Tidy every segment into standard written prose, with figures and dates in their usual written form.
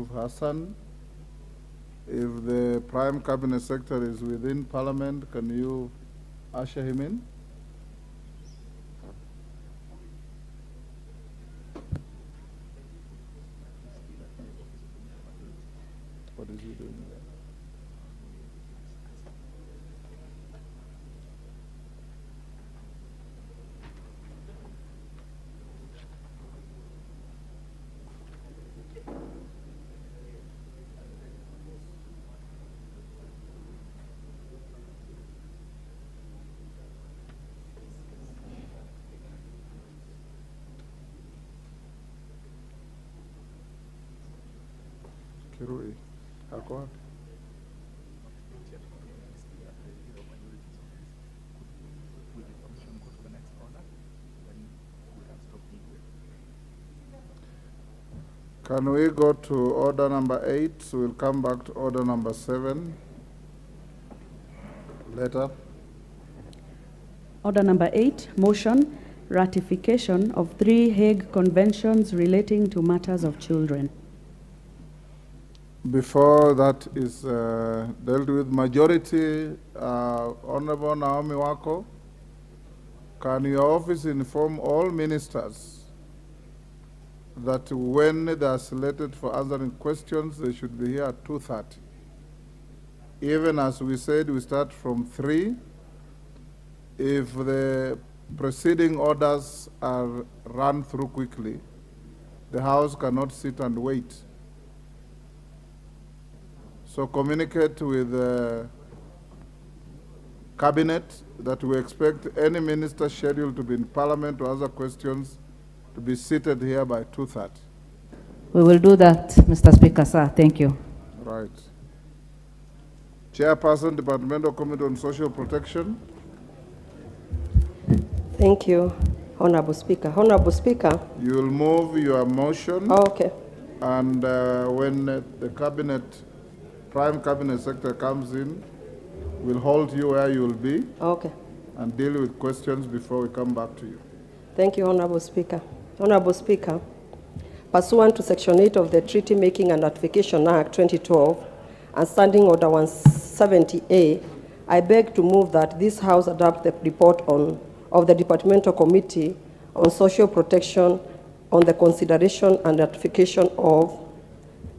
Hassan. If the Prime Cabinet Secretary is within Parliament, can you usher him in? What is he doing there? Kirui, ako wapi? Can we go to order number 8? So we'll come back to order number 7 later. Order number 8, motion, ratification of 3 Hague Conventions relating to matters of children. Before that is dealt with, majority, Honorable Naomi Wako, can your office inform all ministers that when they are selected for answering questions, they should be here at 2:30. Even as we said, we start from 3. If the preceding orders are run through quickly, the House cannot sit and wait. So communicate with the Cabinet that we expect any minister scheduled to be in Parliament to answer questions to be seated here by 2:30. We will do that, Mr. Speaker, sir. Thank you. Right. Chairperson, Departmental Committee on Social Protection. Thank you, Honorable Speaker. Honorable Speaker. You will move your motion. Oh, okay. And when the Cabinet, Prime Cabinet Secretary comes in, we'll hold you where you will be. Okay. And deal with questions before we come back to you. Thank you, Honorable Speaker. Honorable Speaker, pursuant to Section 8 of the Treaty Making and Ratification Act 2012 and Standing Order 170A, I beg to move that this House adopt the report of the Departmental Committee on Social Protection on the consideration and ratification of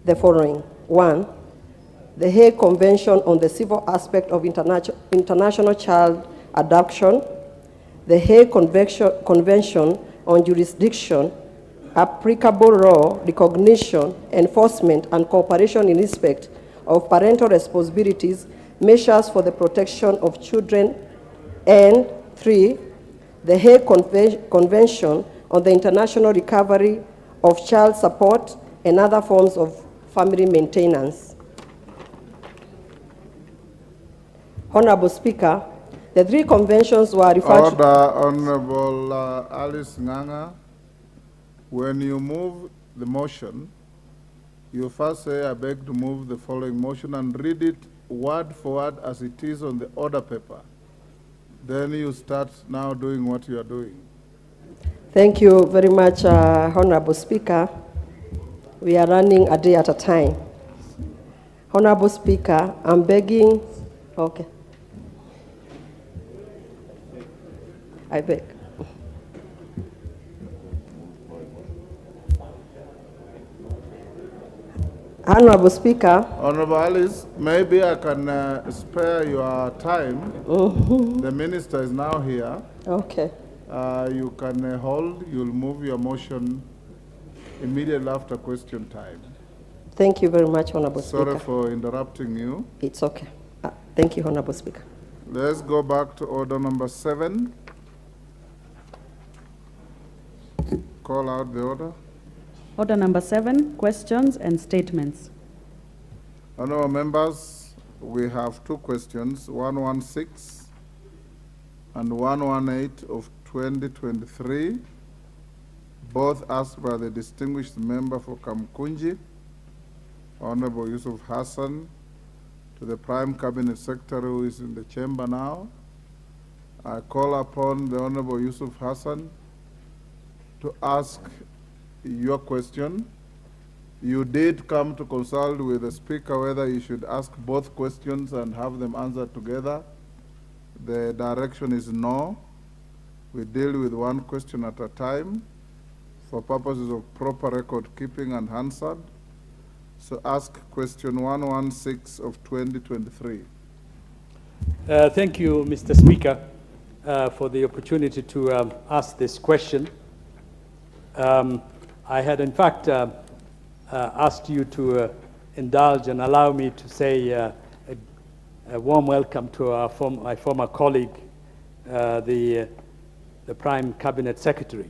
the following. 1, the Hague Convention on the Civil Aspect of International Child Abduction, the Hague Convention on Jurisdiction, Applicable Law, Recognition, Enforcement, and Cooperation in respect of parental responsibilities, measures for the protection of children, and 3, the Hague Convention on the International Recovery of Child Support and other forms of family maintenance. Honorable Speaker, the 3 conventions were referred to. Honorable Alice Nganga, when you move the motion, you first say, I beg to move the following motion and read it word for word as it is on the order paper. Then you start now doing what you are doing. Thank you very much, Honorable Speaker. We are running a day at a time. Honorable Speaker, I'm begging, okay. I beg. Honorable Speaker. Honorable Alice, maybe I can spare your time. The minister is now here. Okay. You can hold, you'll move your motion immediately after question time. Thank you very much, Honorable Speaker. Sorry for interrupting you. It's okay. Thank you, Honorable Speaker. Let's go back to order number 7. Call out the order. Order number 7, questions and statements. Honorable members, we have 2 questions, 116 and 118 of 2023, both asked by the distinguished member for Kamkunji, Honorable Yusuf Hassan, to the Prime Cabinet Secretary who is in the chamber now. I call upon the Honorable Yusuf Hassan to ask your question. You did come to consult with the Speaker whether you should ask both questions and have them answered together. The direction is no. We deal with one question at a time for purposes of proper record keeping and Hansard. So ask question 116 of 2023. Thank you, Mr. Speaker, for the opportunity to ask this question. I had, in fact, asked you to indulge and allow me to say a warm welcome to my former colleague, the Prime Cabinet Secretary.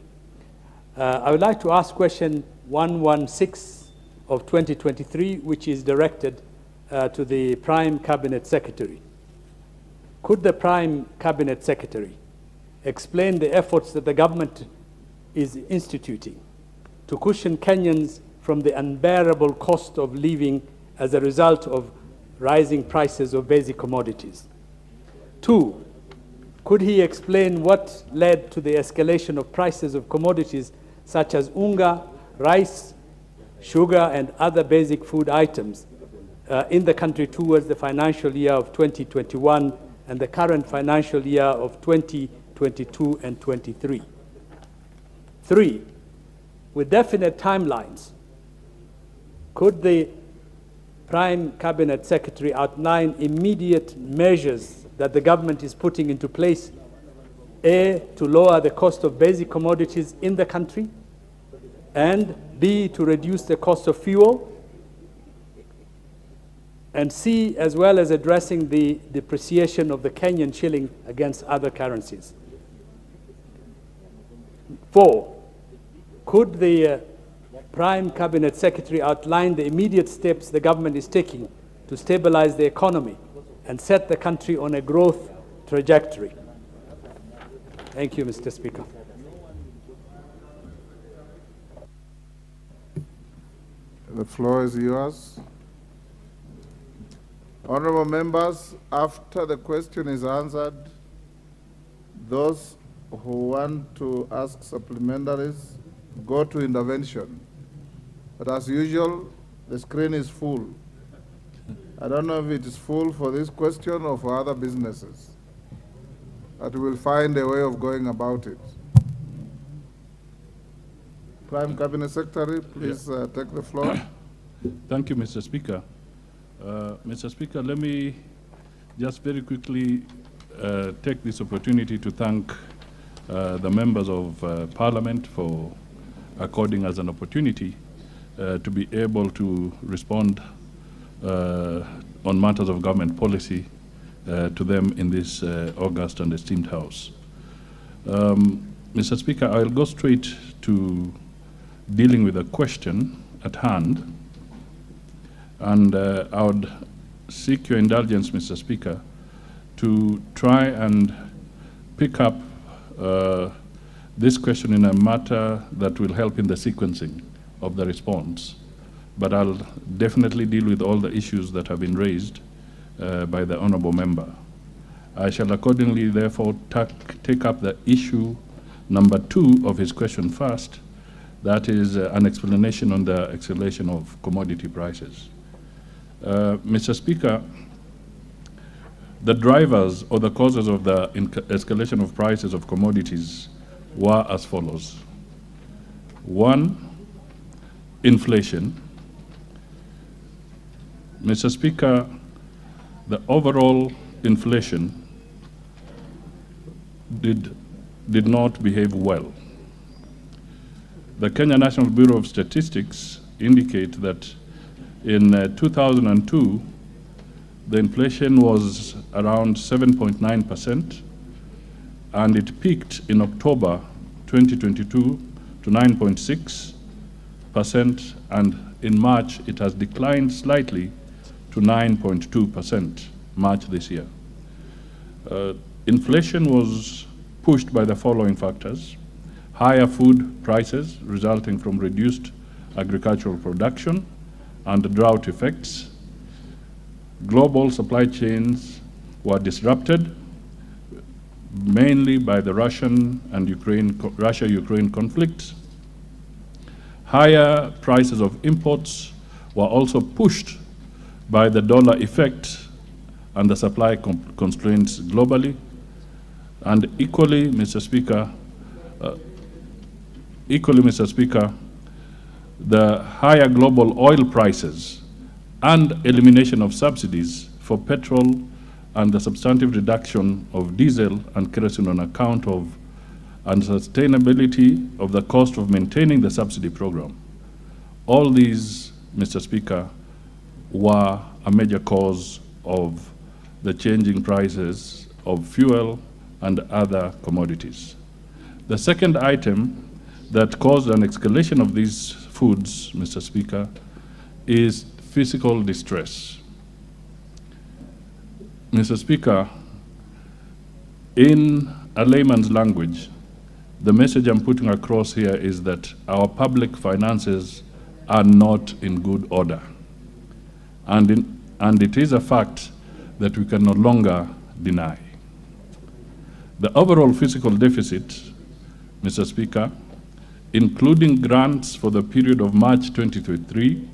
I would like to ask question 116 of 2023, which is directed to the Prime Cabinet Secretary. Could the Prime Cabinet Secretary explain the efforts that the government is instituting to cushion Kenyans from the unbearable cost of living as a result of rising prices of basic commodities? 2, could he explain what led to the escalation of prices of commodities such as unga, rice, sugar, and other basic food items in the country towards the financial year of 2021 and the current financial year of 2022 and 23? 3, with definite timelines, could the Prime Cabinet Secretary outline immediate measures that the government is putting into place, A, to lower the cost of basic commodities in the country, and B, to reduce the cost of fuel, and C, as well as addressing the depreciation of the Kenyan shilling against other currencies? 4, could the Prime Cabinet Secretary outline the immediate steps the government is taking to stabilize the economy and set the country on a growth trajectory? Thank you, Mr. Speaker. The floor is yours. Honorable members, after the question is answered, those who want to ask supplementaries go to intervention. But as usual, the screen is full. I don't know if it is full for this question or for other businesses. But we will find a way of going about it. Prime Cabinet Secretary, please take the floor. Thank you, Mr. Speaker. Mr. Speaker, let me just very quickly take this opportunity to thank the members of Parliament for according us an opportunity to be able to respond on matters of government policy to them in this august and esteemed House. Mr. Speaker, I'll go straight to dealing with the question at hand, and I would seek your indulgence, Mr. Speaker, to try and pick up this question in a matter that will help in the sequencing of the response. But I'll definitely deal with all the issues that have been raised by the honorable member. I shall accordingly, therefore, take up the issue number 2 of his question first. That is an explanation on the escalation of commodity prices. Mr. Speaker, the drivers or the causes of the escalation of prices of commodities were as follows. 1, inflation. Mr. Speaker, the overall inflation did not behave well. The Kenya National Bureau of Statistics indicate that in 2002, the inflation was around 7.9%, and it peaked in October 2022 to 9.6%, and in March it has declined slightly to 9.2% March this year. Inflation was pushed by the following factors: higher food prices resulting from reduced agricultural production and drought effects. Global supply chains were disrupted, mainly by the Russia-Ukraine conflict, Higher prices of imports were also pushed by the dollar effect and the supply constraints globally. And equally, Mr. Speaker, the higher global oil prices and elimination of subsidies for petrol and the substantive reduction of diesel and kerosene on account of unsustainability of the cost of maintaining the subsidy program. All these, Mr. Speaker, were a major cause of the changing prices of fuel and other commodities. The second item that caused an escalation of these foods, Mr. Speaker, is physical distress. Mr. Speaker, in a layman's language, the message I'm putting across here is that our public finances are not in good order. And it is a fact that we can no longer deny. The overall fiscal deficit, Mr. Speaker, including grants for the period of March 2023,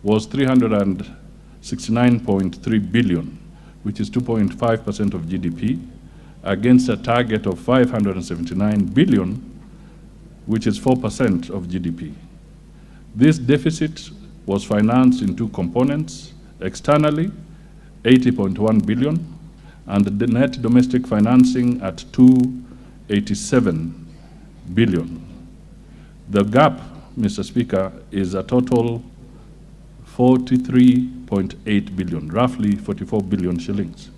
was 369.3 billion, which is 2.5% of GDP, against a target of 579 billion, which is 4% of GDP. This deficit was financed in two components: externally, 80.1 billion, and the net domestic financing at 287 billion. The gap, Mr. Speaker, is a total 43.8 billion, roughly 44 billion shillings.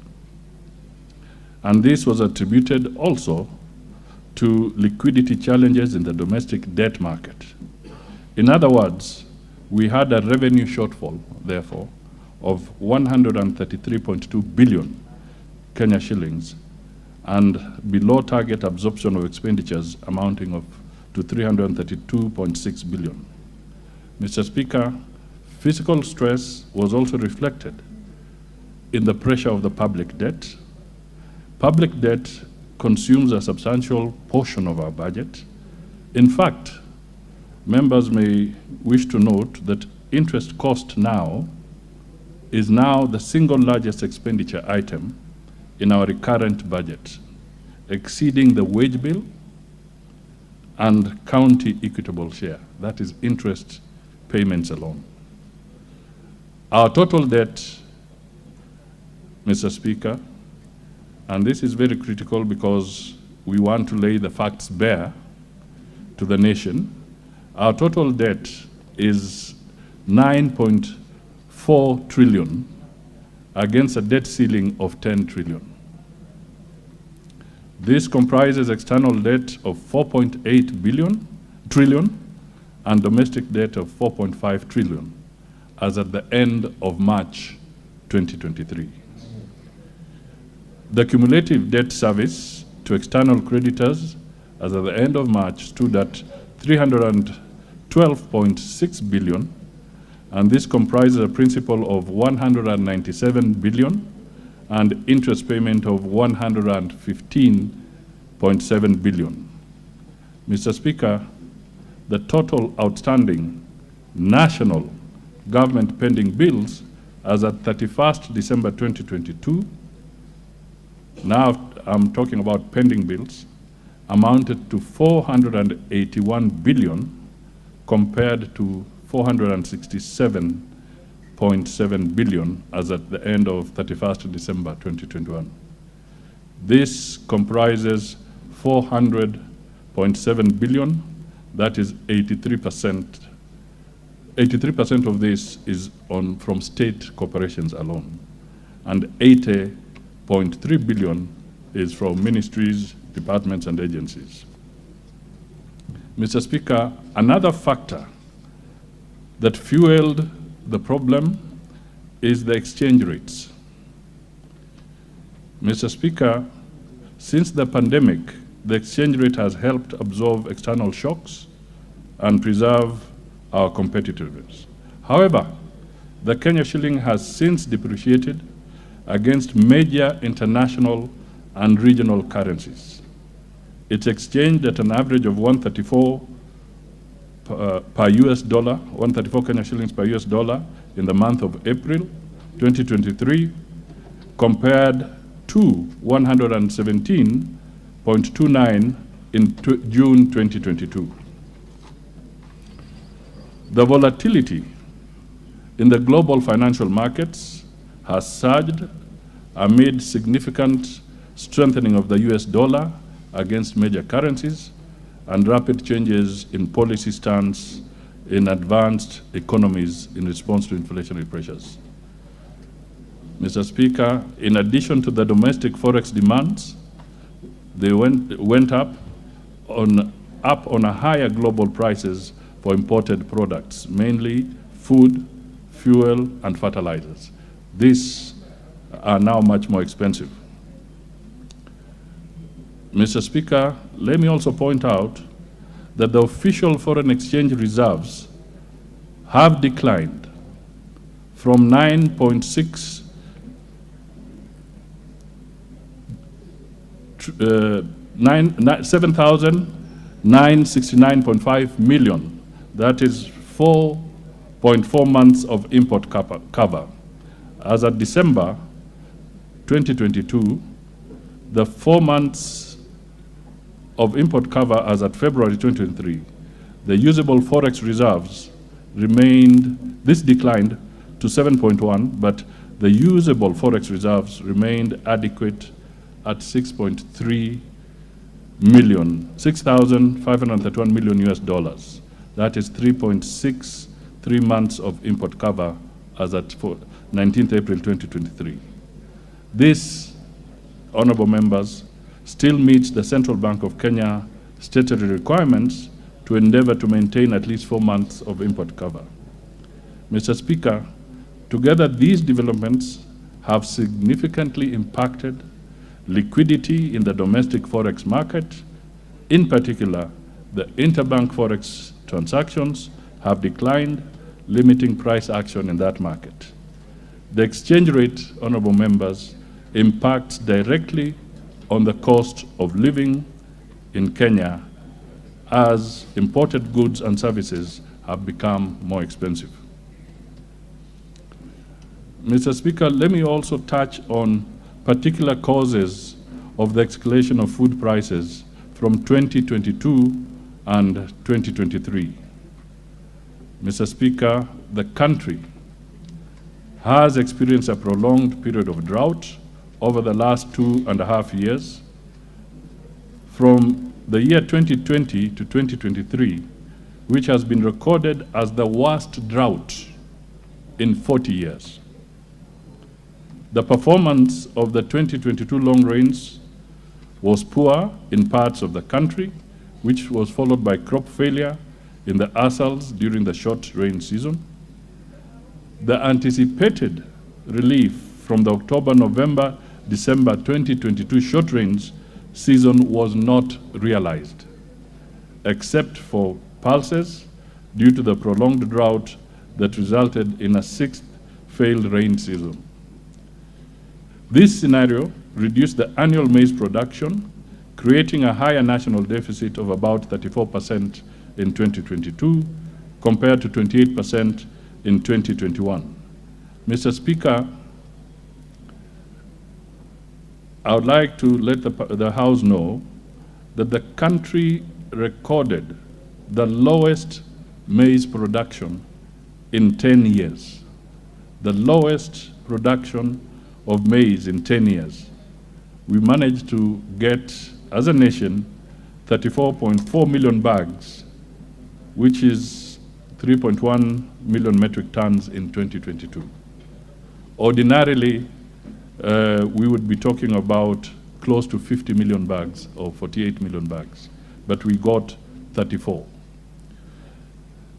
And this was attributed also to liquidity challenges in the domestic debt market. In other words, we had a revenue shortfall, therefore, of 133.2 billion Kenya shillings and below target absorption of expenditures amounting to 332.6 billion. Mr. Speaker, fiscal stress was also reflected in the pressure of the public debt. Public debt consumes a substantial portion of our budget. In fact, members may wish to note that interest cost now is now the single largest expenditure item in our recurrent budget, exceeding the wage bill and county equitable share. That is interest payments alone. Our total debt, Mr. Speaker, and this is very critical because we want to lay the facts bare to the nation, our total debt is 9.4 trillion against a debt ceiling of 10 trillion. This comprises external debt of 4.8 trillion and domestic debt of 4.5 trillion as at the end of March 2023. The cumulative debt service to external creditors as at the end of March stood at 312.6 billion, and this comprises a principal of 197 billion and interest payment of 115.7 billion. Mr. Speaker, the total outstanding national government pending bills as at 31st December 2022, now I'm talking about pending bills, amounted to 481 billion compared to 467.7 billion as at the end of 31st December 2021. This comprises 400.7 billion, that is 83%. 83% of this is from state corporations alone, and 80.3 billion is from ministries, departments, and agencies. Mr. Speaker, another factor that fueled the problem is the exchange rates. Mr. Speaker, since the pandemic, the exchange rate has helped absorb external shocks and preserve our competitiveness. However, the Kenya shilling has since depreciated against major international and regional currencies. It's exchanged at an average of 134 per US dollar, 134 Kenya shillings per US dollar in the month of April 2023, compared to 117.29 in June 2022. The volatility in the global financial markets has surged amid significant strengthening of the US dollar against major currencies and rapid changes in policy stance in advanced economies in response to inflationary pressures. Mr. Speaker, in addition to the domestic forex demands, they went up on a higher global prices for imported products, mainly food, fuel, and fertilizers. These are now much more expensive. Mr. Speaker, let me also point out that the official foreign exchange reserves have declined from 7,969.5 million. That is 4.4 months of import cover. As of December 2022, the 4 months of import cover as at February 2023, the usable forex reserves declined to 7.1, but the usable forex reserves remained adequate at 6.3 million, 6,531 million US dollars. That is 3.63 months of import cover as at 19th April 2023. This, honorable members, still meets the Central Bank of Kenya statutory requirements to endeavor to maintain at least 4 months of import cover. Mr. Speaker, together these developments have significantly impacted liquidity in the domestic forex market. In particular, the interbank forex transactions have declined, limiting price action in that market. The exchange rate, honorable members, impacts directly on the cost of living in Kenya as imported goods and services have become more expensive. Mr. Speaker, let me also touch on particular causes of the escalation of food prices from 2022 and 2023. Mr. Speaker, the country has experienced a prolonged period of drought over the last 2.5 years. From the year 2020 to 2023, which has been recorded as the worst drought in 40 years. The performance of the 2022 long rains was poor in parts of the country, which was followed by crop failure in the Asals during the short rain season. The anticipated relief from the October, November, December 2022 short rains season was not realized, except for pulses due to the prolonged drought that resulted in a 6th failed rain season. This scenario reduced the annual maize production, creating a higher national deficit of about 34% in 2022 compared to 28% in 2021. Mr. Speaker, I would like to let the House know that the country recorded the lowest maize production in 10 years. The lowest production of maize in 10 years. We managed to get, as a nation, 34.4 million bags, which is 3.1 million metric tons in 2022. Ordinarily, we would be talking about close to 50 million bags or 48 million bags, but we got 34.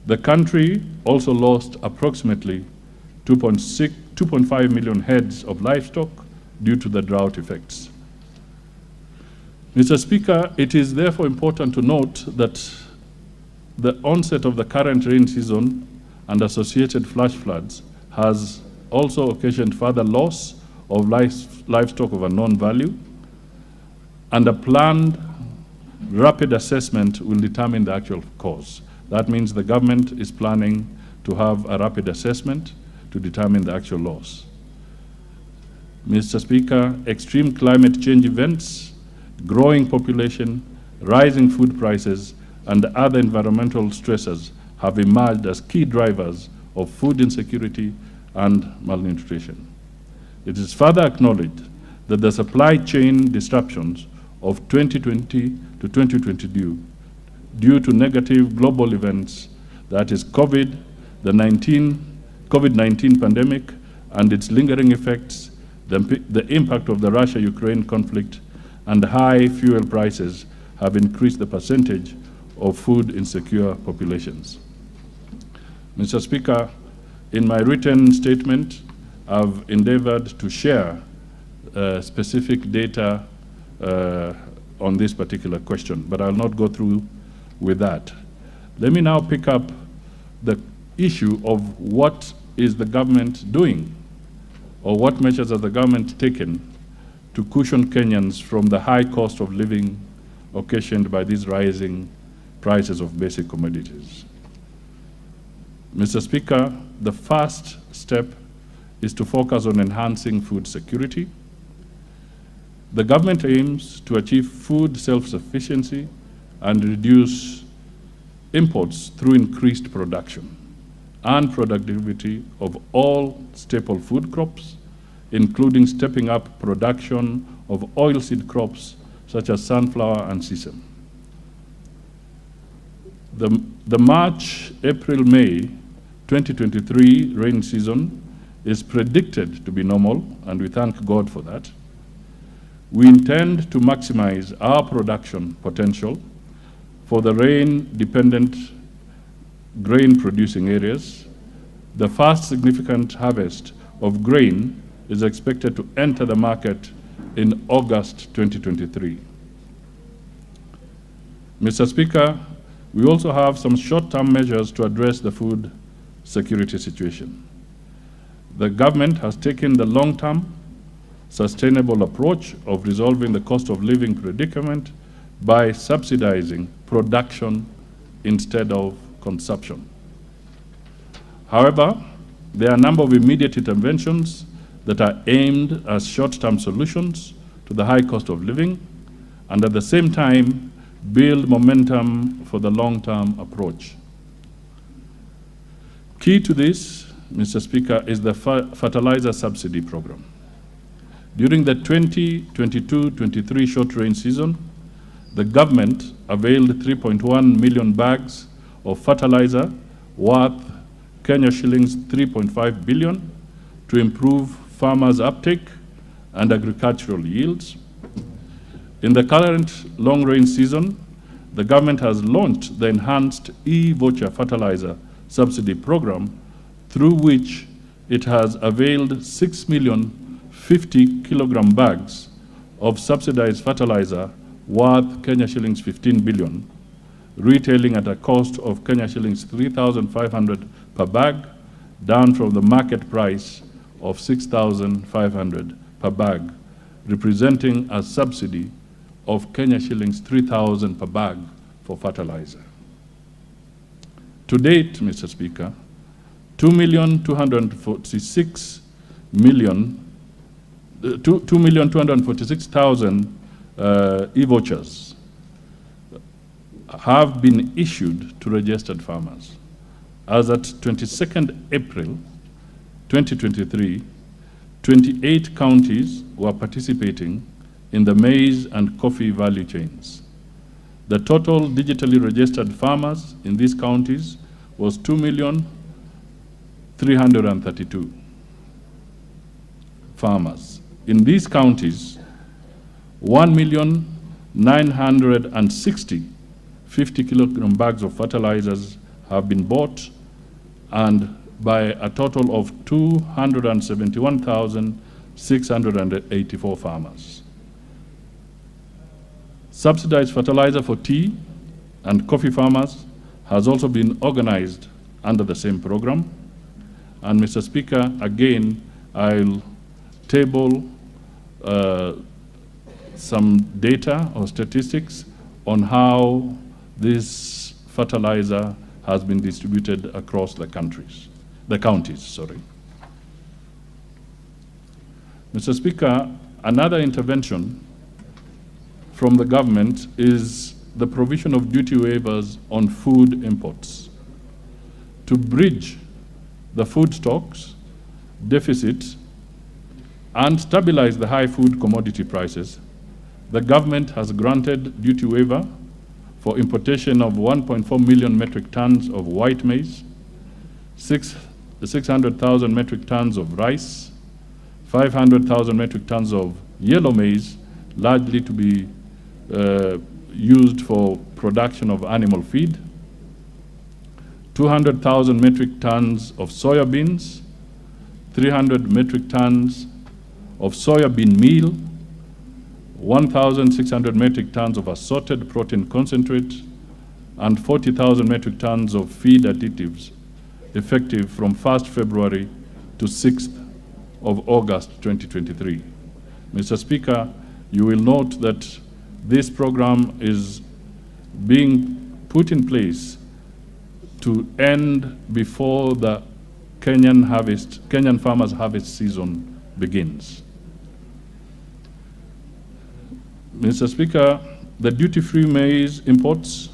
The country also lost approximately 2.5 million heads of livestock due to the drought effects. Mr. Speaker, it is therefore important to note that the onset of the current rain season and associated flash floods has also occasioned further loss of livestock of unknown value, and a planned rapid assessment will determine the actual cause. That means the government is planning to have a rapid assessment to determine the actual loss. Mr. Speaker, extreme climate change events, growing population, rising food prices, and other environmental stressors have emerged as key drivers of food insecurity and malnutrition. It is further acknowledged that the supply chain disruptions of 2020 to 2022 due to negative global events, that is COVID-19 pandemic and its lingering effects, the impact of the Russia-Ukraine conflict, and high fuel prices have increased the percentage of food insecure populations. Mr. Speaker, in my written statement, I've endeavored to share specific data on this particular question, but I'll not go through with that. Let me now pick up the issue of what is the government doing, or what measures has the government taken to cushion Kenyans from the high cost of living occasioned by these rising prices of basic commodities. Mr. Speaker, the first step is to focus on enhancing food security. The government aims to achieve food self-sufficiency and reduce imports through increased production and productivity of all staple food crops, including stepping up production of oilseed crops such as sunflower and sesame. The March, April, May 2023 rain season is predicted to be normal, and we thank God for that. We intend to maximize our production potential for the rain-dependent grain-producing areas. The first significant harvest of grain is expected to enter the market in August 2023. Mr. Speaker, we also have some short-term measures to address the food security situation. The government has taken the long-term, sustainable approach of resolving the cost of living predicament by subsidizing production instead of consumption. However, there are a number of immediate interventions that are aimed as short-term solutions to the high cost of living, and at the same time build momentum for the long-term approach. Key to this, Mr. Speaker, is the fertilizer subsidy program. During the 2022-23 short rain season, the government availed 3.1 million bags of fertilizer worth Kenya shillings 3.5 billion to improve farmers' uptake and agricultural yields. In the current long rain season, the government has launched the enhanced e-voucher fertilizer subsidy program, through which it has availed 6 million 50 kilogram bags of subsidized fertilizer worth Kenya shillings 15 billion, retailing at a cost of Kenya shillings 3,500 per bag, down from the market price of 6,500 per bag, representing a subsidy of Kenya shillings 3,000 per bag for fertilizer. To date, Mr. Speaker, 2,246,000 e-vouchers have been issued to registered farmers. As at 22nd April 2023, 28 counties were participating in the maize and coffee value chains. The total digitally registered farmers in these counties was 2,332,000 farmers. In these counties, 1,960,000 50 kilogram bags of fertilizers have been bought, and by a total of 271,684 farmers. Subsidized fertilizer for tea and coffee farmers has also been organized under the same program. And Mr. Speaker, again, I'll table some data or statistics on how this fertilizer has been distributed across the counties. Mr. Speaker, another intervention from the government is the provision of duty waivers on food imports. To bridge the food stocks deficit and stabilize the high food commodity prices, the government has granted duty waiver for importation of 1.4 million metric tons of white maize, 600,000 metric tons of rice, 500,000 metric tons of yellow maize, largely to be used for production of animal feed, 200,000 metric tons of soya beans, 300 metric tons of soya bean meal, 1,600 metric tons of assorted protein concentrate, and 40,000 metric tons of feed additives, effective from 1st February to 6th of August 2023. Mr. Speaker, you will note that this program is being put in place to end before the Kenyan farmers' harvest season begins. Mr. Speaker, the duty-free maize imports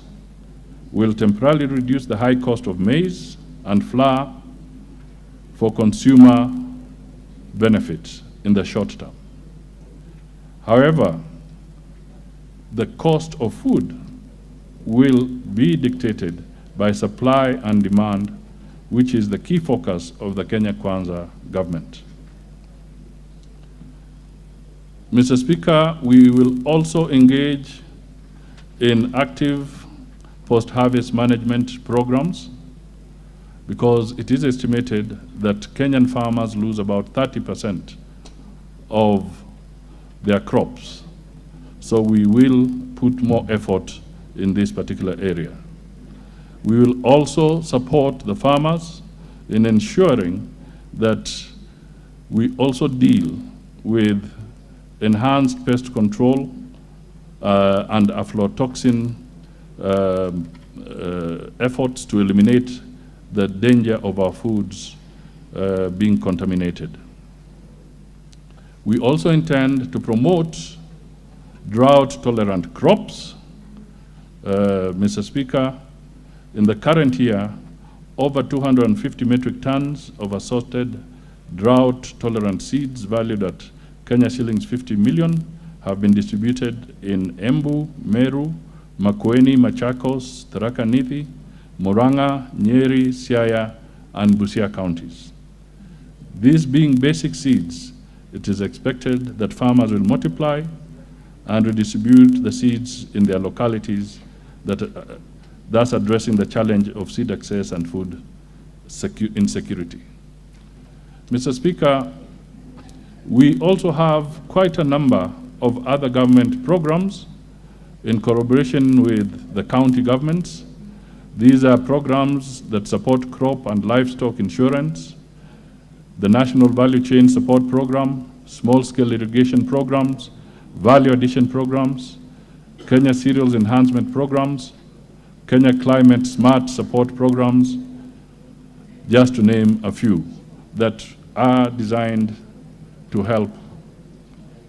will temporarily reduce the high cost of maize and flour for consumer benefit in the short term. However, the cost of food will be dictated by supply and demand, which is the key focus of the Kenya Kwanza government. Mr. Speaker, we will also engage in active post-harvest management programs because it is estimated that Kenyan farmers lose about 30% of their crops. So we will put more effort in this particular area. We will also support the farmers in ensuring that we also deal with enhanced pest control and aflatoxin efforts to eliminate the danger of our foods being contaminated. We also intend to promote drought-tolerant crops. Mr. Speaker, in the current year, over 250 metric tons of assorted drought-tolerant seeds valued at Kenya shillings 50 million have been distributed in Embu, Meru, Makwiny, Machakos, Tharaka Nithi, Murang'a, Nyeri, Siaya, and Busia counties. These being basic seeds, it is expected that farmers will multiply and redistribute the seeds in their localities, thus addressing the challenge of seed access and food insecurity. Mr. Speaker, we also have quite a number of other government programs in collaboration with the county governments. These are programs that support crop and livestock insurance, the National Value Chain Support Program, small-scale irrigation programs, value addition programs, Kenya Cereals Enhancement Programs, Kenya Climate Smart Support Programs, just to name a few that are designed to help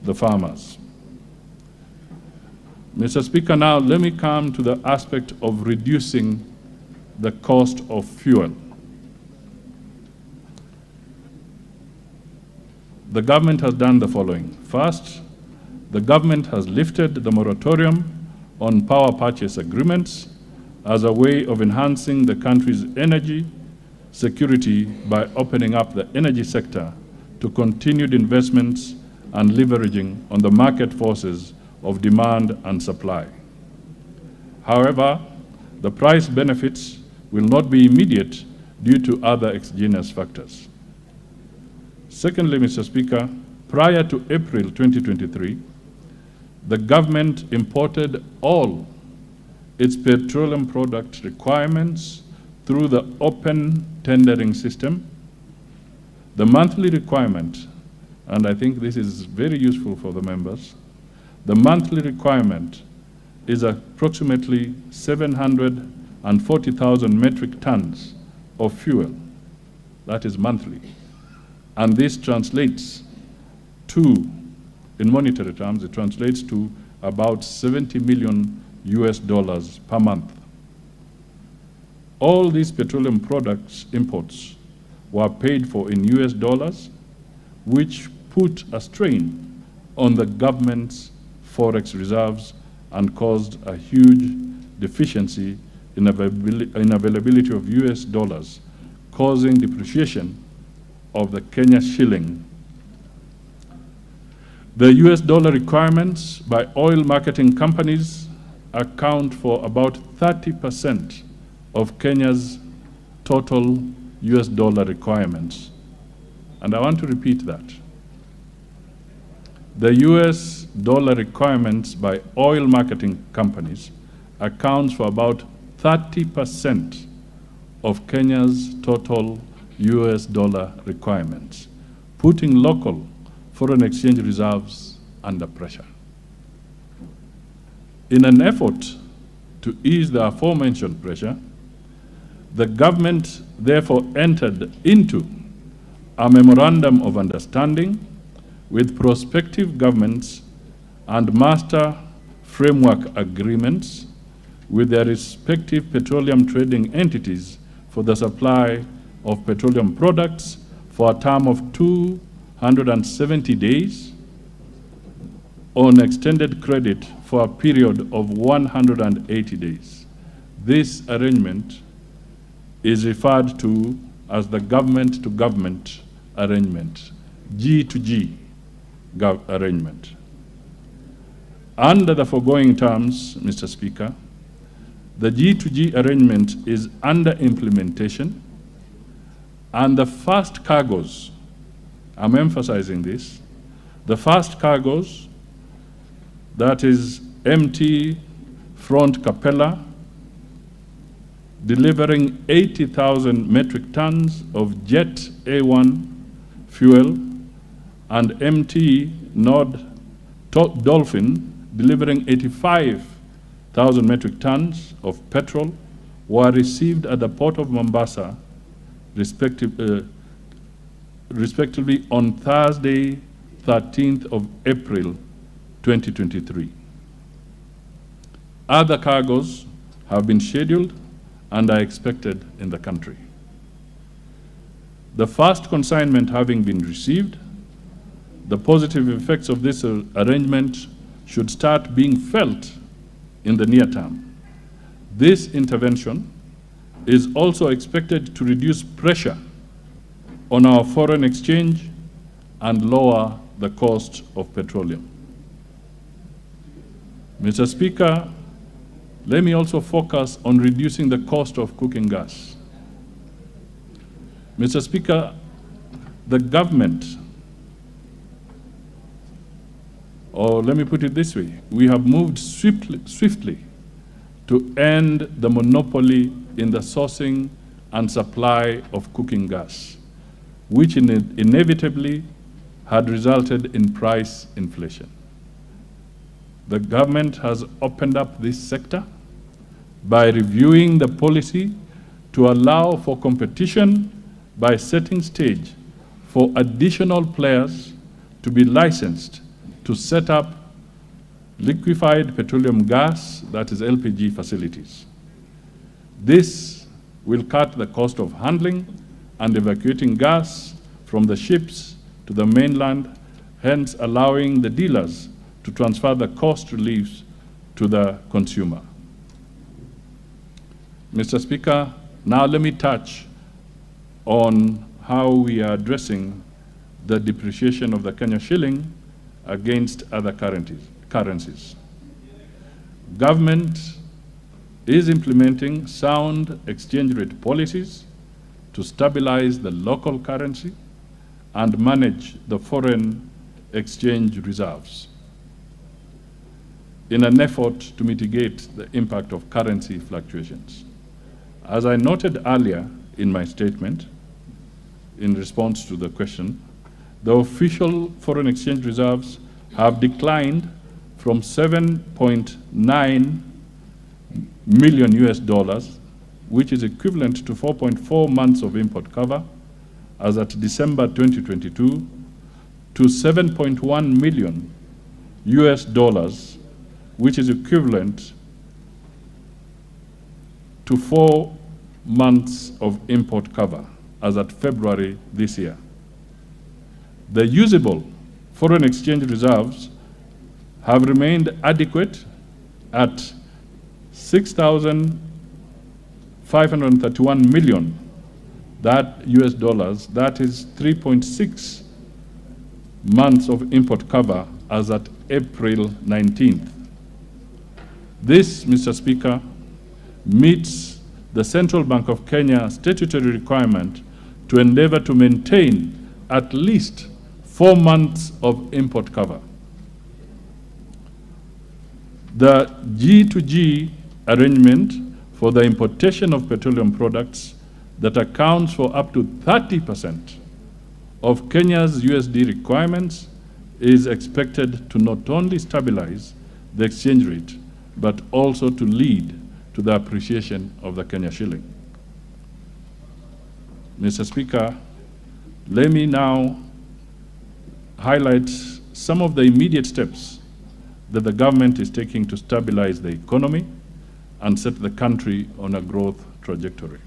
the farmers. Mr. Speaker, now let me come to the aspect of reducing the cost of fuel. The government has done the following. First, the government has lifted the moratorium on power purchase agreements as a way of enhancing the country's energy security by opening up the energy sector to continued investments and leveraging on the market forces of demand and supply. However, the price benefits will not be immediate due to other exogenous factors. Secondly, Mr. Speaker, prior to April 2023, the government imported all its petroleum product requirements through the open tendering system. The monthly requirement, and I think this is very useful for the members, the monthly requirement is approximately 700 240,000 metric tons of fuel. That is monthly. And this translates to, in monetary terms, it translates to about 70 million US dollars per month. All these petroleum products imports were paid for in US dollars, which put a strain on the government's forex reserves and caused a huge deficiency in availability of US dollars, causing depreciation of the Kenya shilling. The US dollar requirements by oil marketing companies account for about 30% of Kenya's total US dollar requirements. And I want to repeat that. The US dollar requirements by oil marketing companies accounts for about 30% of Kenya's total US dollar requirements, putting local foreign exchange reserves under pressure. In an effort to ease the aforementioned pressure, the government therefore entered into a memorandum of understanding with prospective governments and master framework agreements with their respective petroleum trading entities for the supply of petroleum products for a term of 270 days on extended credit for a period of 180 days. This arrangement is referred to as the government-to-government arrangement, G2G arrangement. Under the foregoing terms, Mr. Speaker, the G2G arrangement is under implementation, and the first cargoes, I'm emphasizing this, the first cargoes, that is MT Front Capella, delivering 80,000 metric tons of Jet A1 fuel, and MT Nord Dolphin, delivering 85,000 metric tons of petrol, were received at the port of Mombasa, respectively on Thursday, 13th of April, 2023. Other cargoes have been scheduled and are expected in the country. The first consignment having been received, the positive effects of this arrangement should start being felt in the near term. This intervention is also expected to reduce pressure on our foreign exchange and lower the cost of petroleum. Mr. Speaker, let me also focus on reducing the cost of cooking gas. Mr. Speaker, the government, or let me put it this way, we have moved swiftly to end the monopoly in the sourcing and supply of cooking gas, which inevitably had resulted in price inflation. The government has opened up this sector by reviewing the policy to allow for competition by setting stage for additional players to be licensed to set up liquefied petroleum gas, that is LPG facilities. This will cut the cost of handling and evacuating gas from the ships to the mainland, hence allowing the dealers to transfer the cost reliefs to the consumer. Mr. Speaker, now let me touch on how we are addressing the depreciation of the Kenya shilling against other currencies. Government is implementing sound exchange rate policies to stabilize the local currency and manage the foreign exchange reserves in an effort to mitigate the impact of currency fluctuations. As I noted earlier in my statement, in response to the question, the official foreign exchange reserves have declined from 7.9 million US dollars which is equivalent to 4.4 months of import cover as at December 2022, to $7.1 million, which is equivalent to 4 months of import cover as at February this year. The usable foreign exchange reserves have remained adequate at $6,531 million, that is 3.6 months of import cover as at April 19th. This, Mr. Speaker, meets the Central Bank of Kenya statutory requirement to endeavor to maintain at least 4 months of import cover. The G2G arrangement for the importation of petroleum products that accounts for up to 30% of Kenya's USD requirements is expected to not only stabilize the exchange rate, but also to lead to the appreciation of the Kenya shilling. Mr. Speaker, let me now highlight some of the immediate steps that the government is taking to stabilize the economy and set the country on a growth trajectory.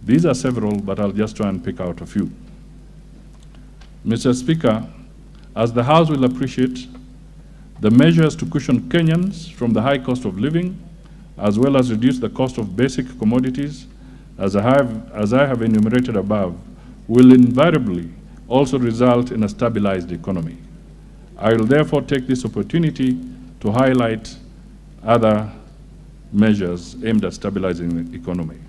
These are several, but I'll just try and pick out a few. Mr. Speaker, as the House will appreciate, the measures to cushion Kenyans from the high cost of living, as well as reduce the cost of basic commodities, as I have enumerated above, will invariably also result in a stabilized economy. I will therefore take this opportunity to highlight other measures aimed at stabilizing the economy.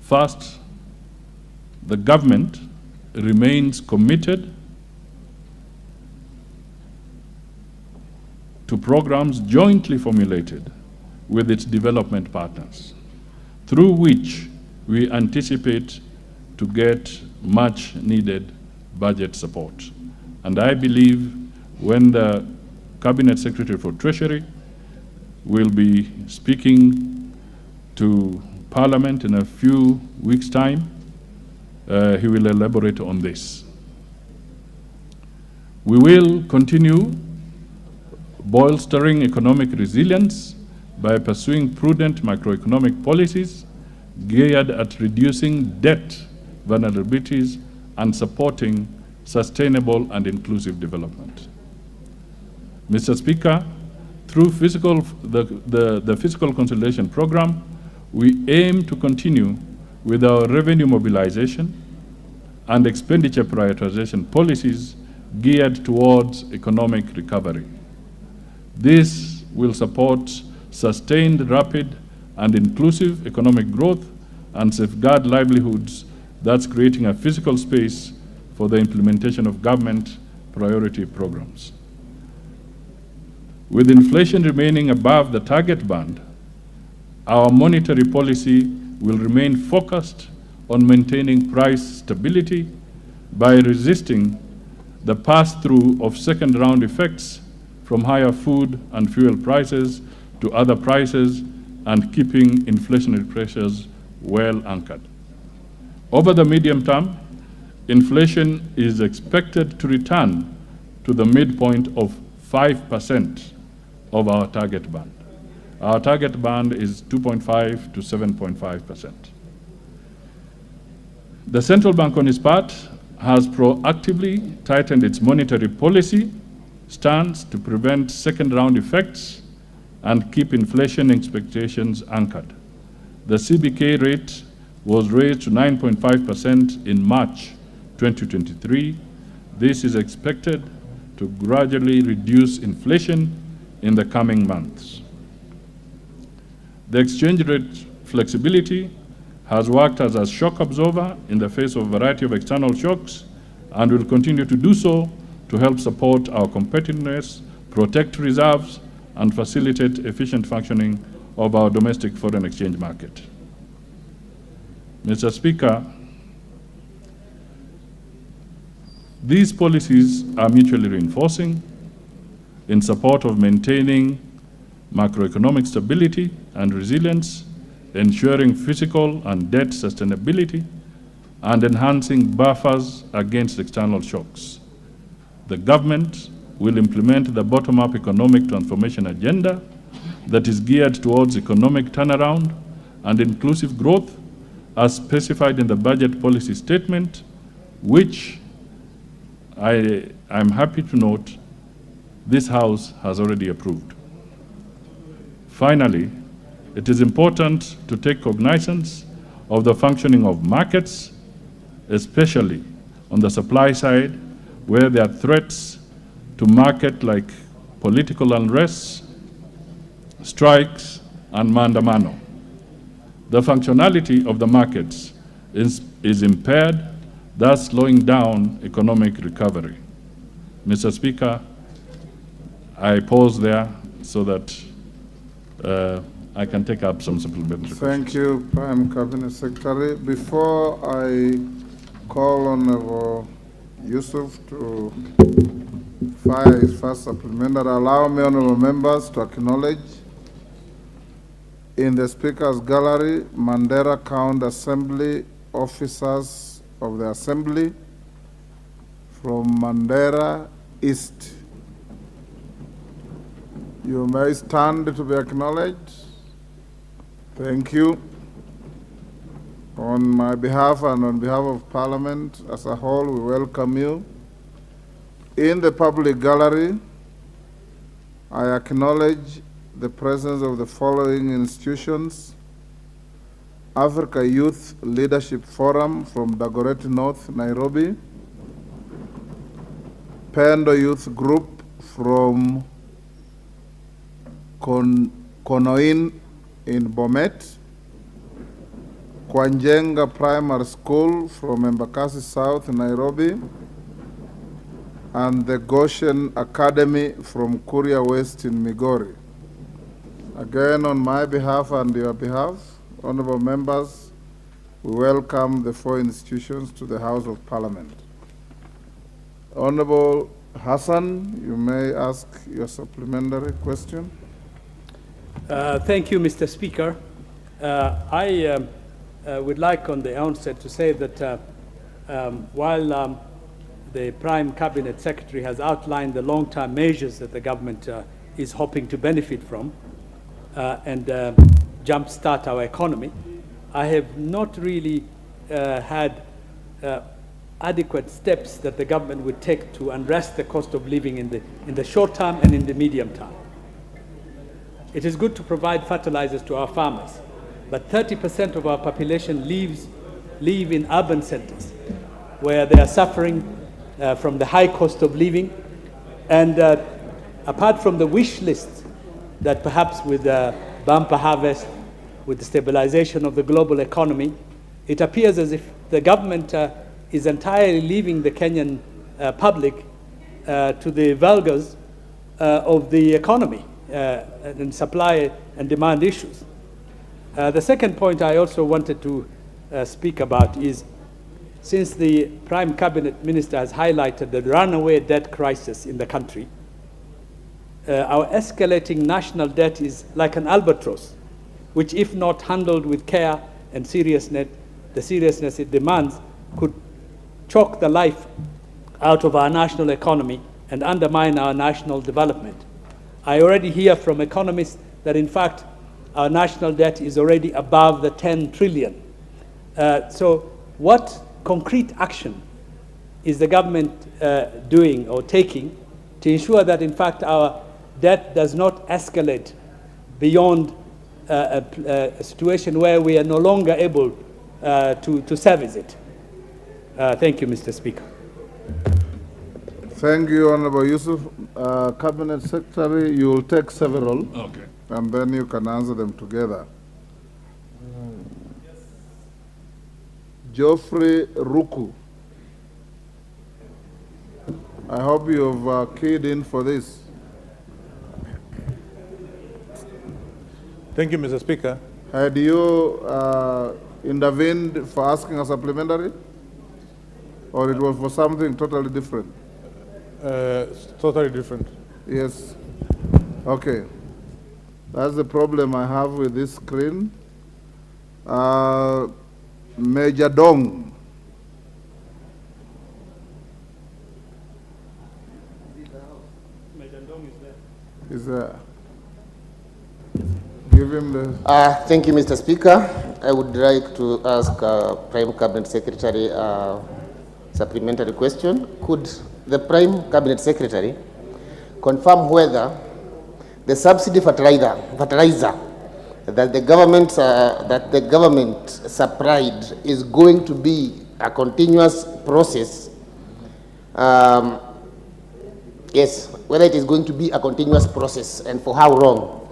First, the government remains committed to programs jointly formulated with its development partners, through which we anticipate to get much needed budget support. And I believe when the Cabinet Secretary for Treasury will be speaking to Parliament in a few weeks' time, he will elaborate on this. We will continue bolstering economic resilience by pursuing prudent macroeconomic policies geared at reducing debt vulnerabilities and supporting sustainable and inclusive development. Mr. Speaker, through the Fiscal Consolidation Program, we aim to continue with our revenue mobilization and expenditure prioritization policies geared towards economic recovery. This will support sustained, rapid, and inclusive economic growth and safeguard livelihoods, thus creating a physical space for the implementation of government priority programs. With inflation remaining above the target band, our monetary policy will remain focused on maintaining price stability by resisting the pass-through of second-round effects from higher food and fuel prices to other prices and keeping inflationary pressures well anchored. Over the medium term, inflation is expected to return to the midpoint of 5% of our target band. Our target band is 2.5 to 7.5%. The central bank, on its part, has proactively tightened its monetary policy stance to prevent second-round effects and keep inflation expectations anchored. The CBK rate was raised to 9.5% in March 2023. This is expected to gradually reduce inflation in the coming months. The exchange rate flexibility has worked as a shock absorber in the face of a variety of external shocks and will continue to do so to help support our competitiveness, protect reserves, and facilitate efficient functioning of our domestic foreign exchange market. Mr. Speaker, these policies are mutually reinforcing in support of maintaining macroeconomic stability and resilience, ensuring fiscal and debt sustainability, and enhancing buffers against external shocks. The government will implement the bottom-up economic transformation agenda that is geared towards economic turnaround and inclusive growth as specified in the budget policy statement, which I'm happy to note this House has already approved. Finally, it is important to take cognizance of the functioning of markets, especially on the supply side, where there are threats to market like political unrest, strikes, and maandamano. The functionality of the markets is impaired, thus slowing down economic recovery. Mr. Speaker, I pause there so that I can take up some supplementary Thank you, Prime Cabinet Secretary. Before I call on Yusuf to fire his first supplementary, allow me, honorable members, to acknowledge in the Speaker's Gallery, Mandera County Assembly officers of the Assembly from Mandera East. You may stand to be acknowledged. Thank you. On my behalf and on behalf of Parliament as a whole, we welcome you. In the public gallery, I acknowledge the presence of the following institutions: Africa Youth Leadership Forum from Dagoretti North, Nairobi; Pendo Youth Group from Konoin in Bomet; Kwanjenga Primary School from Embakasi South, Nairobi; and the Goshen Academy from Kuria West in Migori. Again, on my behalf and your behalf, honorable members, we welcome the four institutions to the House of Parliament. Honorable Hassan, you may ask your supplementary question. Thank you, Mr. Speaker. I would like on the outset to say that while the Prime Cabinet Secretary has outlined the long-term measures that the government is hoping to benefit from and jumpstart our economy, I have not really had adequate steps that the government would take to unrest the cost of living in the short term and in the medium term. It is good to provide fertilizers to our farmers, but 30% of our population live in urban centers where they are suffering from the high cost of living. And apart from the wish list that perhaps with the bumper harvest, with the stabilization of the global economy, it appears as if the government is entirely leaving the Kenyan public to the vulgars of the economy and supply and demand issues. The second point I also wanted to speak about is, since the Prime Cabinet Minister has highlighted the runaway debt crisis in the country, our escalating national debt is like an albatross, which, if not handled with care and seriousness, the seriousness it demands, could choke the life out of our national economy and undermine our national development. I already hear from economists that, in fact, our national debt is already above the 10 trillion. So what concrete action is the government doing or taking to ensure that, in fact, our debt does not escalate beyond a situation where we are no longer able to service it? Thank you, Mr. Speaker. Thank you, Honorable Yusuf. Cabinet Secretary, you will take several, Okay. and then you can answer them together. Geoffrey Ruku. I hope you've keyed in for this. Thank you, Mr. Speaker. Had you intervened for asking a supplementary? Or it was for something totally different? It's totally different. Yes. Okay. That's the problem I have with this screen. Major Dong. Major Dong is there. Is there? Give him the... Thank you, Mr. Speaker. I would like to ask Prime Cabinet Secretary a supplementary question. Could the Prime Cabinet Secretary confirm whether the subsidy fertilizer that the government supplied is going to be a continuous process? Yes, whether it is going to be a continuous process and for how long?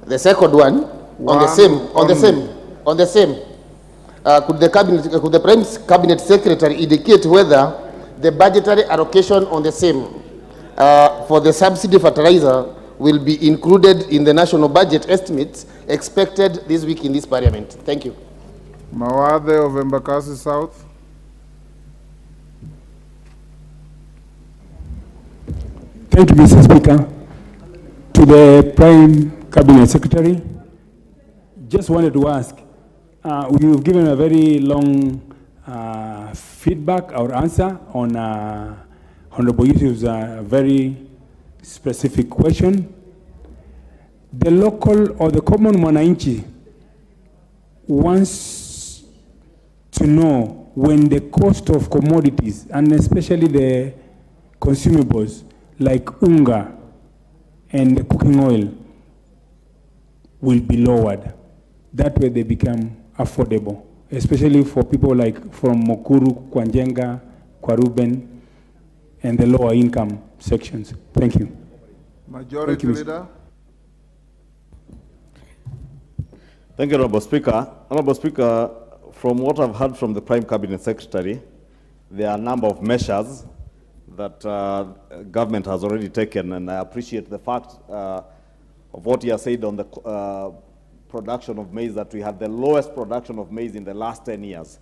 The second one, on the same. Could the Prime Cabinet Secretary indicate whether the budgetary allocation on the same for the subsidy fertilizer will be included in the national budget estimates expected this week in this parliament? Thank you. Mawade of Embakasi South. Thank you, Mr. Speaker. To the Prime Cabinet Secretary, just wanted to ask, you've given a very long feedback or answer on Honorable Yusuf's very specific question. The local or the common mwananchi wants to know when the cost of commodities, and especially the consumables like unga and the cooking oil, will be lowered. That way they become affordable, especially for people like from Mukuru, Kwanjenga, Kwaruben, and the lower income sections. Thank you. Majority Leader. Thank you, Honorable Speaker. Honorable Speaker, from what I've heard from the Prime Cabinet Secretary, there are a number of measures that government has already taken, and I appreciate the fact of what he has said on the production of maize, that we have the lowest production of maize in the last 10 years.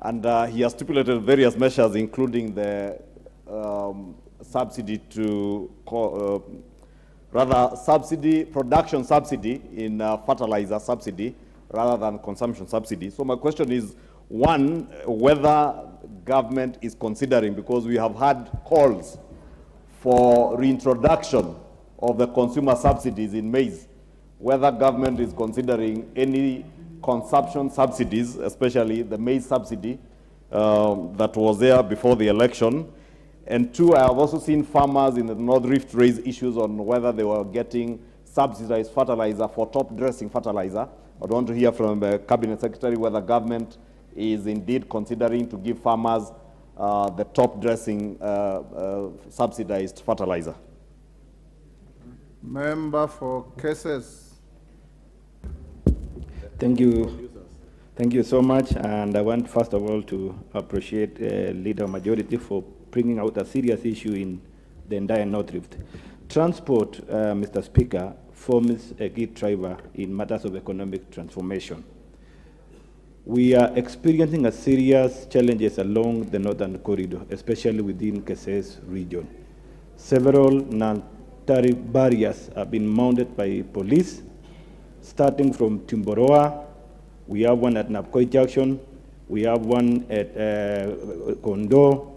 And he has stipulated various measures, including the subsidy to, production subsidy in fertilizer subsidy rather than consumption subsidy. So my question is, one, whether government is considering, because we have had calls for reintroduction of the consumer subsidies in maize, whether government is considering any consumption subsidies, especially the maize subsidy that was there before the election. And two, I have also seen farmers in the North Rift raise issues on whether they were getting subsidized fertilizer for top dressing fertilizer. I want to hear from the Cabinet Secretary whether government is indeed considering to give farmers the top dressing subsidized fertilizer. Member for cases. Thank you. Thank you so much. And I want, first of all, to appreciate Leader Majority for bringing out a serious issue in the entire North Rift. Transport, Mr. Speaker, forms a key driver in matters of economic transformation. We are experiencing a serious challenges along the northern corridor, especially within Keses region. Several non-tariff barriers have been mounted by police, starting from Timboroa. We have one at Napkoi Junction. We have one at Kondo,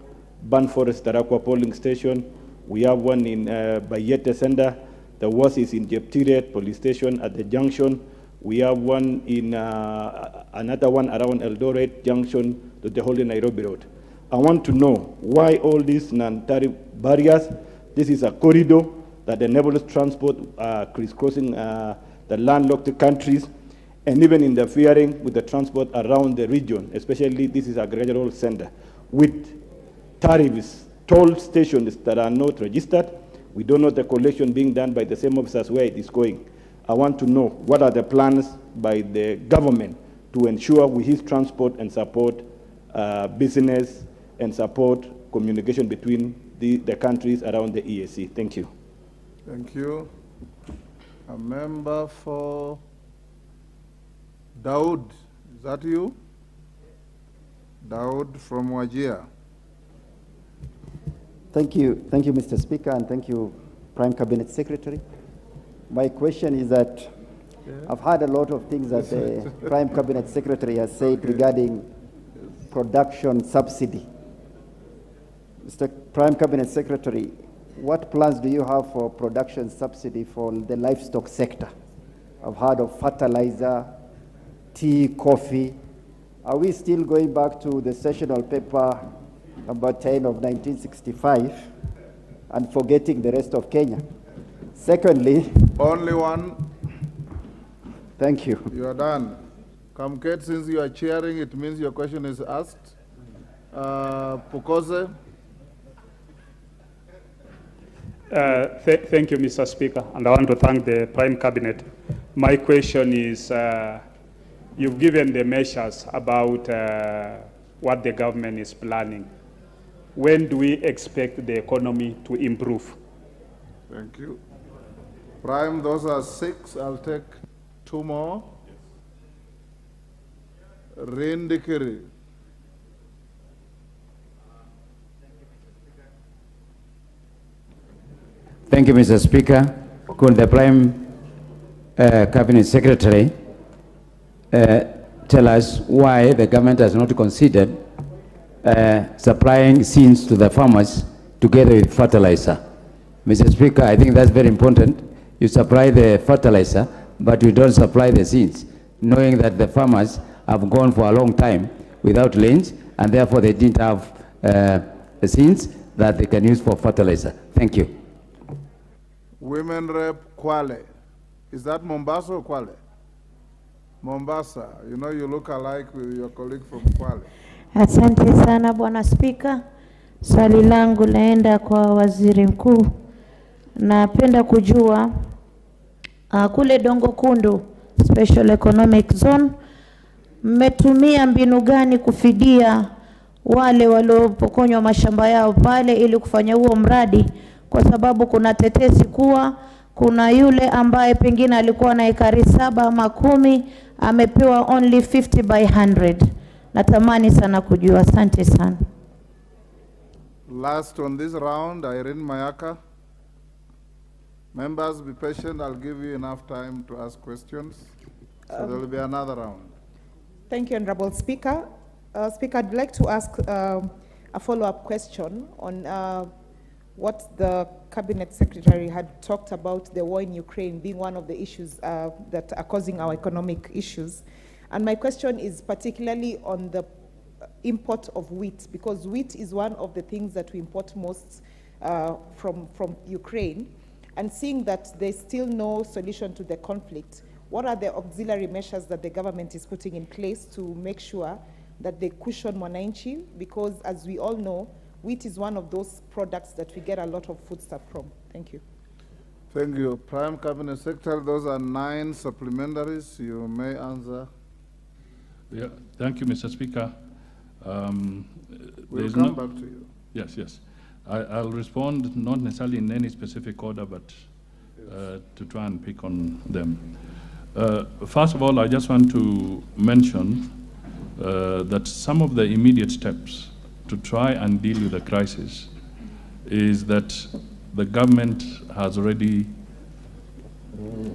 Banforest Tarakwa Polling Station. We have one in Bayete Center. The worst is in Jeptiret Police Station at the junction. We have one in another one around Eldoret Junction to the Holy Nairobi Road. I want to know why all these non-tariff barriers. This is a corridor that enables transport crisscrossing the landlocked countries and even interfering with the transport around the region, especially this is a agricultural center. With tariffs, toll stations that are not registered, we don't know the collection being done by the same officers where it is going. I want to know what are the plans by the government to ensure we his transport and support business and support communication between the countries around the EAC. Thank you. Thank you. A member for Daud, is that you? Daud from Wajir. Thank you, Mr. Speaker, and thank you, Prime Cabinet Secretary. My question is that I've heard a lot of things that the Prime Cabinet Secretary has said regarding production subsidy. Mr. Prime Cabinet Secretary, what plans do you have for production subsidy for the livestock sector? I've heard of fertilizer, tea, coffee. Are we still going back to the sessional paper number 10 of 1965 and forgetting the rest of Kenya? Secondly, only one. Thank you. You are done. Kamket, since you are chairing, it means your question is asked. Pukose. Thank you, Mr. Speaker, and I want to thank the Prime Cabinet. My question is, you've given the measures about what the government is planning. When do we expect the economy to improve? Thank you. Prime, those are 6. I'll take 2 more. Rindikiri. Thank you, Mr. Speaker. Could the Prime Cabinet Secretary tell us why the government has not considered supplying seeds to the farmers together with fertilizer? Mr. Speaker, I think that's very important. You supply the fertilizer, but you don't supply the seeds, knowing that the farmers have gone for a long time without lanes, and therefore they didn't have the seeds that they can use for fertilizer. Thank you. Women Rep Kwale. Is that Mombasa or Kwale? Mombasa. You know you look alike with your colleague from Kwale. Asante sana Bwana Spika. Swali langu laenda kwa Waziri Mkuu. Napenda kujua kule Dongo Kundu Special Economic Zone mmetumia mbinu gani kufidia wale waliopokonywa mashamba yao pale ili kufanya huo mradi, kwa sababu kuna tetesi kuwa kuna yule ambaye pengine alikuwa na ekari 7 ama 10 amepewa only 50 by 100. Natamani sana kujua. Asante sana. Last on this round, Irene Mayaka. Members, be patient. I'll give you enough time to ask questions. So there will be another round. Thank you, Honorable Speaker. Speaker, I'd like to ask a follow-up question on what the Cabinet Secretary had talked about, the war in Ukraine being one of the issues that are causing our economic issues. And my question is particularly on the import of wheat, because wheat is one of the things that we import most from Ukraine. And seeing that there's still no solution to the conflict, what are the auxiliary measures that the government is putting in place to make sure that they cushion mwananchi? Because as we all know, wheat is one of those products that we get a lot of foodstuff from. Thank you. Thank you. Prime Cabinet Secretary, those are 9 supplementaries. You may answer. Yeah, thank you, Mr. Speaker. We'll come back to you. Yes, yes. I'll respond not necessarily in any specific order, but to try and pick on them. First of all, I just want to mention that some of the immediate steps to try and deal with the crisis is that the government has already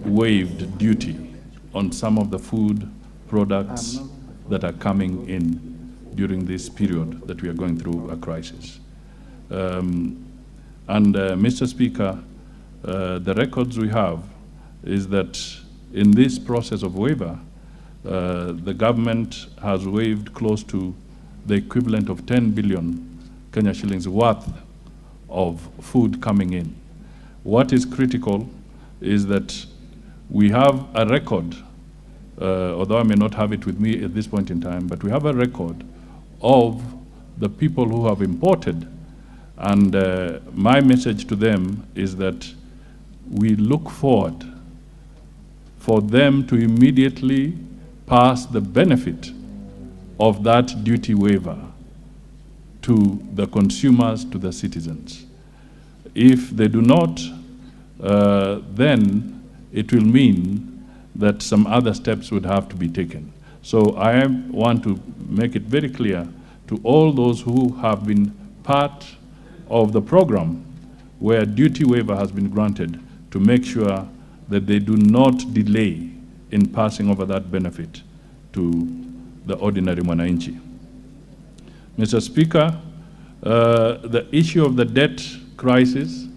waived duty on some of the food products that are coming in during this period that we are going through a crisis. Mr. Speaker, the records we have is that in this process of waiver, the government has waived close to the equivalent of 10 billion Kenya shillings worth of food coming in. What is critical is that we have a record, although I may not have it with me at this point in time, but we have a record of the people who have imported. And my message to them is that we look forward for them to immediately pass the benefit of that duty waiver to the consumers, to the citizens. If they do not, then it will mean that some other steps would have to be taken. So I want to make it very clear to all those who have been part of the program where duty waiver has been granted to make sure that they do not delay in passing over that benefit to the ordinary mwananchi. Mr. Speaker, the issue of the debt crisis,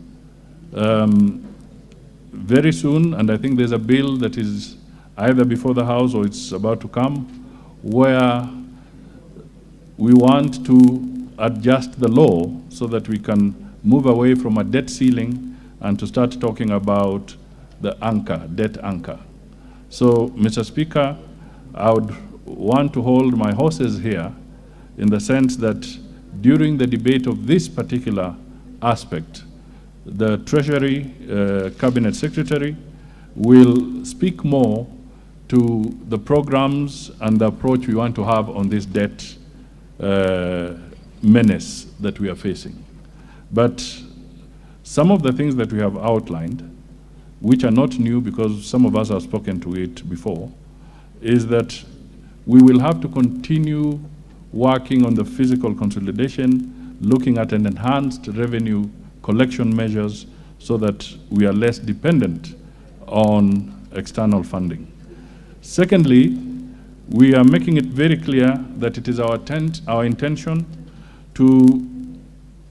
very soon, and I think there's a bill that is either before the House or it's about to come, where we want to adjust the law so that we can move away from a debt ceiling and to start talking about the anchor, debt anchor. So, Mr. Speaker, I would want to hold my horses here in the sense that during the debate of this particular aspect, the Treasury Cabinet Secretary will speak more to the programs and the approach we want to have on this debt menace that we are facing. But some of the things that we have outlined, which are not new because some of us have spoken to it before, is that we will have to continue working on the physical consolidation, looking at an enhanced revenue collection measures so that we are less dependent on external funding. Secondly, we are making it very clear that it is our intention to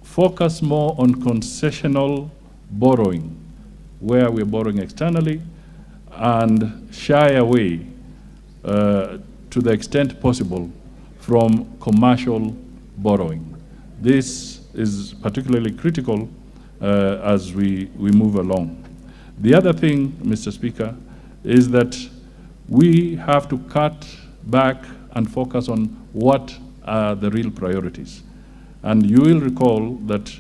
focus more on concessional borrowing, where we're borrowing externally, and shy away to the extent possible from commercial borrowing. This is particularly critical as we move along. The other thing, Mr. Speaker, is that we have to cut back and focus on what are the real priorities. And you will recall that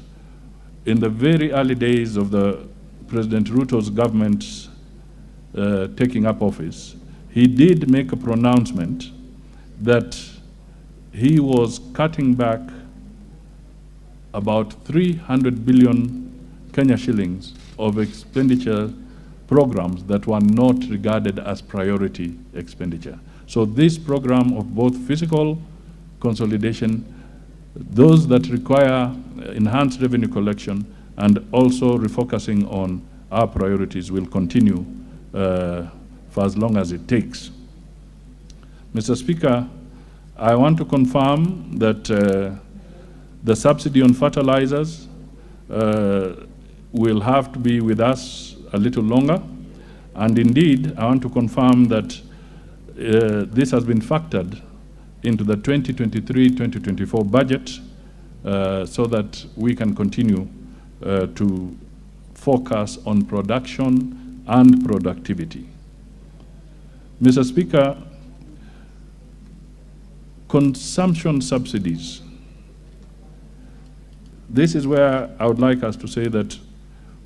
in the very early days of the President Ruto's government taking up office, he did make a pronouncement that he was cutting back about 300 billion Kenya shillings of expenditure programs that were not regarded as priority expenditure. So this program of both physical consolidation, those that require enhanced revenue collection, and also refocusing on our priorities will continue for as long as it takes. Mr. Speaker, I want to confirm that the subsidy on fertilizers will have to be with us a little longer. And indeed, I want to confirm that this has been factored into the 2023-2024 budget so that we can continue to focus on production and productivity. Mr. Speaker, consumption subsidies. This is where I would like us to say that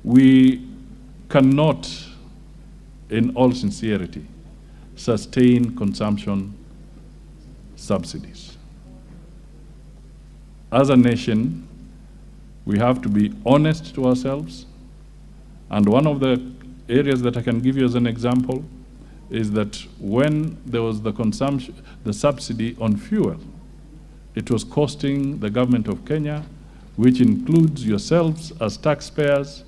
we cannot, in all sincerity, sustain consumption subsidies. As a nation, we have to be honest to ourselves. And one of the areas that I can give you as an example is that when there was the subsidy on fuel, it was costing the government of Kenya, which includes yourselves as taxpayers,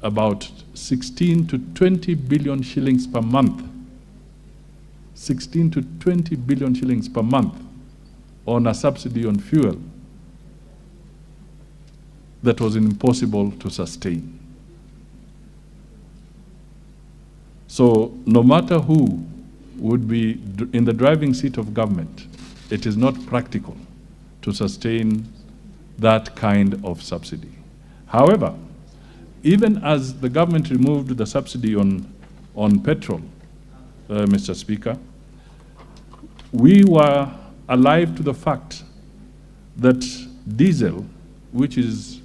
about 16 to 20 billion shillings per month. 16 to 20 billion shillings per month on a subsidy on fuel that was impossible to sustain. So no matter who would be in the driving seat of government, it is not practical to sustain that kind of subsidy. However, even as the government removed the subsidy on petrol, Mr. Speaker, we were alive to the fact that diesel, which is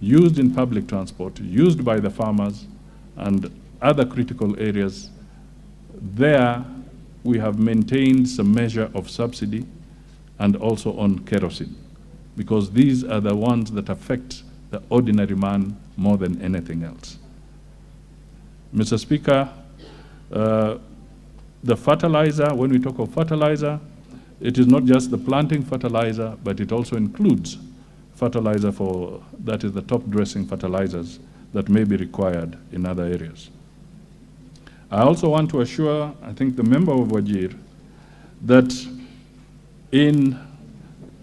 used in public transport, used by the farmers and other critical areas, there we have maintained some measure of subsidy, and also on kerosene, because these are the ones that affect the ordinary man more than anything else. Mr. Speaker, the fertilizer, when we talk of fertilizer, it is not just the planting fertilizer, but it also includes fertilizer that is the top dressing fertilizers that may be required in other areas. I also want to assure, I think, the member of Wajir that in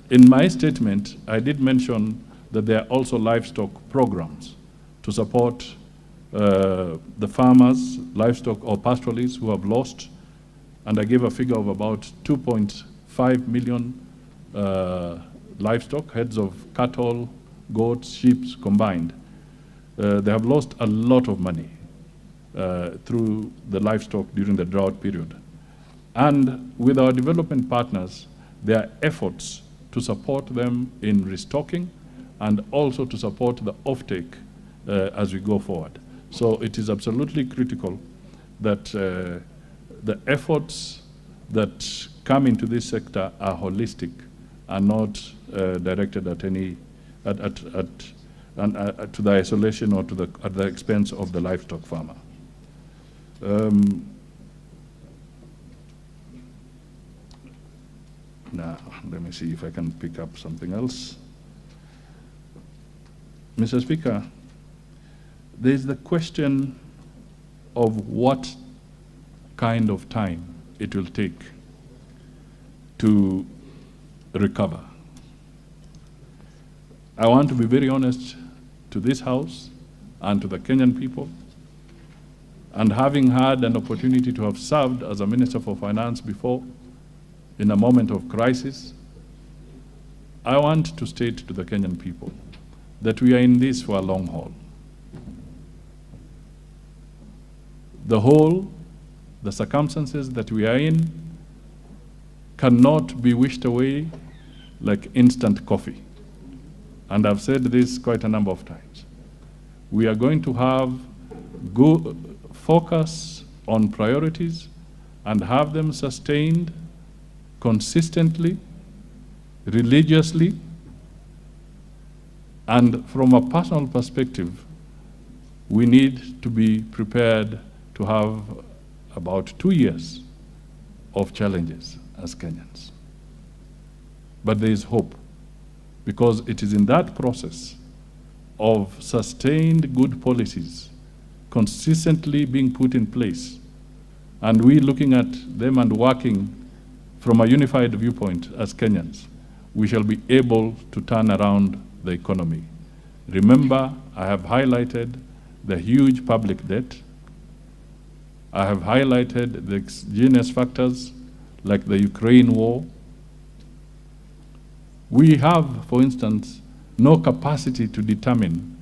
my statement, I did mention that there are also livestock programs to support the farmers, livestock or pastoralists who have lost, and I gave a figure of about 2.5 million livestock, heads of cattle, goats, sheep combined. They have lost a lot of money through the livestock during the drought period. And with our development partners, there are efforts to support them in restocking and also to support the offtake as we go forward. So it is absolutely critical that the efforts that come into this sector are holistic and not directed at any, to the isolation or to at the expense of the livestock farmer. Now, let me see if I can pick up something else. Mr. Speaker, there's the question of what kind of time it will take to recover. I want to be very honest to this House and to the Kenyan people, and having had an opportunity to have served as a Minister for Finance before, in a moment of crisis, I want to state to the Kenyan people that we are in this for a long haul. The circumstances that we are in cannot be wished away like instant coffee. And I've said this quite a number of times. We are going to have good focus on priorities and have them sustained consistently, religiously, and from a personal perspective, we need to be prepared to have about 2 years of challenges as Kenyans. But there is hope, because it is in that process of sustained good policies consistently being put in place, and we looking at them and working from a unified viewpoint as Kenyans, we shall be able to turn around the economy. Remember, I have highlighted the huge public debt. I have highlighted the exogenous factors like the Ukraine war. We have, for instance, no capacity to determine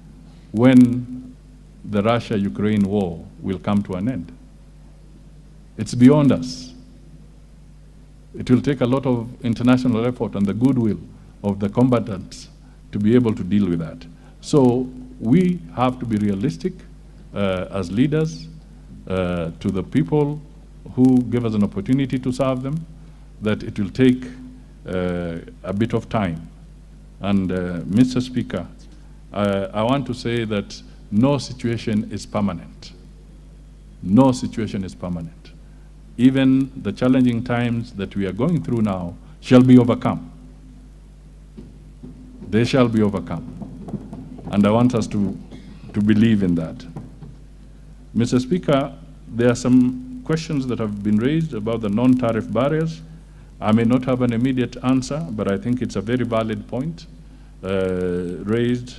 when the Russia-Ukraine war will come to an end. It's beyond us. It will take a lot of international effort and the goodwill of the combatants to be able to deal with that. So we have to be realistic as leaders to the people who give us an opportunity to serve them, that it will take a bit of time. And Mr. Speaker, I want to say that no situation is permanent. No situation is permanent. Even the challenging times that we are going through now shall be overcome. They shall be overcome. And I want us to believe in that. Mr. Speaker, there are some questions that have been raised about the non-tariff barriers. I may not have an immediate answer, but I think it's a very valid point raised.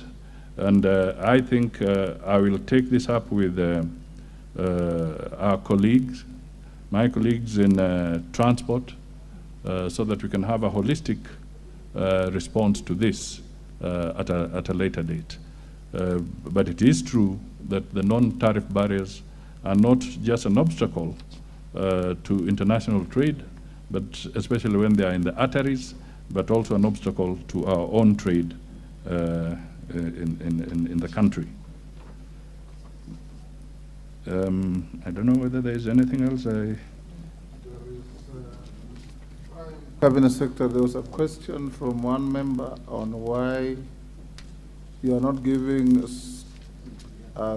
And I think I will take this up with our colleagues, my colleagues in transport, so that we can have a holistic response to this at a later date. But it is true that the non-tariff barriers are not just an obstacle to international trade, but especially when they are in the arteries, but also an obstacle to our own trade in the country. I don't know whether there is anything else. Cabinet Secretary, there was a question from one member on why you are not giving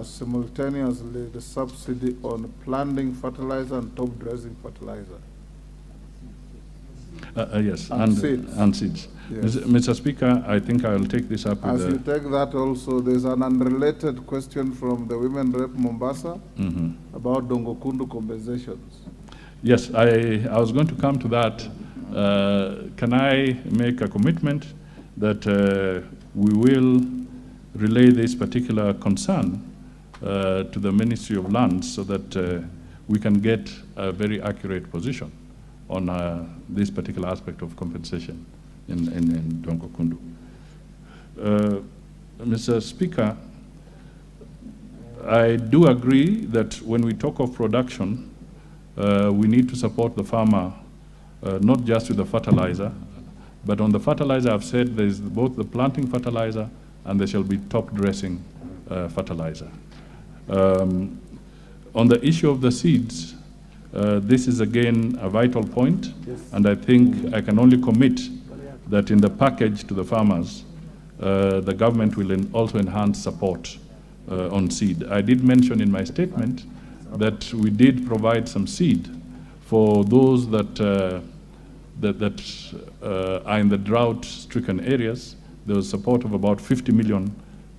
simultaneously the subsidy on planting fertilizer and top dressing fertilizer. Yes, and seeds. And seeds. Yes. Mr. Speaker, I think I will take this up with As you take that also, there's an unrelated question from the Women Rep Mombasa about Dongokundu compensations. Yes, I was going to come to that. Can I make a commitment that we will relay this particular concern to the Ministry of Lands so that we can get a very accurate position on this particular aspect of compensation in Dongokundu. Mr. Speaker, I do agree that when we talk of production, we need to support the farmer, not just with the fertilizer, but on the fertilizer I've said there is both the planting fertilizer and there shall be top dressing fertilizer. On the issue of the seeds, this is again a vital point, and I think I can only commit that in the package to the farmers, the government will also enhance support on seed. I did mention in my statement that we did provide some seed for those that are in the drought-stricken areas. There was support of about 50 million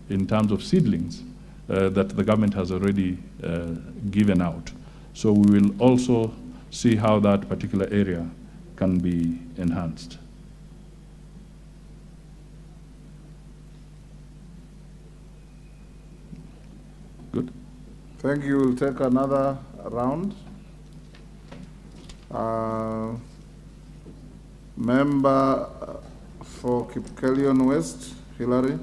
in terms of seedlings that the government has already given out. So we will also see how that particular area can be enhanced. Good. Thank you. We'll take another round. Member for Kipkelion West, Hillary.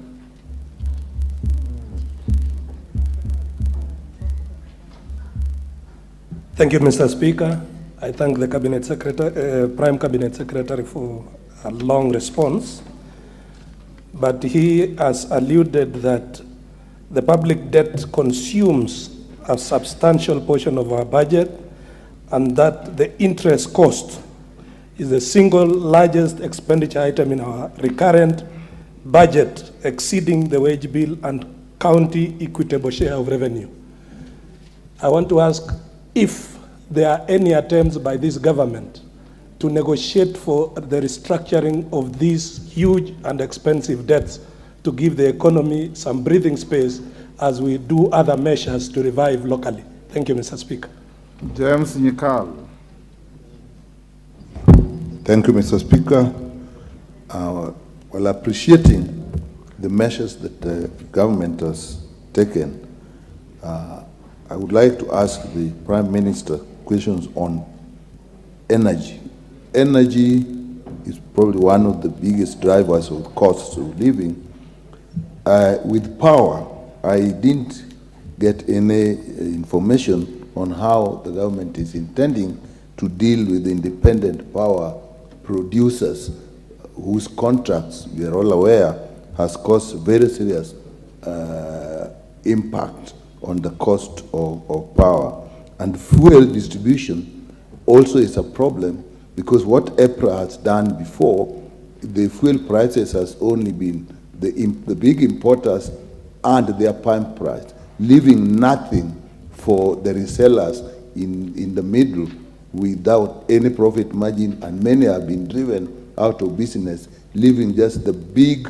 Thank you, Mr. Speaker. I thank the Cabinet Secretary, Prime Cabinet Secretary for a long response. But he has alluded that the public debt consumes a substantial portion of our budget and that the interest cost is the single largest expenditure item in our recurrent budget, exceeding the wage bill and county equitable share of revenue. I want to ask if there are any attempts by this government to negotiate for the restructuring of these huge and expensive debts to give the economy some breathing space as we do other measures to revive locally. Thank you, Mr. Speaker. James Nyikal. Thank you, Mr. Speaker. While appreciating the measures that the government has taken, I would like to ask the Prime Minister questions on energy. Energy is probably one of the biggest drivers of costs of living. With power, I didn't get any information on how the government is intending to deal with independent power producers whose contracts, we are all aware, has caused very serious impact on the cost of power. And fuel distribution also is a problem because what EPRA has done before, the fuel prices has only been the big importers and their pump price, leaving nothing for the resellers in the middle without any profit margin, and many have been driven out of business, leaving just the big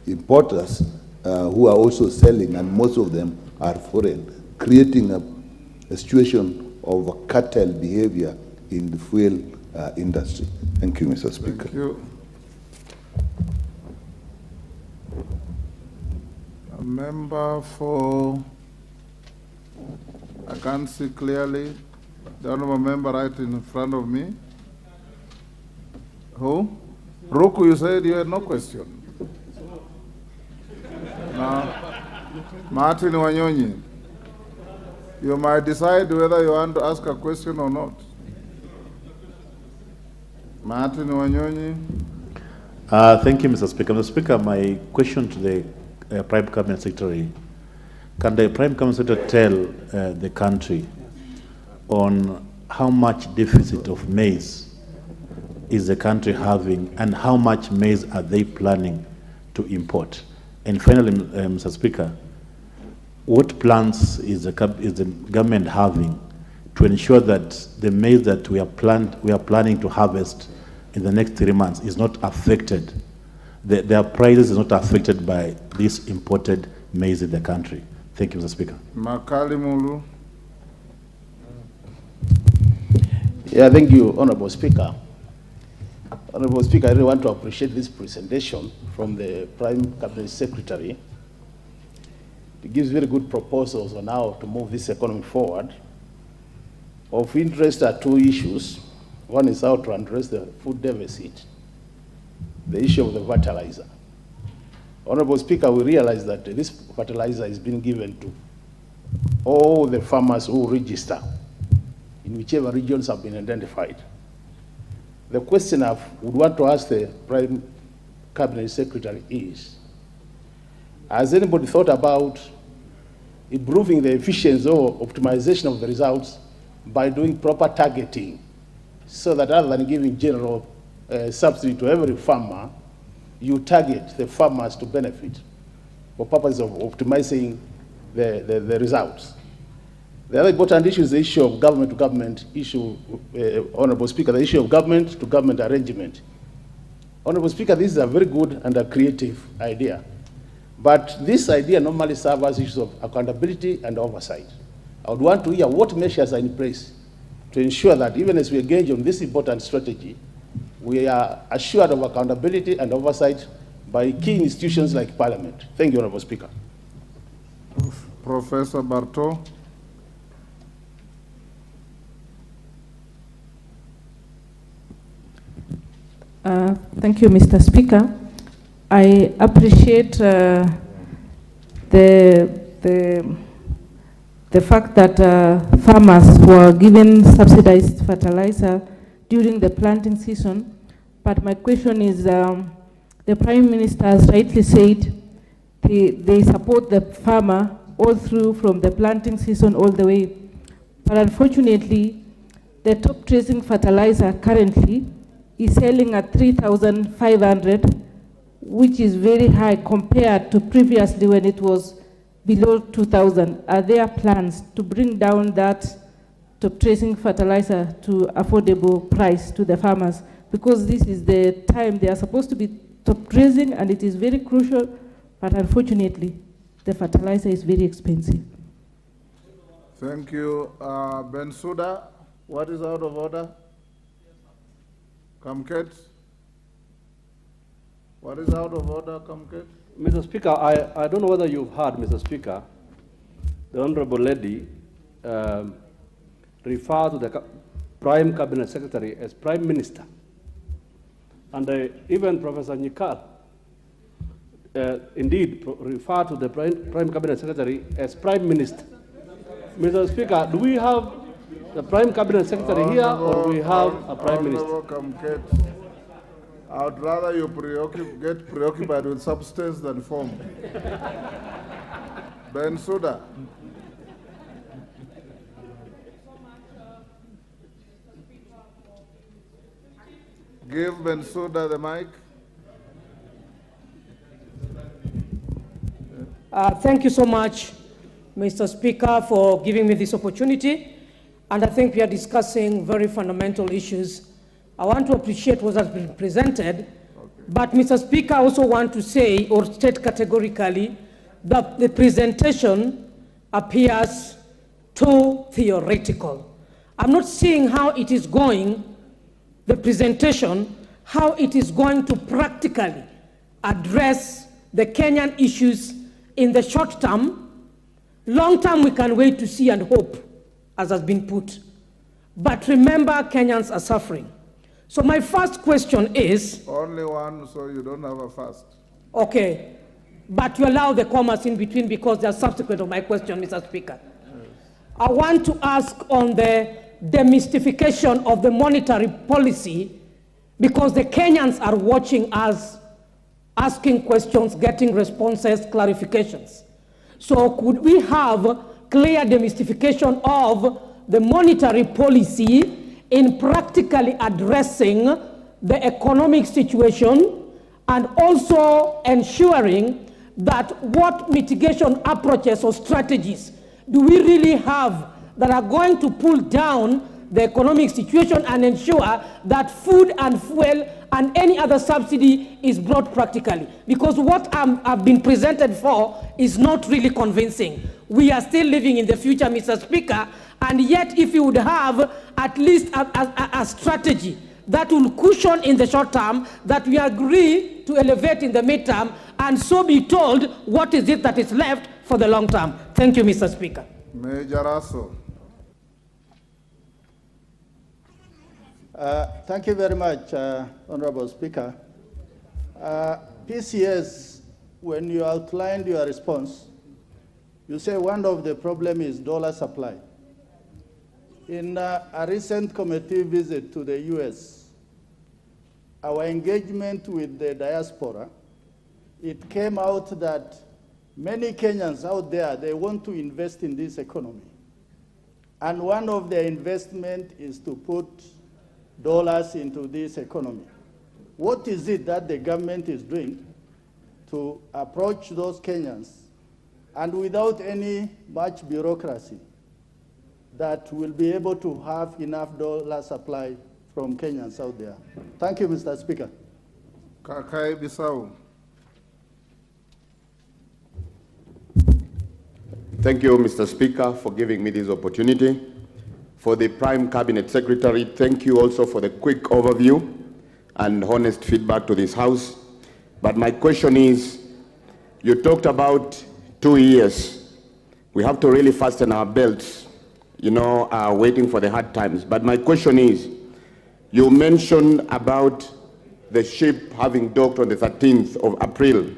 importers who are also selling, and most of them are foreign, creating a situation of a cartel behavior in the fuel industry. Thank you, Mr. Speaker. Thank you. A member for, I can't see clearly, the honorable member right in front of me. Who? Roku, you said you had no question. Now, Martin Wanyonyi, you might decide whether you want to ask a question or not. Martin Wanyonyi. Thank you, Mr. Speaker. Mr. Speaker, my question to the Prime Cabinet Secretary, can the Prime Cabinet Secretary tell the country on how much deficit of maize is the country having and how much maize are they planning to import? And finally, Mr. Speaker, what plans is the government having to ensure that the maize that we are planning to harvest in the next 3 months is not affected, their prices is not affected by this imported maize in the country? Thank you, Mr. Speaker. Makali Mulu. Yeah, thank you, Honorable Speaker. Honorable Speaker, I really want to appreciate this presentation from the Prime Cabinet Secretary. It gives very good proposals on how to move this economy forward. Of interest are two issues. One is how to address the food deficit, the issue of the fertilizer. Honorable Speaker, we realize that this fertilizer is being given to all the farmers who register in whichever regions have been identified. The question I would want to ask the Prime Cabinet Secretary is, has anybody thought about improving the efficiency or optimization of the results by doing proper targeting, so that rather than giving general subsidy to every farmer, you target the farmers to benefit for purposes of optimizing the results? The other important issue is the issue of government-to-government issue, Honorable Speaker, the issue of government-to-government arrangement. Honorable Speaker, this is a very good and a creative idea. But this idea normally serves as issues of accountability and oversight. I would want to hear what measures are in place to ensure that even as we engage on this important strategy, we are assured of accountability and oversight by key institutions like Parliament. Thank you, Honorable Speaker. Professor Barto. Thank you, Mr. Speaker. I appreciate the fact that farmers were given subsidized fertilizer during the planting season. But my question is, the Prime Minister has rightly said they support the farmer all through from the planting season all the way. But unfortunately, the top tracing fertilizer currently is selling at 3,500, which is very high compared to previously when it was below 2,000. Are there plans to bring down that top tracing fertilizer to affordable price to the farmers? Because this is the time they are supposed to be top tracing, and it is very crucial, but unfortunately, the fertilizer is very expensive. Thank you. Bensouda, what is out of order? Kamket? What is out of order, Kamket? Mr. Speaker, I don't know whether you've heard, Mr. Speaker, the Honorable Lady refer to the Prime Cabinet Secretary as Prime Minister. And even Professor Nyikal indeed refer to the Prime Cabinet Secretary as Prime Minister. Mr. Speaker, do we have the Prime Cabinet Secretary here, or we have a Prime Minister? I would rather you get preoccupied with substance than form. Bensouda. Give Bensouda the mic. Thank you so much, Mr. Speaker, for giving me this opportunity. And I think we are discussing very fundamental issues. I want to appreciate what has been presented, but Mr. Speaker, I also want to say or state categorically that the presentation appears too theoretical. I'm not seeing how it is going, the presentation, how it is going to practically address the Kenyan issues in the short term. Long term, we can wait to see and hope, as has been put. But remember, Kenyans are suffering. So my first question is... Only one, so you don't have a first. Okay. But you allow the commas in between because they are subsequent of my question, Mr. Speaker. Yes. I want to ask on the demystification of the monetary policy, because the Kenyans are watching us, asking questions, getting responses, clarifications. So could we have clear demystification of the monetary policy in practically addressing the economic situation and also ensuring that what mitigation approaches or strategies do we really have that are going to pull down the economic situation and ensure that food and fuel and any other subsidy is brought practically. Because what I've been presented for is not really convincing. We are still living in the future, Mr. Speaker, and yet if you would have at least a strategy that will cushion in the short term, that we agree to elevate in the midterm, and so be told what is it that is left for the long term. Thank you, Mr. Speaker. Major Aso. Thank you very much, Honorable Speaker. PCS, when you outlined your response, you say one of the problems is dollar supply. In a recent committee visit to the US, our engagement with the diaspora, it came out that many Kenyans out there, they want to invest in this economy. And one of their investment is to put dollars into this economy. What is it that the government is doing to approach those Kenyans and without any much bureaucracy that will be able to have enough dollar supply from Kenyans out there? Thank you, Mr. Speaker. Kakai Bissau. Thank you, Mr. Speaker, for giving me this opportunity. For the Prime Cabinet Secretary, thank you also for the quick overview and honest feedback to this House. But my question is, you talked about 2 years. We have to really fasten our belts, waiting for the hard times. But my question is, you mentioned about the ship having docked on the 13th of April.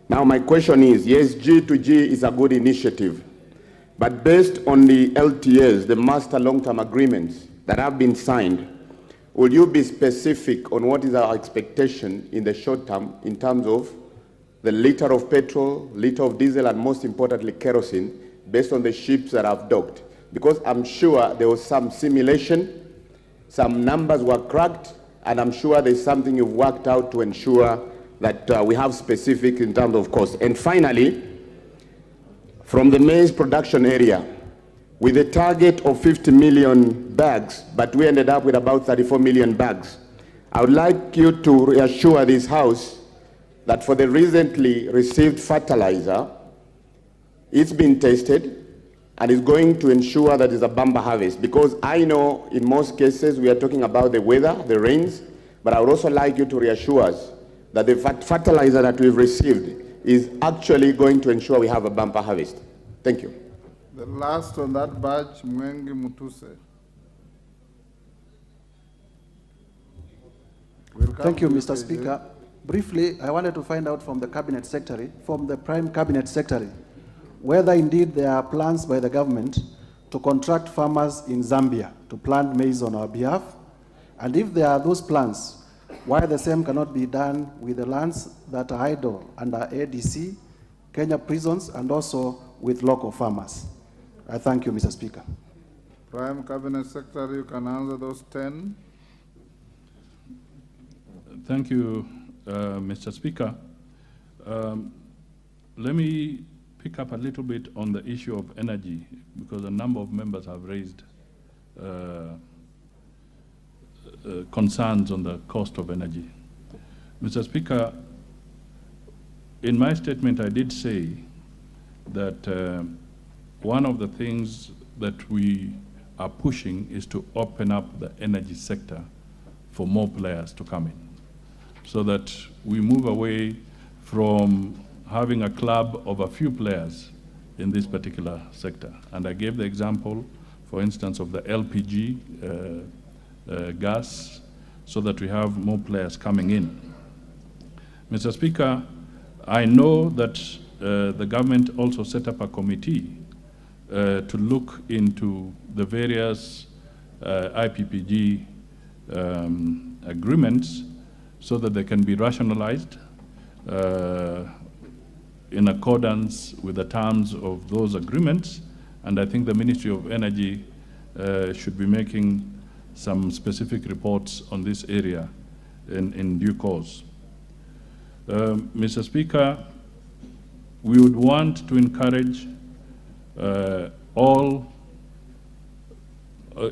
Now my question is, yes, G2G is a good initiative, but based on the LTAs, the Master Long-Term Agreements that have been signed, will you be specific on what is our expectation in the short term in terms of the liter of petrol, liter of diesel, and most importantly, kerosene, based on the ships that have docked? Because I'm sure there was some simulation, some numbers were cracked, and I'm sure there's something you've worked out to ensure that we have specific in terms of cost. And finally, from the maize production area, with a target of 50 million bags, but we ended up with about 34 million bags. I would like you to reassure this House that for the recently received fertilizer, it's been tested and is going to ensure that it's a bumper harvest. Because I know in most cases we are talking about the weather, the rains, but I would also like you to reassure us that the fertilizer that we've received is actually going to ensure we have a bumper harvest. Thank you. The last on that batch, Mwengi Mutuse. Thank you, Mr. Speaker. Briefly, I wanted to find out from the Cabinet Secretary, from the Prime Cabinet Secretary, whether indeed there are plans by the government to contract farmers in Zambia to plant maize on our behalf, and if there are those plans, why the same cannot be done with the lands that are idle under ADC, Kenya prisons, and also with local farmers. I thank you, Mr. Speaker. Prime Cabinet Secretary, you can answer those 10. Thank you, Mr. Speaker. Let me pick up a little bit on the issue of energy, because a number of members have raised concerns on the cost of energy. Mr. Speaker, in my statement I did say that one of the things that we are pushing is to open up the energy sector for more players to come in, so that we move away from having a club of a few players in this particular sector. And I gave the example, for instance, of the LPG gas, so that we have more players coming in. Mr. Speaker, I know that the government also set up a committee to look into the various IPPG agreements so that they can be rationalized in accordance with the terms of those agreements. And I think the Ministry of Energy should be making some specific reports on this area in due course. Mr. Speaker, we would want to encourage all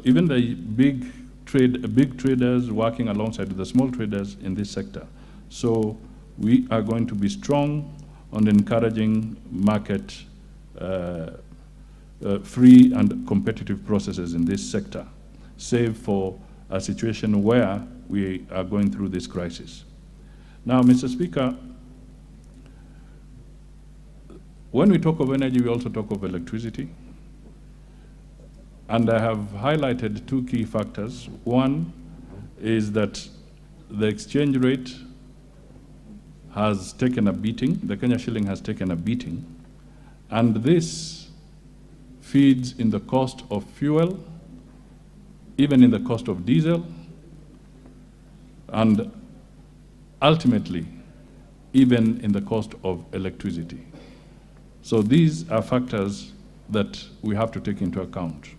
even the big traders working alongside the small traders in this sector. So we are going to be strong on encouraging market free and competitive processes in this sector, save for a situation where we are going through this crisis. Now, Mr. Speaker, when we talk of energy, we also talk of electricity. And I have highlighted two key factors. One is that the exchange rate has taken a beating, the Kenya shilling has taken a beating, and this feeds in the cost of fuel, even in the cost of diesel, and ultimately, even in the cost of electricity. So these are factors that we have to take into account.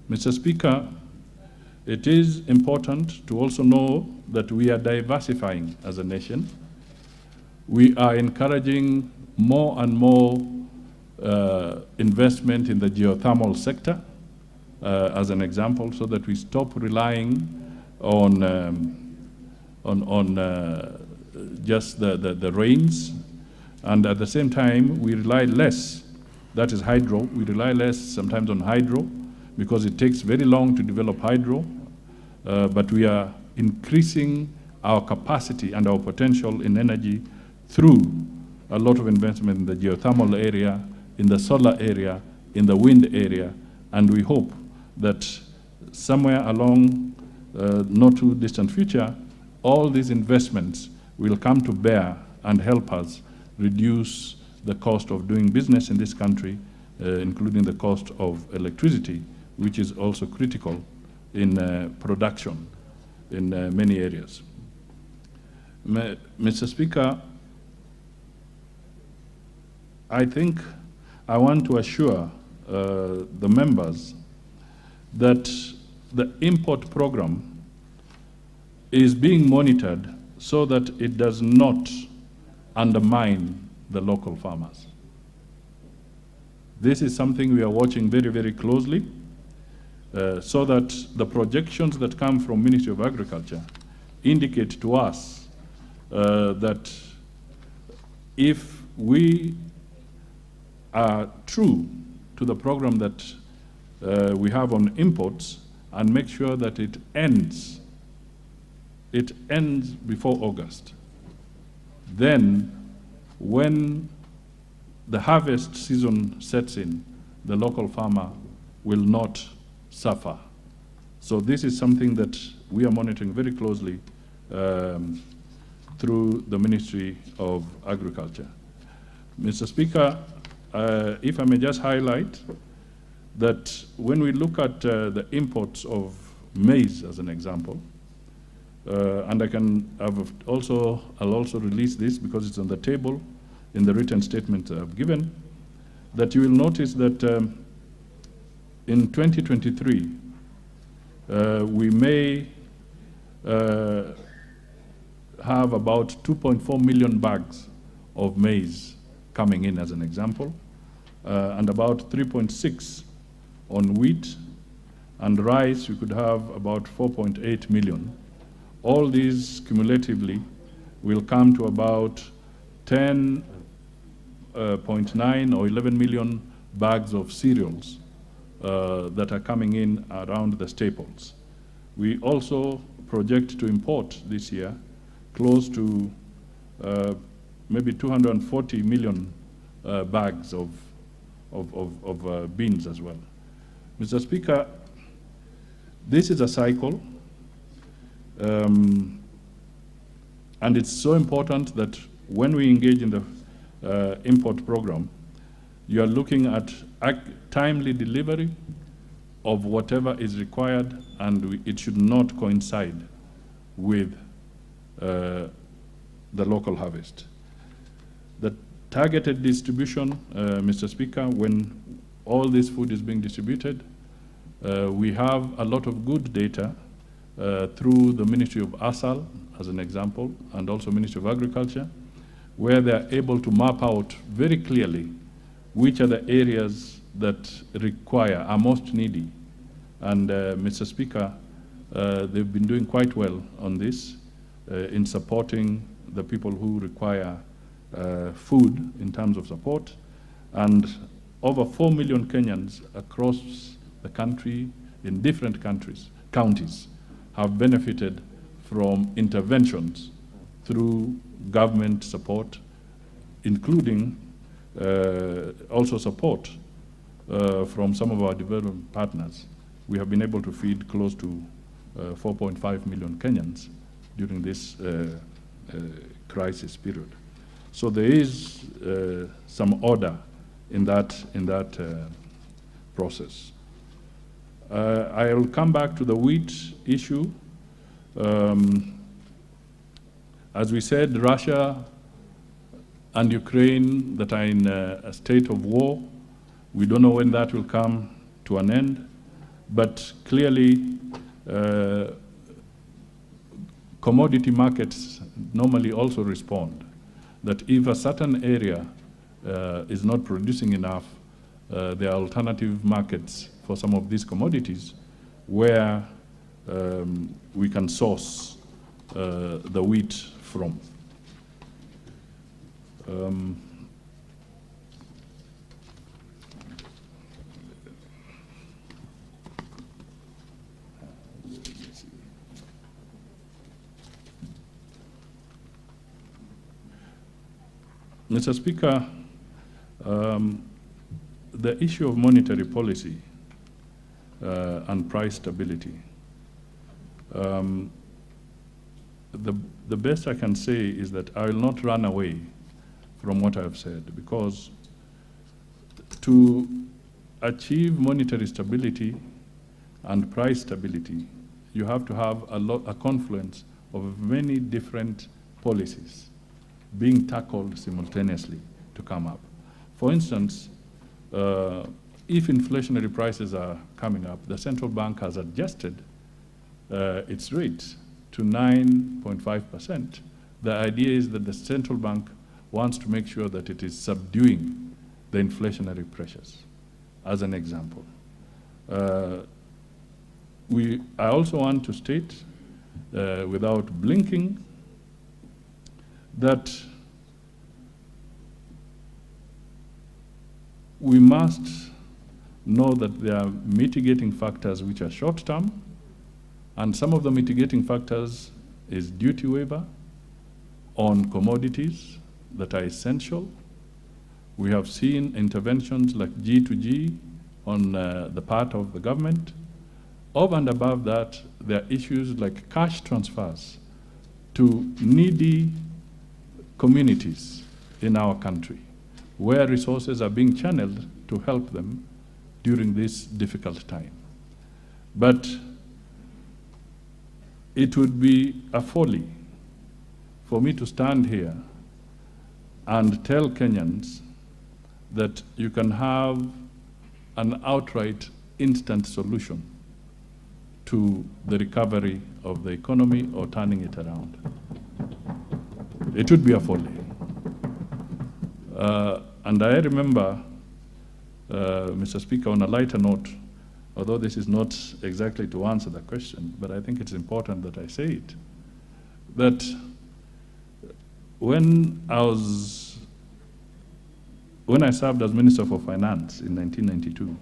Mr. Speaker, it is important to also know that we are diversifying as a nation. We are encouraging more and more investment in the geothermal sector, as an example, so that we stop relying on just the rains, and at the same time we rely less, that is hydro, we rely less sometimes on hydro because it takes very long to develop hydro, but we are increasing our capacity and our potential in energy through a lot of investment in the geothermal area, in the solar area, in the wind area, and we hope that somewhere along not too distant future, all these investments will come to bear and help us reduce the cost of doing business in this country, including the cost of electricity, which is also critical in production in many areas. Mr. Speaker, I think I want to assure the members that the import program is being monitored so that it does not undermine the local farmers. This is something we are watching very, very closely, so that the projections that come from Ministry of Agriculture indicate to us that if we are true to the program that we have on imports and make sure that it ends before August, then when the harvest season sets in, the local farmer will not suffer. So this is something that we are monitoring very closely through the Ministry of Agriculture. Mr. Speaker, if I may just highlight that when we look at the imports of maize as an example, and I'll also release this because it's on the table in the written statement I've given, that you will notice that in 2023, we may have about 2.4 million bags of maize coming in as an example, and about 3.6 on wheat, and rice we could have about 4.8 million. All these cumulatively will come to about 10.9 or 11 million bags of cereals that are coming in around the staples. We also project to import this year close to maybe 240 million bags of beans as well. Mr. Speaker, this is a cycle, and it's so important that when we engage in the import program, you are looking at timely delivery of whatever is required, and it should not coincide with the local harvest. The targeted distribution, Mr. Speaker, when all this food is being distributed, we have a lot of good data through the Ministry of ASAL, as an example, and also Ministry of Agriculture, where they're able to map out very clearly which are the areas that are most needy And Mr. Speaker, they've been doing quite well on this in supporting the people who require food in terms of support. And over 4 million Kenyans across the country, in different counties, have benefited from interventions through government support, including also support from some of our development partners. We have been able to feed close to 4.5 million Kenyans during this crisis period. So there is some order in that process. I will come back to the wheat issue. As we said, Russia and Ukraine that are in a state of war, we don't know when that will come to an end, but clearly commodity markets normally also respond, that if a certain area is not producing enough, there are alternative markets for some of these commodities where we can source the wheat from. Mr. Speaker, the issue of monetary policy and price stability, the best I can say is that I will not run away from what I have said, because to achieve monetary stability and price stability, you have to have a confluence of many different policies being tackled simultaneously to come up. For instance, if inflationary prices are coming up, the central bank has adjusted its rate to 9.5%. The idea is that the central bank wants to make sure that it is subduing the inflationary pressures, as an example. I also want to state, without blinking, that we must know that there are mitigating factors which are short-term, and some of the mitigating factors is duty waiver on commodities that are essential. We have seen interventions like G2G on the part of the government. Over and above that, there are issues like cash transfers to needy communities in our country, where resources are being channeled to help them during this difficult time. But it would be a folly for me to stand here and tell Kenyans that you can have an outright instant solution to the recovery of the economy or turning it around. It would be a folly. And I remember, Mr. Speaker, on a lighter note, although this is not exactly to answer the question, but I think it's important that I say it, that when I served as Minister for Finance in 1992,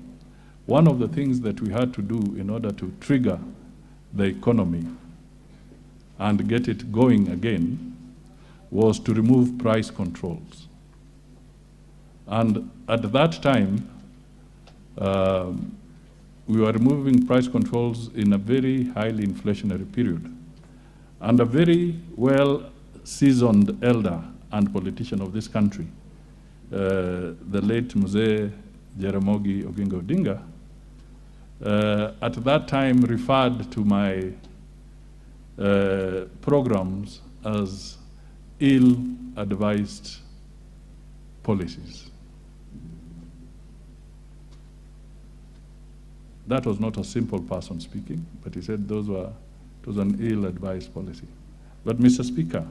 one of the things that we had to do in order to trigger the economy and get it going again was to remove price controls. And at that time, we were removing price controls in a very highly inflationary period. And a very well-seasoned elder and politician of this country, the late Mzee Jaramogi Oginga Odinga, at that time referred to my programs as ill-advised policies. That was not a simple person speaking, but he said it was an ill-advised policy. But Mr. Speaker,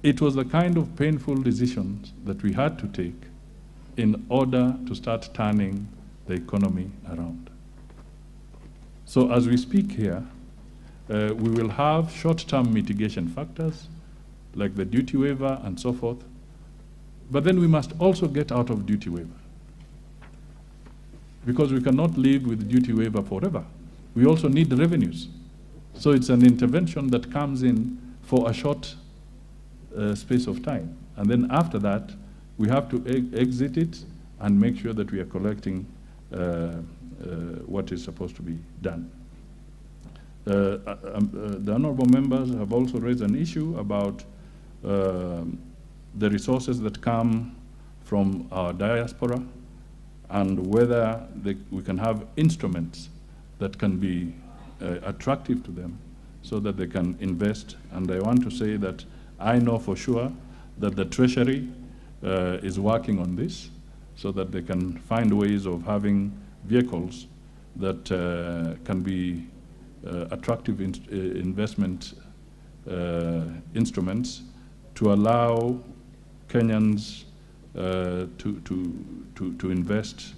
it was the kind of painful decisions that we had to take in order to start turning the economy around. So as we speak here, we will have short-term mitigation factors like the duty waiver and so forth, but then we must also get out of duty waiver, because we cannot live with duty waiver forever. We also need revenues. So it's an intervention that comes in for a short space of time. And then after that, we have to exit it and make sure that we are collecting what is supposed to be done. The honorable members have also raised an issue about the resources that come from our diaspora and whether we can have instruments that can be attractive to them so that they can invest. And I want to say that I know for sure that the Treasury is working on this so that they can find ways of having vehicles that can be attractive investment instruments to allow Kenyans to invest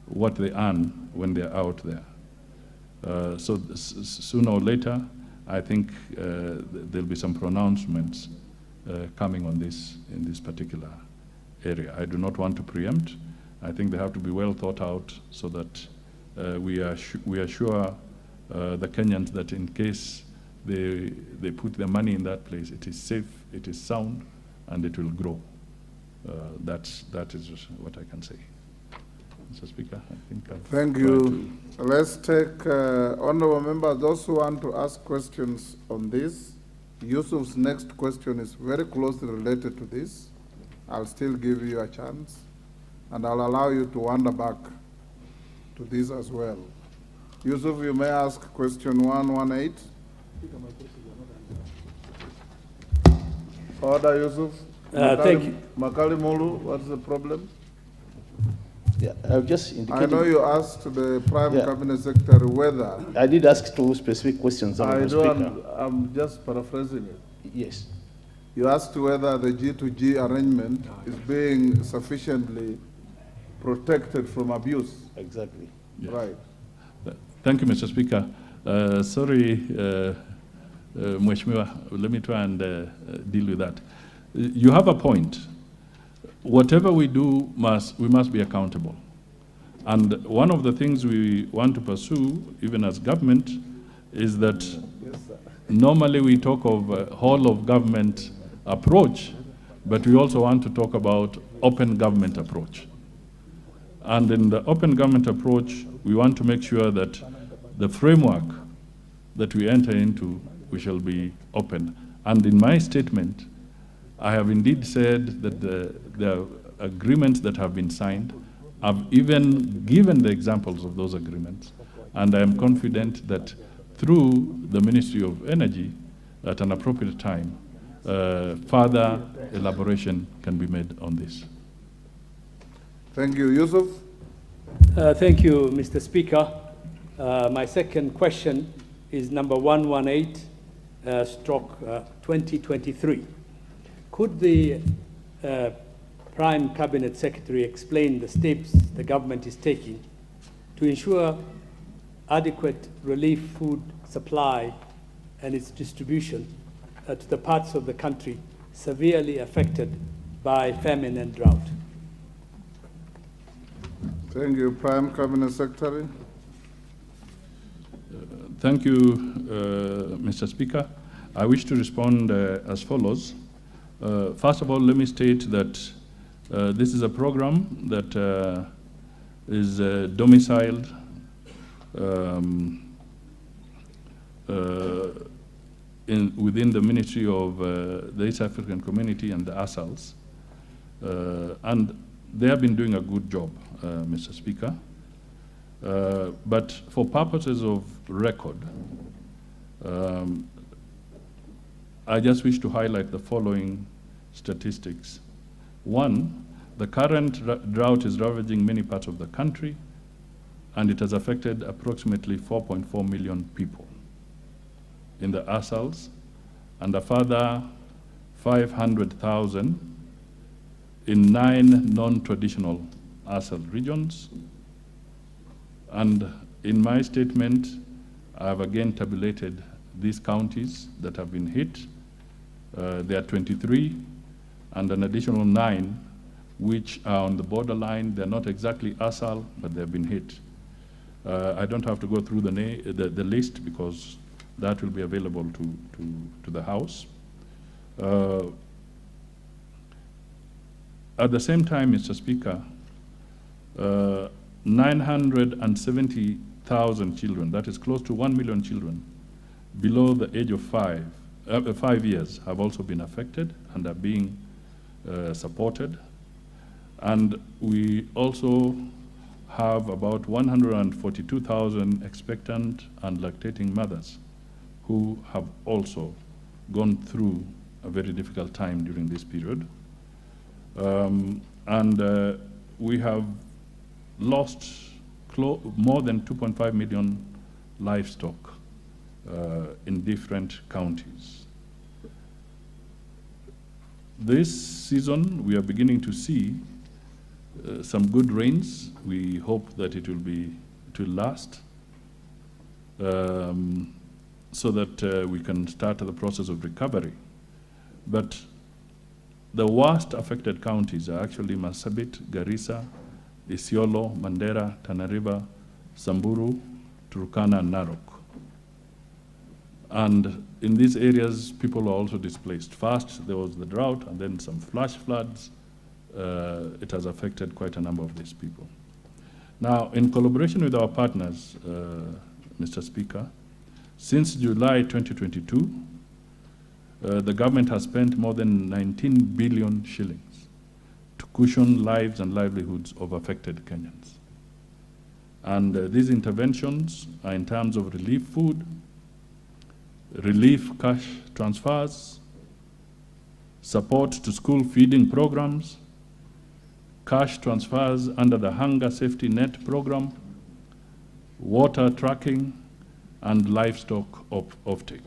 what they earn when they're out there. So sooner or later, I think there'll be some pronouncements coming on this in this particular area. I do not want to preempt. I think they have to be well thought out so that we assure the Kenyans that in case they put their money in that place, it is safe, it is sound, and it will grow. That is what I can say. Mr. Speaker, I think Thank you. Let's take honorable members, those who want to ask questions on this. Yusuf's next question is very closely related to this. I'll still give you a chance, and I'll allow you to wander back to this as well. Yusuf, you may ask question 118. Order, Yusuf. Thank you. Makali Molu, what's the problem? Yeah, I've just indicated. I know you asked the Prime Cabinet Secretary whether. I did ask two specific questions. I'm just paraphrasing it. Yes. You asked whether the G2G arrangement is being sufficiently protected from abuse. Exactly. Yes. Right. Thank you, Mr. Speaker. Sorry, Mheshimiwa, let me try and deal with that. You have a point. Whatever we do, we must be accountable. And one of the things we want to pursue, even as government, is that normally we talk of a whole of government approach, but we also want to talk about open government approach. And in the open government approach, we want to make sure that the framework that we enter into, we shall be open. And in my statement, I have indeed said that the agreements that have been signed, I've even given the examples of those agreements. And I am confident that through the Ministry of Energy, at an appropriate time, further elaboration can be made on this. Thank you. Yusuf? Thank you, Mr. Speaker. My second question is number 118, stroke 2023. Could the Prime Cabinet Secretary explain the steps the government is taking to ensure adequate relief food supply and its distribution to the parts of the country severely affected by famine and drought? Thank you. Prime Cabinet Secretary. Thank you, Mr. Speaker. I wish to respond as follows. First of all, let me state that this is a program that is domiciled within the Ministry of the East African Community and the ASALs. And they have been doing a good job, Mr. Speaker. But for purposes of record, I just wish to highlight the following statistics. One, the current drought is ravaging many parts of the country, and it has affected approximately 4.4 million people in the ASALs, and a further 500,000 in 9 non-traditional ASAL regions, and In my statement, I have again tabulated these counties that have been hit. There are 23 and an additional 9 which are on the borderline. They're not exactly ASAL, but they've been hit. I don't have to go through the list because that will be available to the House. At the same time, Mr. Speaker, 970,000 children, that is close to 1 million children, below the age of 5 years have also been affected and are being supported. And we also have about 142,000 expectant and lactating mothers who have also gone through a very difficult time during this period. We have lost more than 2.5 million livestock in different counties. This season, we are beginning to see some good rains. We hope that it will last, so that we can start the process of recovery. But the worst affected counties are actually Marsabit, Garissa, Isiolo, Mandera, Tana River, Samburu, Turkana, and Narok. And in these areas, people are also displaced. First, there was the drought, and then some flash floods. It has affected quite a number of these people. Now, in collaboration with our partners, Mr. Speaker, since July 2022, the government has spent more than 19 billion shillings to cushion lives and livelihoods of affected Kenyans. And these interventions are in terms of relief food, relief cash transfers, support to school feeding programs, cash transfers under the Hunger Safety Net program, water tracking, and livestock offtake.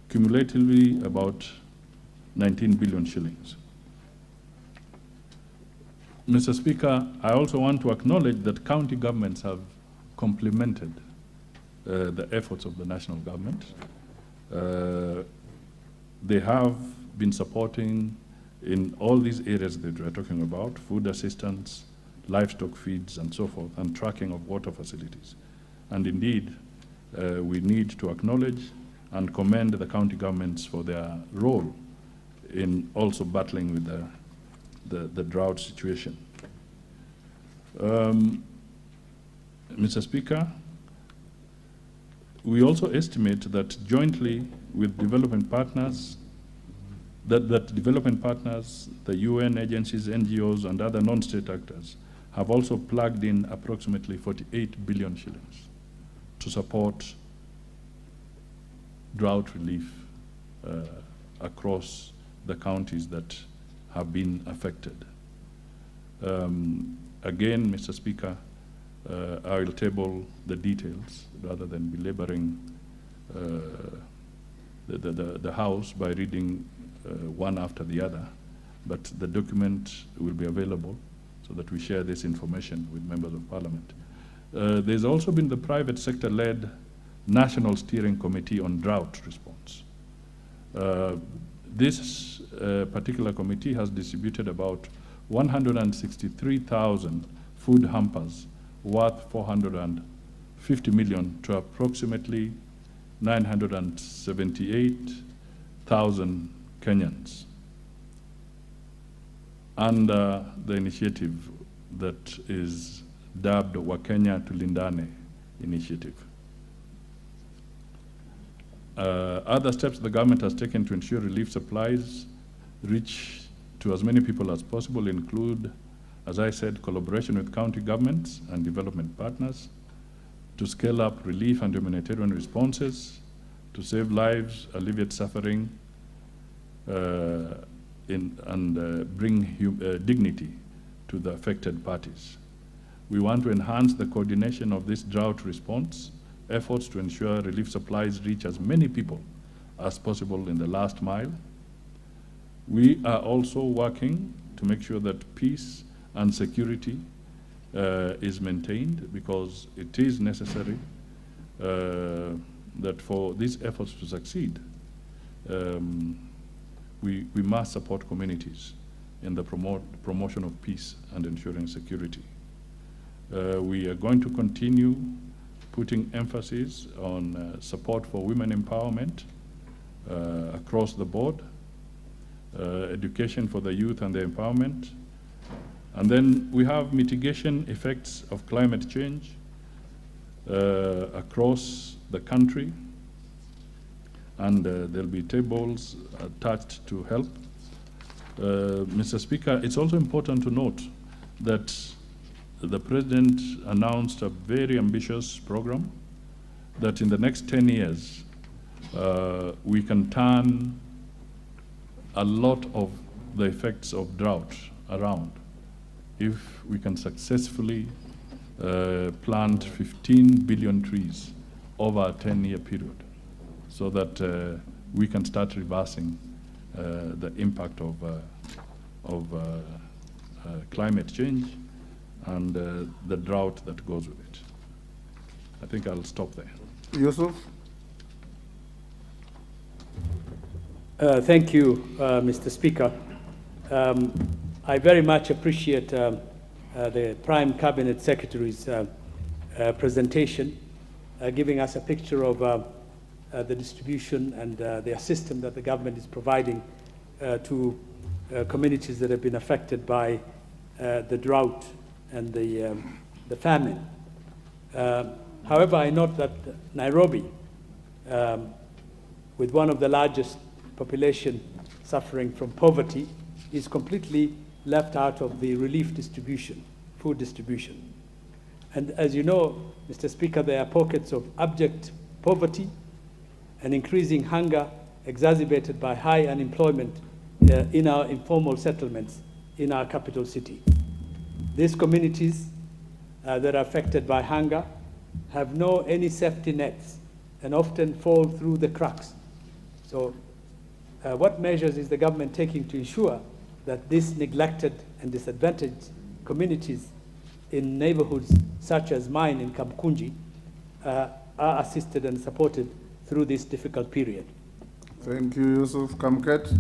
Cumulatively, about 19 billion shillings. Mr. Speaker, I also want to acknowledge that county governments have complemented the efforts of the national government. They have been supporting in all these areas that we're talking about, food assistance, livestock feeds, and so forth, and tracking of water facilities. And indeed, we need to acknowledge and commend the county governments for their role in also battling with the drought situation. Mr. Speaker, we also estimate that jointly with development partners, that development partners, the UN agencies, NGOs, and other non-state actors have also plugged in approximately 48 billion shillings to support drought relief across the counties that have been affected. Again, Mr. Speaker, I will table the details rather than belaboring the House by reading one after the other, but the document will be available so that we share this information with members of Parliament. There's also been the private sector-led National Steering Committee on Drought Response. This particular committee has distributed about 163,000 food hampers worth 450 million to approximately 978,000 Kenyans under the initiative that is dubbed Wakenya Tulindane initiative. Other steps the government has taken to ensure relief supplies reach to as many people as possible include, as I said, collaboration with county governments and development partners to scale up relief and humanitarian responses, to save lives, alleviate suffering, and bring dignity to the affected parties. We want to enhance the coordination of this drought response efforts to ensure relief supplies reach as many people as possible in the last mile. We are also working to make sure that peace and security is maintained, because it is necessary that for these efforts to succeed, we must support communities in the promotion of peace and ensuring security. We are going to continue putting emphasis on support for women empowerment across the board, education for the youth and the empowerment. And then we have mitigation effects of climate change across the country, and there'll be tables attached to help. Mr. Speaker, it's also important to note that the President announced a very ambitious program that in the next 10 years, we can turn a lot of the effects of drought around if we can successfully plant 15 billion trees over a 10-year period, so that we can start reversing the impact of climate change and the drought that goes with it. I think I'll stop there. Yusuf? Thank you, Mr. Speaker. I very much appreciate the Prime Cabinet Secretary's presentation, giving us a picture of the distribution and the assistance that the government is providing to communities that have been affected by the drought and the famine. However, I note that Nairobi, with one of the largest population suffering from poverty, is completely left out of the relief distribution, food distribution. And as you know, Mr. Speaker, there are pockets of abject poverty and increasing hunger exacerbated by high unemployment in our informal settlements in our capital city. These communities that are affected by hunger have no any safety nets and often fall through the cracks. So what measures is the government taking to ensure that these neglected and disadvantaged communities in neighborhoods such as mine in Kamkunji are assisted and supported through this difficult period? Thank you, Yusuf. Kamket?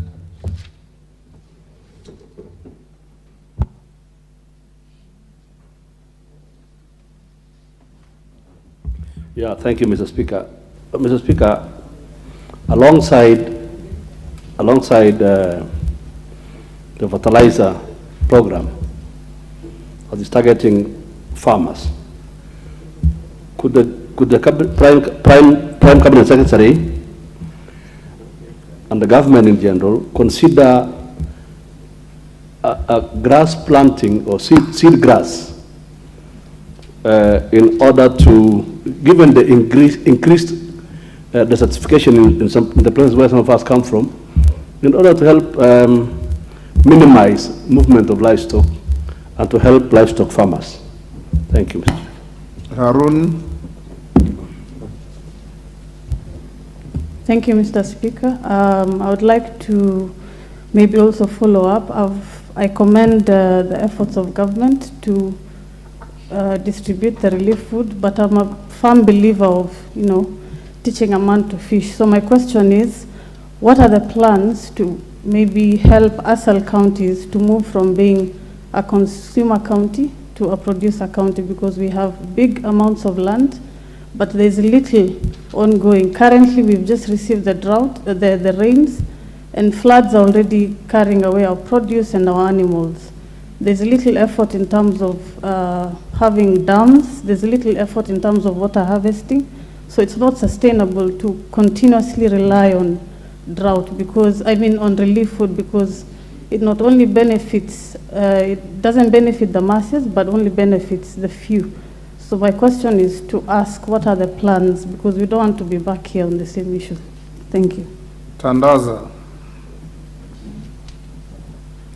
Yeah, thank you, Mr. Speaker. Mr. Speaker, alongside the fertilizer program that is targeting farmers, could the Prime Cabinet Secretary and the government in general consider a grass planting or seed grass in order to, given the increased desertification in the places where some of us come from, in order to help minimize movement of livestock and to help livestock farmers? Thank you, Mr. Chair. Harun? Thank you, Mr. Speaker. I would like to maybe also follow up. I commend the efforts of government to distribute the relief food, but I'm a firm believer of, teaching a man to fish. So my question is, what are the plans to maybe help ASAL counties to move from being a consumer county to a producer county, because we have big amounts of land, but there's little ongoing. Currently, we've just received the drought, the rains, and floods are already carrying away our produce and our animals. There's little effort in terms of having dams. There's little effort in terms of water harvesting. So it's not sustainable to continuously rely on drought, because, on relief food, because it not only benefits, it doesn't benefit the masses, but only benefits the few. So my question is to ask, what are the plans? Because we don't want to be back here on the same issue. Thank you. Tandaza.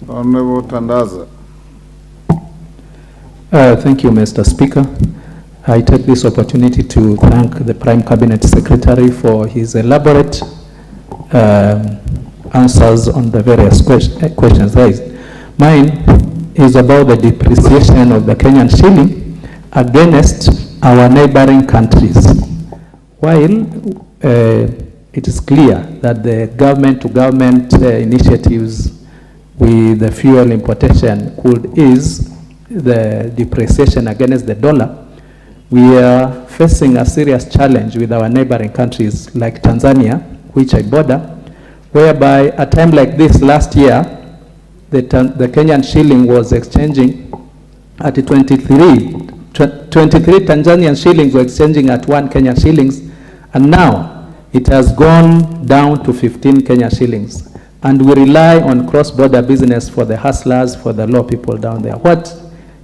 Honorable Tandaza. Thank you, Mr. Speaker. I take this opportunity to thank the Prime Cabinet Secretary for his elaborate answers on the various questions raised. Mine is about the depreciation of the Kenyan shilling against our neighboring countries. While it is clear that the government-to-government initiatives with the fuel importation could ease the depreciation against the dollar, we are facing a serious challenge with our neighboring countries like Tanzania, which I border, whereby at a time like this last year, the Kenyan shilling was exchanging at 23 Tanzanian shillings were exchanging at 1 Kenyan shillings, and now it has gone down to 15 Kenyan shillings. And we rely on cross-border business for the hustlers, for the low people down there. What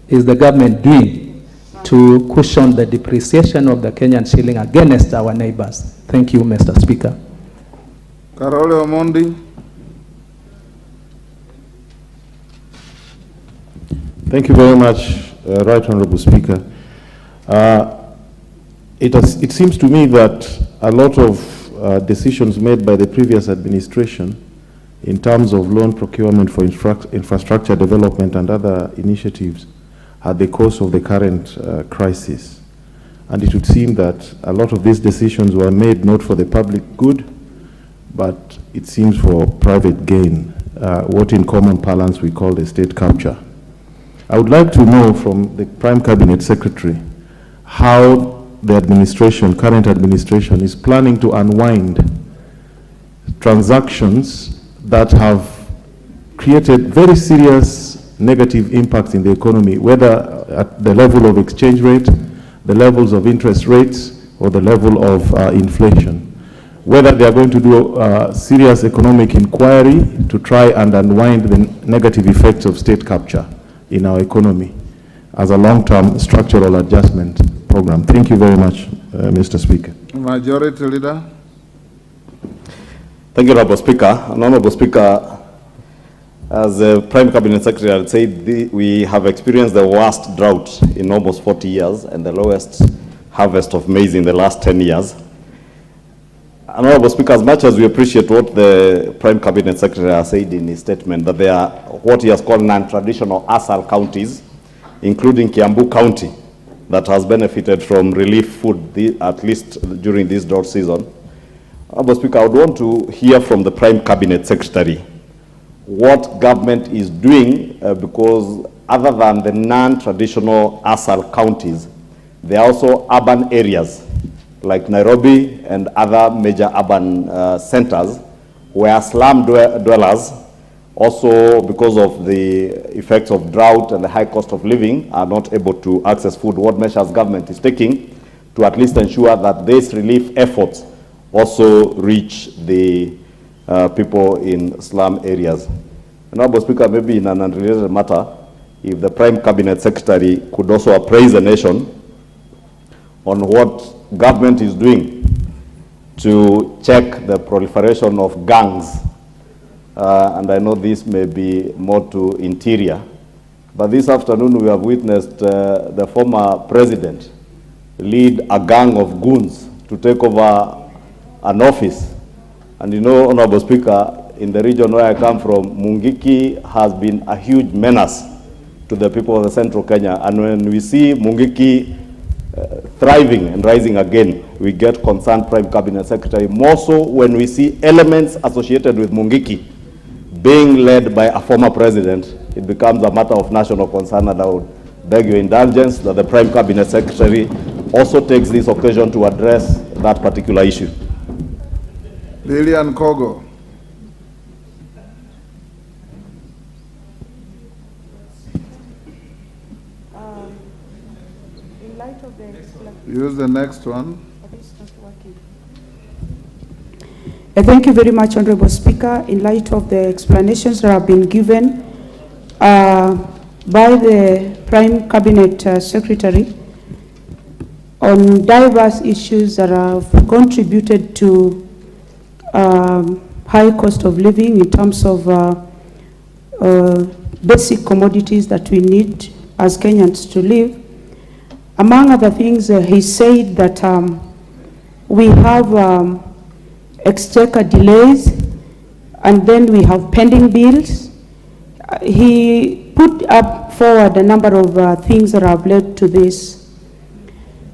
is the government doing to cushion the depreciation of the Kenyan shilling against our neighbors? Thank you, Mr. Speaker. Karole Omondi. Thank you very much, Right Honorable Speaker. It seems to me that a lot of decisions made by the previous administration in terms of loan procurement for infrastructure development and other initiatives are the cause of the current crisis. And it would seem that a lot of these decisions were made not for the public good, but it seems for private gain, what in common parlance we call the state capture. I would like to know from the Prime Cabinet Secretary how the administration, current administration, is planning to unwind transactions that have created very serious negative impacts in the economy, whether at the level of exchange rate, the levels of interest rates, or the level of inflation. Whether they are going to do serious economic inquiry to try and unwind the negative effects of state capture in our economy as a long-term structural adjustment program. Thank you very much, Mr. Speaker. Majority Leader. Thank you, Honorable Speaker. Honorable Speaker, as the Prime Cabinet Secretary had said, we have experienced the worst drought in almost 40 years and the lowest harvest of maize in the last 10 years. Honorable Speaker, as much as we appreciate what the Prime Cabinet Secretary has said in his statement, that there are what he has called non-traditional ASAL counties, including Kiambu County, that has benefited from relief food, at least during this drought season. Honorable Speaker, I would want to hear from the Prime Cabinet Secretary what government is doing, because other than the non-traditional ASAL counties, there are also urban areas like Nairobi and other major urban centers where slum dwellers, also because of the effects of drought and the high cost of living, are not able to access food. What measures government is taking to at least ensure that these relief efforts also reach the people in slum areas. Honorable Speaker, maybe in an unrelated matter, if the Prime Cabinet Secretary could also appraise the nation on what government is doing to check the proliferation of gangs. And I know this may be more to interior, but this afternoon we have witnessed the former president lead a gang of goons to take over an office. And you know, Honorable Speaker, in the region where I come from, Mungiki has been a huge menace to the people of the central Kenya. And when we see Mungiki thriving and rising again, we get concerned, Prime Cabinet Secretary, more so when we see elements associated with Mungiki being led by a former president. It becomes a matter of national concern, and I would beg your indulgence that the Prime Cabinet Secretary also takes this occasion to address that particular issue. Lilian Kogo. In light of the Use the next one. Thank you very much, Honorable Speaker. In light of the explanations that have been given by the Prime Cabinet Secretary on diverse issues that have contributed to high cost of living in terms of basic commodities that we need as Kenyans to live. Among other things, he said that we have exchequer delays, and then we have pending bills. He put up forward a number of things that have led to this.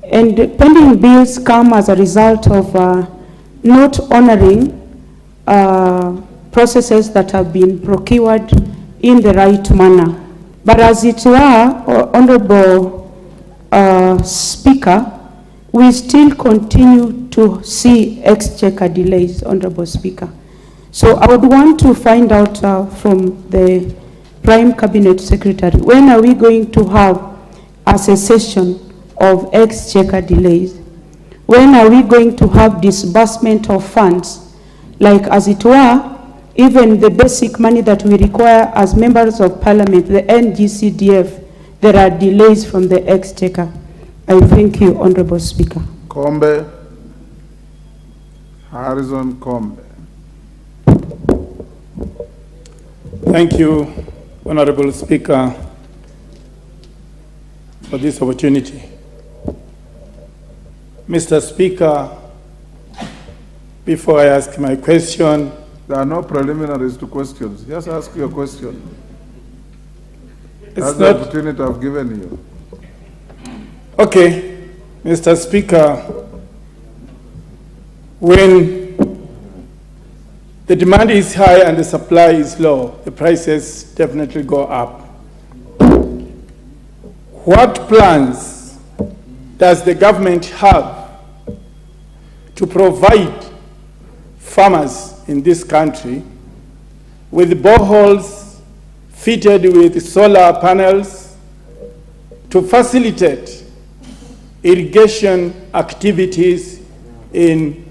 And pending bills come as a result of not honoring processes that have been procured in the right manner. But as it were, Honorable Speaker, we still continue to see exchequer delays, Honorable Speaker. So I would want to find out from the Prime Cabinet Secretary, when are we going to have a cessation of exchequer delays? When are we going to have disbursement of funds? Like, as it were, even the basic money that we require as members of parliament, the NGCDF, there are delays from the exchequer. I thank you, Honorable Speaker. Kombe, Harrison Kombe. Thank you, Honorable Speaker, for this opportunity. Mr. Speaker, before I ask my question, there are no preliminaries to questions. Just ask your question. That's the opportunity I've given you. Okay, Mr. Speaker, when the demand is high and the supply is low, the prices definitely go up. What plans does the government have to provide farmers in this country with boreholes fitted with solar panels to facilitate irrigation activities in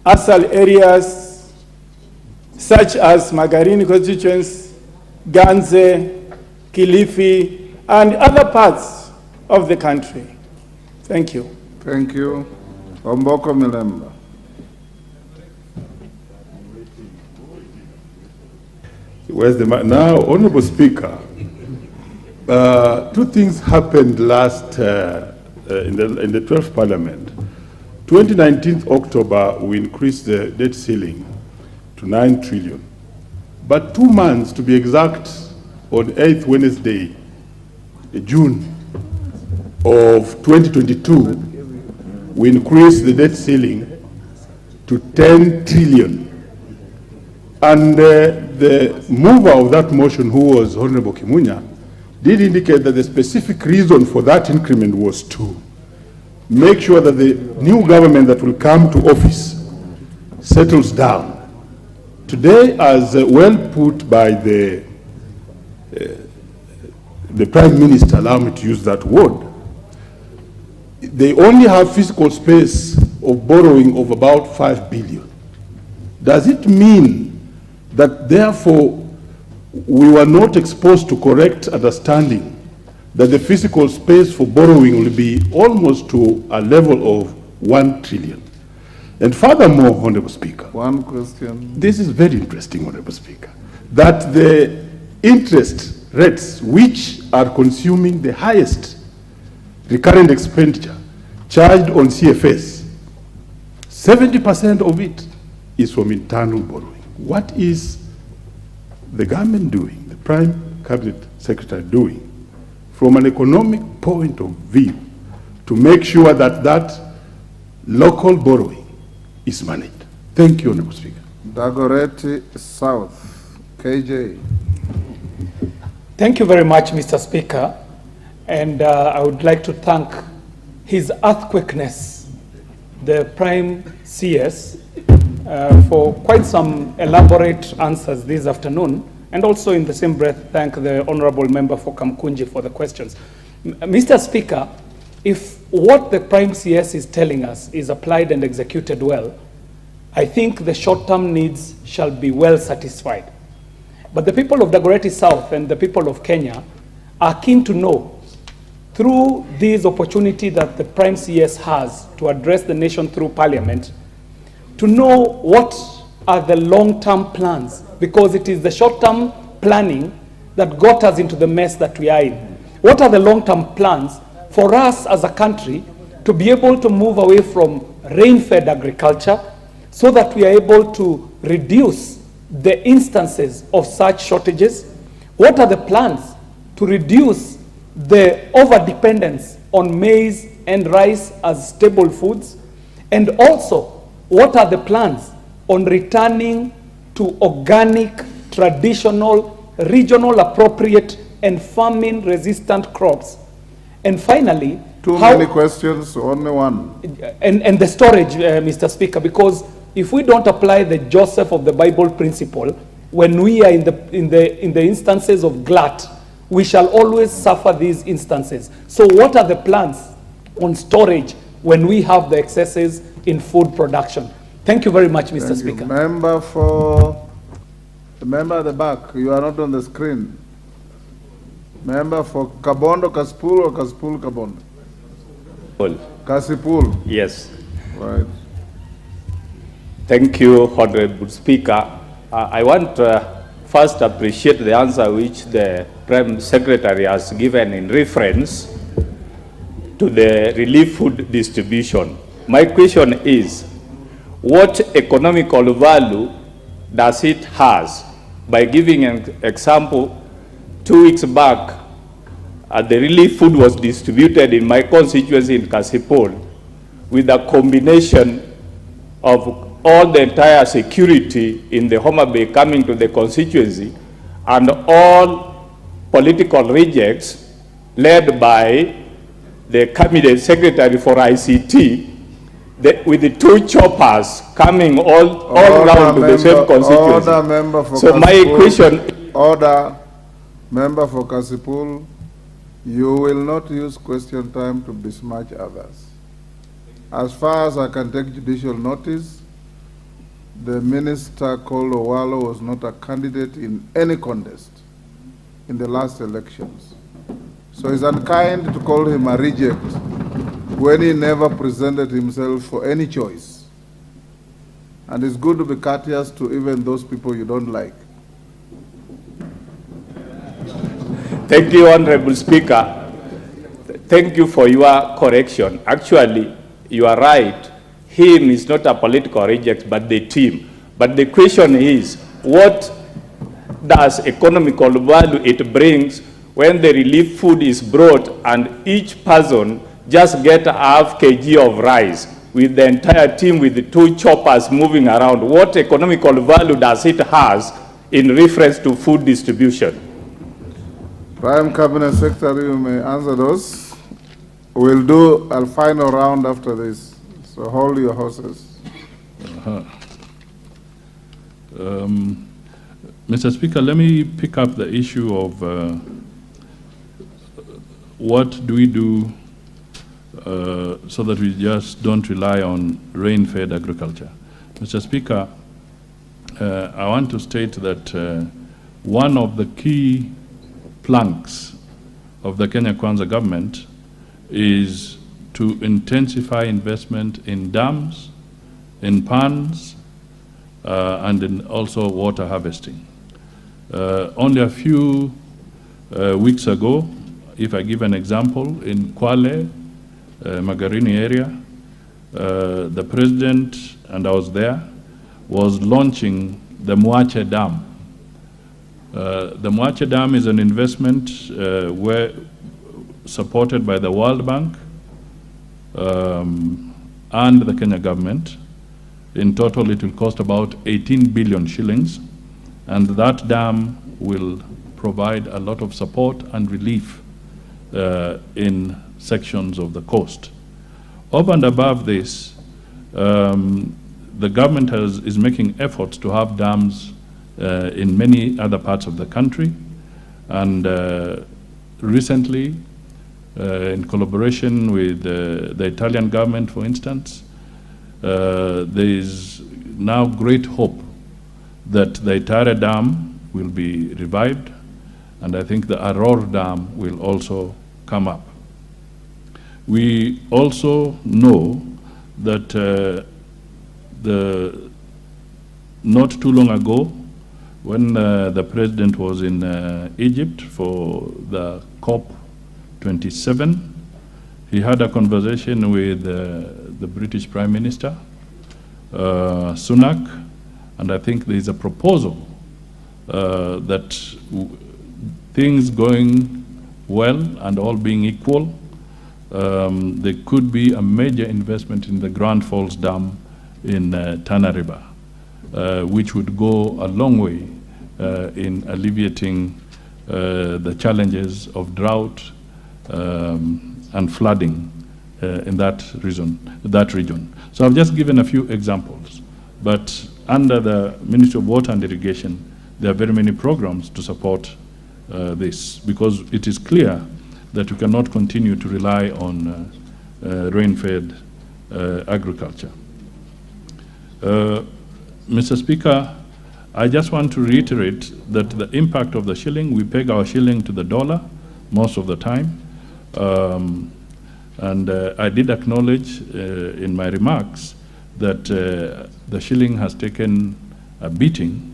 ASAL areas such as Magarini constituents, Ganze, Kilifi, and other parts of the country? Thank you. Thank you. Omboko Milemba. Where's the man? Now, Honorable Speaker, two things happened last in the 12th Parliament. 2019 October, we increased the debt ceiling to 9 trillion. But 2 months, to be exact, on 8th Wednesday, June of 2022, we increased the debt ceiling to 10 trillion. And the mover of that motion, who was Honorable Kimunya, did indicate that the specific reason for that increment was to make sure that the new government that will come to office settles down. Today, as well put by the Prime Minister, allow me to use that word, they only have fiscal space of borrowing of about 5 billion. Does it mean that therefore we were not exposed to correct understanding that the physical space for borrowing will be almost to a level of 1 trillion? And furthermore, Honorable Speaker, one question. This is very interesting, Honorable Speaker, that the interest rates which are consuming the highest recurrent expenditure charged on CFS, 70% of it is from internal borrowing. What is the government doing, the Prime Cabinet Secretary doing, from an economic point of view, to make sure that that local borrowing is managed? Thank you, Honorable Speaker. Dagoretti South, KJ. Thank you very much, Mr. Speaker. And I would like to thank His Earthquakeness, the Prime CS, for quite some elaborate answers this afternoon, and also in the same breath thank the Honorable Member for Kamkunji for the questions. Mr. Speaker, if what the Prime CS is telling us is applied and executed well, I think the short-term needs shall be well satisfied. But the people of Dagoretti South and the people of Kenya are keen to know, through this opportunity that the Prime CS has to address the nation through Parliament, to know what are the long-term plans, because it is the short-term planning that got us into the mess that we are in. What are the long-term plans for us as a country to be able to move away from rain-fed agriculture so that we are able to reduce the instances of such shortages? What are the plans to reduce the over-dependence on maize and rice as staple foods? And also, what are the plans on returning to organic, traditional, regional appropriate, and famine-resistant crops? And finally, Too many questions, only one. And the storage, Mr. Speaker, because if we don't apply the Joseph of the Bible principle, when we are in the instances of glut, we shall always suffer these instances. So what are the plans on storage when we have the excesses in food production? Thank you very much, Mr. Speaker. The member at the back, you are not on the screen. Member for Kabondo, Kasipul, or Kasipul, Kabondo? Kasipul. Yes. Right. Thank you, Honorable Speaker. I want to first appreciate the answer which the Prime Secretary has given in reference to the relief food distribution. My question is, what economical value does it has? By giving an example, 2 weeks back, the relief food was distributed in my constituency in Kasipul with a combination of all the entire security in the Homa Bay coming to the constituency and all political rejects led by the cabinet secretary for ICT with the 2 choppers coming all around to the same constituency. Order, member for so Kasipul. My question... Order, member for Kasipul, you will not use question time to besmirch others. As far as I can take judicial notice, the minister called Owalo was not a candidate in any contest in the last elections. So it's unkind to call him a reject when he never presented himself for any choice. And it's good to be courteous to even those people you don't like. Thank you, Honorable Speaker. Thank you for your correction. Actually, you are right. Him is not a political reject, but the team. But the question is, what does economical value it brings when the relief food is brought and each person just get a half kg of rice with the entire team with the 2 choppers moving around? What economical value does it has in reference to food distribution? Prime Cabinet Secretary, you may answer those. We'll do a final round after this. So hold your horses. Mr. Speaker, let me pick up the issue of what do we do so that we just don't rely on rain-fed agriculture. Mr. Speaker, I want to state that one of the key planks of the Kenya Kwanza government is to intensify investment in dams, in ponds, and in also water harvesting. Only a few weeks ago, if I give an example, in Kwale, Magarini area, the president, and I was there, was launching the Mwache Dam. The Mwache Dam is an investment supported by the World Bank and the Kenya government. In total, it will cost about 18 billion shillings, and that dam will provide a lot of support and relief in sections of the coast. Over and above this, the government is making efforts to have dams in many other parts of the country, and recently, in collaboration with the Italian government, for instance, there is now great hope that the Itare Dam will be revived, and I think the Aror Dam will also come up. We also know that not too long ago, when the president was in Egypt for the COP27, he had a conversation with the British Prime Minister, Sunak, and I think there is a proposal that things going well and all being equal, there could be a major investment in the Grand Falls Dam in Tana River, which would go a long way in alleviating the challenges of drought and flooding in that region. So I've just given a few examples, but under the Ministry of Water and Irrigation, there are very many programs to support this, because it is clear that we cannot continue to rely on rain-fed agriculture. Mr. Speaker, I just want to reiterate that the impact of the shilling, we peg our shilling to the dollar most of the time. And I did acknowledge in my remarks that the shilling has taken a beating,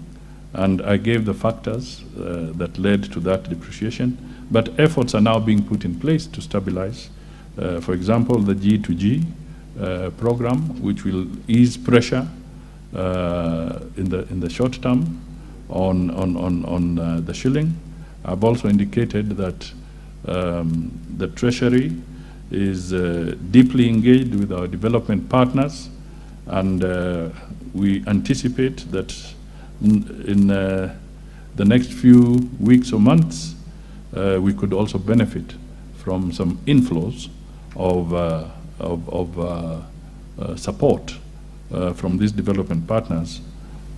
and I gave the factors that led to that depreciation. But efforts are now being put in place to stabilize. For example, the G2G program, which will ease pressure in the short term on the shilling. I've also indicated that the Treasury is deeply engaged with our development partners, and we anticipate that in the next few weeks or months we could also benefit from some inflows of support from these development partners,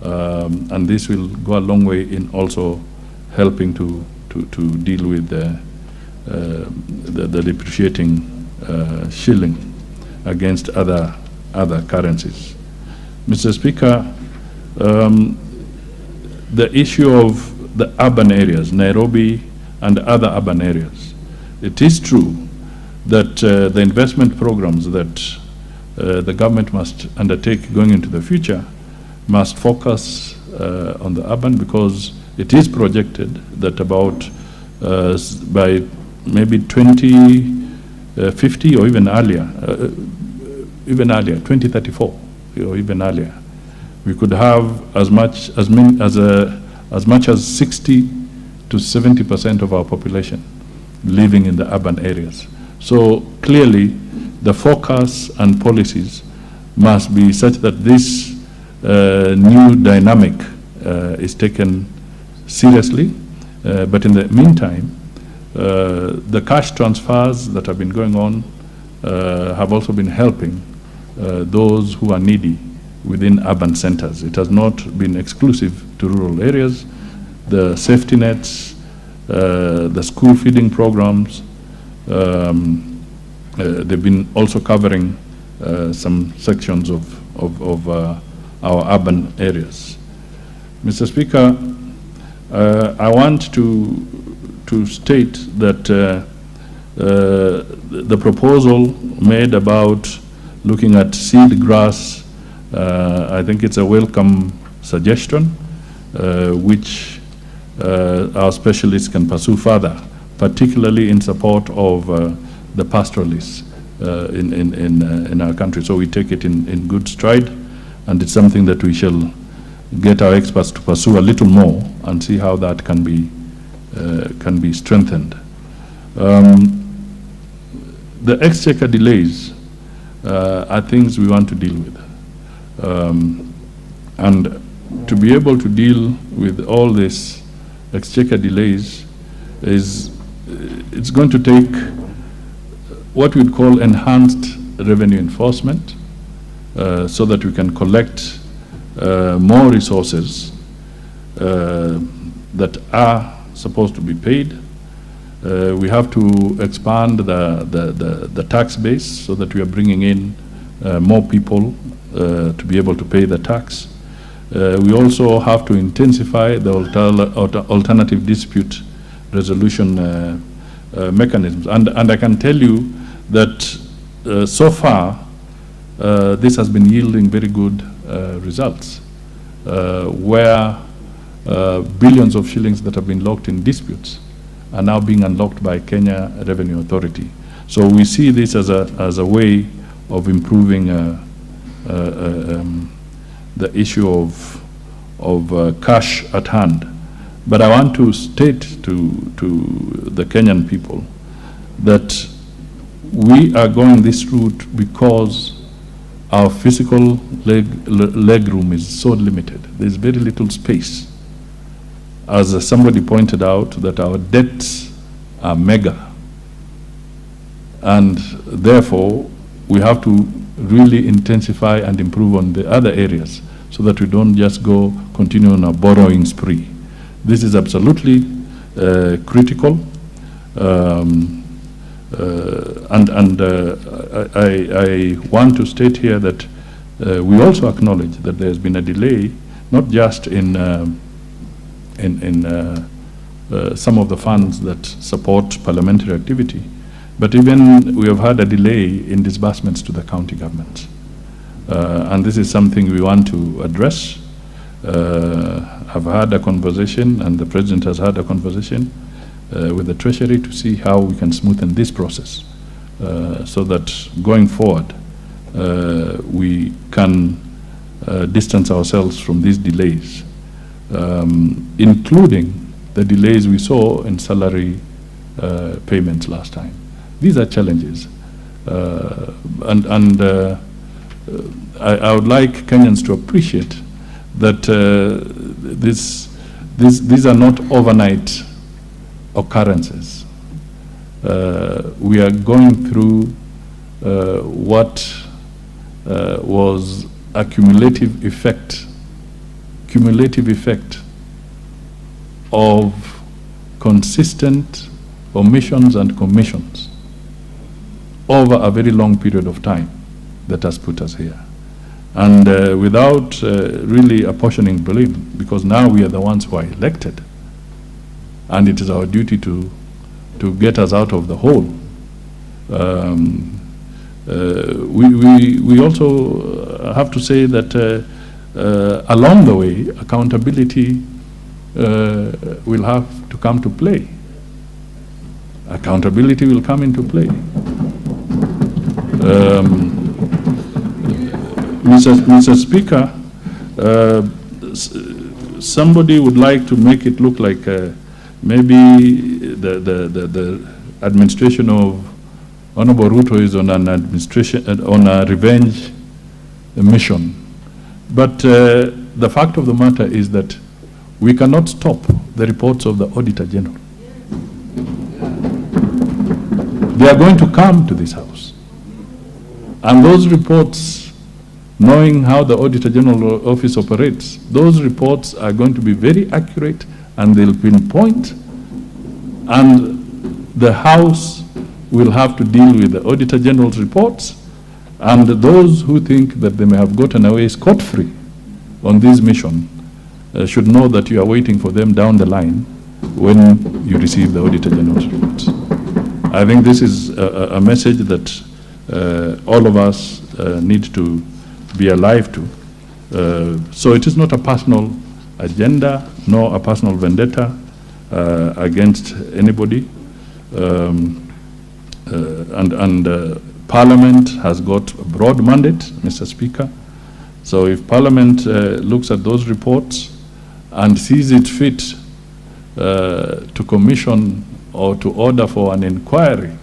and this will go a long way in also helping to deal with the depreciating shilling against other currencies. Mr. Speaker, the issue of the urban areas, Nairobi and other urban areas, it is true that the investment programs that the government must undertake going into the future must focus on the urban, because it is projected that about by maybe 2050 or even earlier, 2034 or even earlier, we could have as much as 60 to 70% of our population living in the urban areas. So clearly, the focus and policies must be such that this new dynamic is taken seriously. But in the meantime, the cash transfers that have been going on have also been helping those who are needy within urban centers. It has not been exclusive to rural areas. The safety nets, the school feeding programs, they've been also covering some sections of our urban areas. Mr. Speaker, I want to state that the proposal made about looking at seed grass, I think it's a welcome suggestion, which our specialists can pursue further, particularly in support of the pastoralists in our country. So we take it in good stride, and it's something that we shall get our experts to pursue a little more and see how that can be strengthened. The exchequer delays are things we want to deal with. And to be able to deal with all this exchequer delays it's going to take what we'd call enhanced revenue enforcement, so that we can collect more resources that are supposed to be paid. We have to expand the tax base so that we are bringing in more people to be able to pay the tax. We also have to intensify the alternative dispute resolution mechanisms. And I can tell you that so far this has been yielding very good results, where billions of shillings that have been locked in disputes are now being unlocked by Kenya Revenue Authority. So we see this as a way of improving the issue of cash at hand But I want to state to the Kenyan people that we are going this route because our physical leg room is so limited. There's very little space. As somebody pointed out, that our debts are mega. And therefore, we have to really intensify and improve on the other areas so that we don't just continue on a borrowing spree. This is absolutely critical. I want to state here that we also acknowledge that there's been a delay, not just in some of the funds that support parliamentary activity, but even we have had a delay in disbursements to the county governments. And this is something we want to address. I've had a conversation, and the President has had a conversation with the Treasury to see how we can smoothen this process so that going forward we can distance ourselves from these delays, including the delays we saw in salary payments last time. These are challenges, and I would like Kenyans to appreciate that these are not overnight occurrences. We are going through what was a cumulative effect of consistent omissions and commissions over a very long period of time that has put us here. And without really apportioning blame, because now we are the ones who are elected, and it is our duty to get us out of the hole. We also have to say that along the way, accountability will have to come to play. Accountability will come into play. Mr. Speaker, somebody would like to make it look like maybe the administration of Honorable RUTO is on an on a revenge mission. But the fact of the matter is that we cannot stop the reports of the Auditor General. They are going to come to this House. And those reports, knowing how the Auditor General Office operates, those reports are going to be very accurate, and they'll pinpoint, and the House will have to deal with the Auditor General's reports, and those who think that they may have gotten away scot-free on this mission should know that you are waiting for them down the line when you receive the Auditor General's reports. I think this is a message that all of us need to be alive to. So it is not a personal agenda, nor a personal vendetta against anybody. Parliament has got a broad mandate, Mr. Speaker. So if Parliament looks at those reports and sees it fit to commission or to order for an inquiry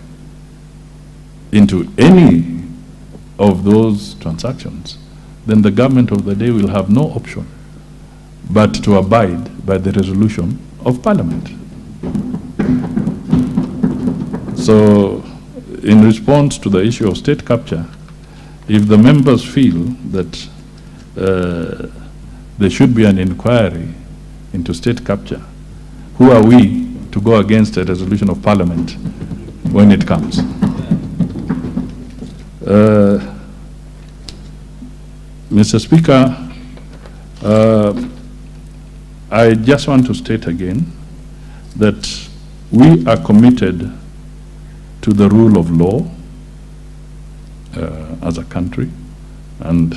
into any of those transactions, then the government of the day will have no option but to abide by the resolution of Parliament. So, in response to the issue of state capture, if the members feel that there should be an inquiry into state capture, who are we to go against a resolution of Parliament when it comes? Mr. Speaker, I just want to state again that we are committed to the rule of law as a country, and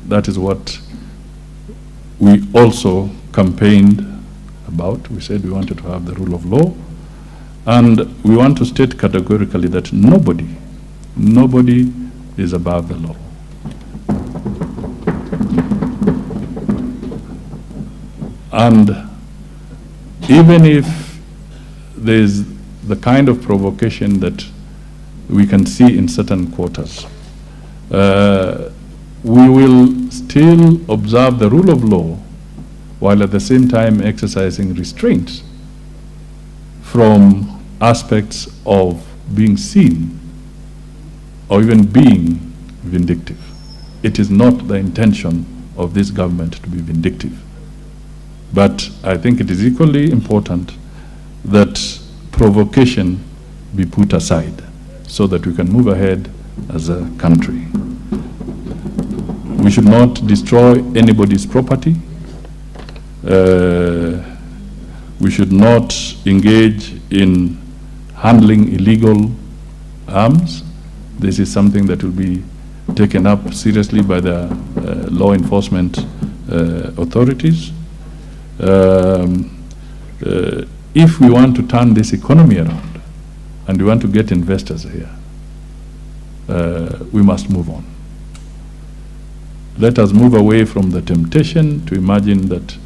that is what we also campaigned about. We said we wanted to have the rule of law, and we want to state categorically that nobody is above the law. And even if there's the kind of provocation that we can see in certain quarters, we will still observe the rule of law while at the same time exercising restraints from aspects of being seen or even being vindictive. It is not the intention of this government to be vindictive. But I think it is equally important that provocation be put aside so that we can move ahead as a country. We should not destroy anybody's property. We should not engage in handling illegal arms. This is something that will be taken up seriously by the law enforcement authorities. If we want to turn this economy around and we want to get investors here, we must move on. Let us move away from the temptation to imagine that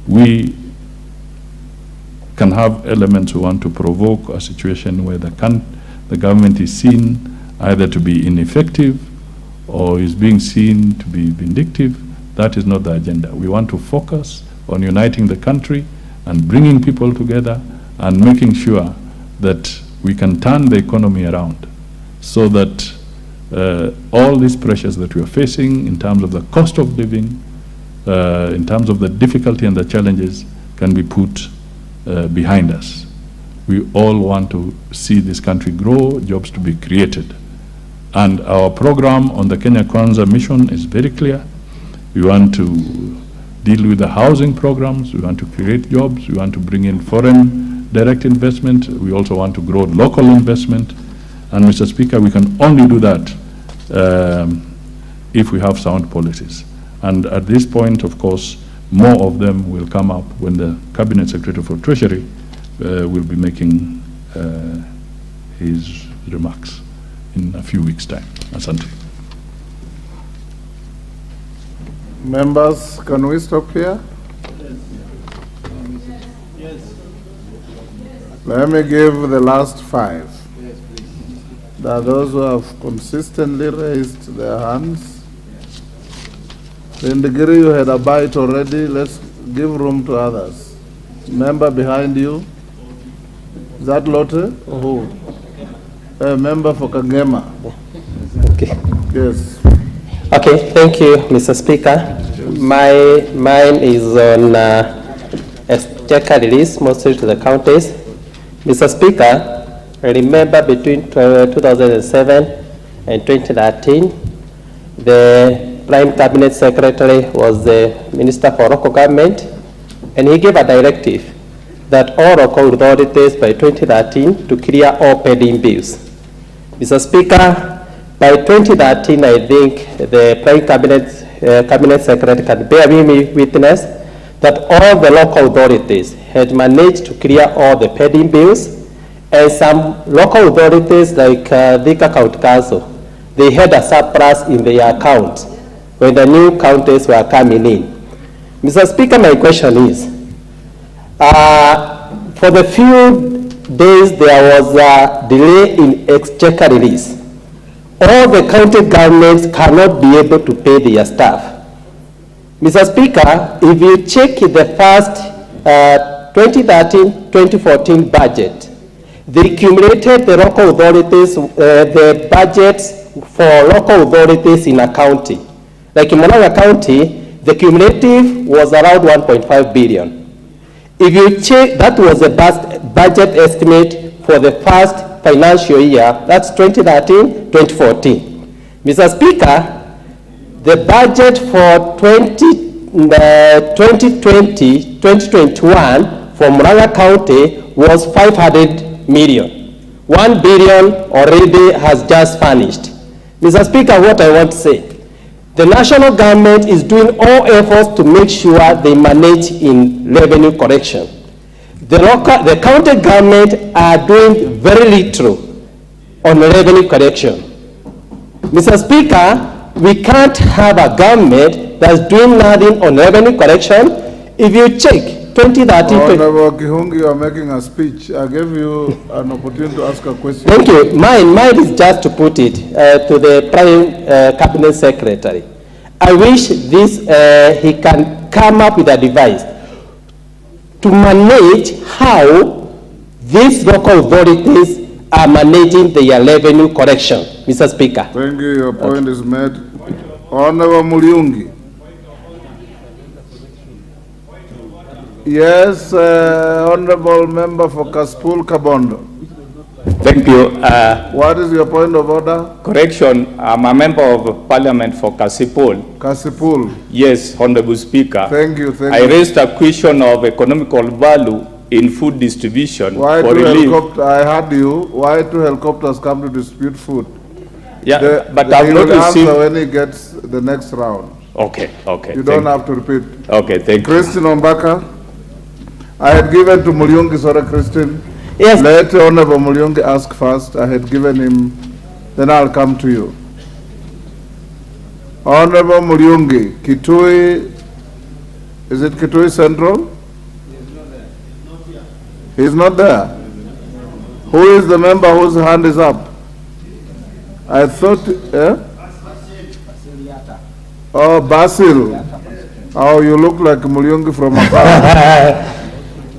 we can have elements who want to provoke a situation where the government is seen either to be ineffective or is being seen to be vindictive. That is not the agenda. We want to focus on uniting the country and bringing people together and making sure that we can turn the economy around so that all these pressures that we are facing in terms of the cost of living, in terms of the difficulty and the challenges can be put behind us. We all want to see this country grow, jobs to be created. And our program on the Kenya Kwanza mission is very clear. We want to deal with the housing programs, we want to create jobs, we want to bring in foreign direct investment, we also want to grow local investment. And Mr. Speaker, we can only do that if we have sound policies. And at this point, of course, more of them will come up when the Cabinet Secretary for Treasury will be making his remarks in a few weeks' time. Asante. Members, can we stop here? Yes. Let me give the last 5. There are those who have consistently raised their hands. Indegiri, you had a bite already. Let's give room to others. Member behind you. Is that Lotte? Who? A member for Kangema. Okay. Yes. Okay, thank you, Mr. Speaker. Mine is on exchequer release, mostly to the counties. Mr. Speaker, I remember between 2007 and 2013, the Prime Cabinet Secretary was the Minister for Local Government, and he gave a directive that all local authorities by 2013 to clear all pending bills. Mr. Speaker, by 2013, I think the Prime Cabinet Secretary can bear me witness that all the local authorities had managed to clear all the pending bills, and some local authorities like Thika County Council, they had a surplus in their accounts when the new counties were coming in. Mr. Speaker, my question is, for the few days there was a delay in exchequer release. All the county governments cannot be able to pay their staff. Mr. Speaker, if you check the first 2013-2014 budget, they accumulated the local authorities, the budgets for local authorities in a county. Like in Manyora County, the cumulative was around 1.5 billion. If you check, that was the budget estimate for the first financial year, that's 2013-2014. Mr. Speaker, the budget for 2020-2021 for Manyora County was 500 million. 1 billion already has just vanished. Mr. Speaker, what I want to say, the national government is doing all efforts to make sure they manage in revenue collection. The county government are doing very little on revenue collection. Mr. Speaker, we can't have a government that's doing nothing on revenue collection. If you check 2013. Honorable Kihungi, you are making a speech. I gave you an opportunity to ask a question. Thank you. Mine is just to put it to the Prime Cabinet Secretary. I wish this he can come up with a device to manage how these local authorities are managing their revenue correction, Mr. Speaker. Thank you. Your point is made. Honorable Muriungi. Yes, Honorable Member for Kaspul Kabondo. Thank you. What is your point of order? Correction, I'm a member of Parliament for Kasipul. Kasipul. Yes, Honorable Speaker. Thank you. I raised a question of economical value in food distribution. Why for two relief. helicopters? I heard you. Why two helicopters come to distribute food? Yeah, but I've not received. When he gets the next round. Okay. You don't have to repeat. Okay, thank you. Christine Ombaka. I had given to Mulyungi, sorry, Christine. Yes. Let Honorable Mulyungi ask first. I had given him, then I'll come to you. Honorable Mulyungi, Kitui, is it Kitui Central? He's not there. Who is the member whose hand is up? I thought, Oh, Basil. Oh, you look like Mulyungi from afar.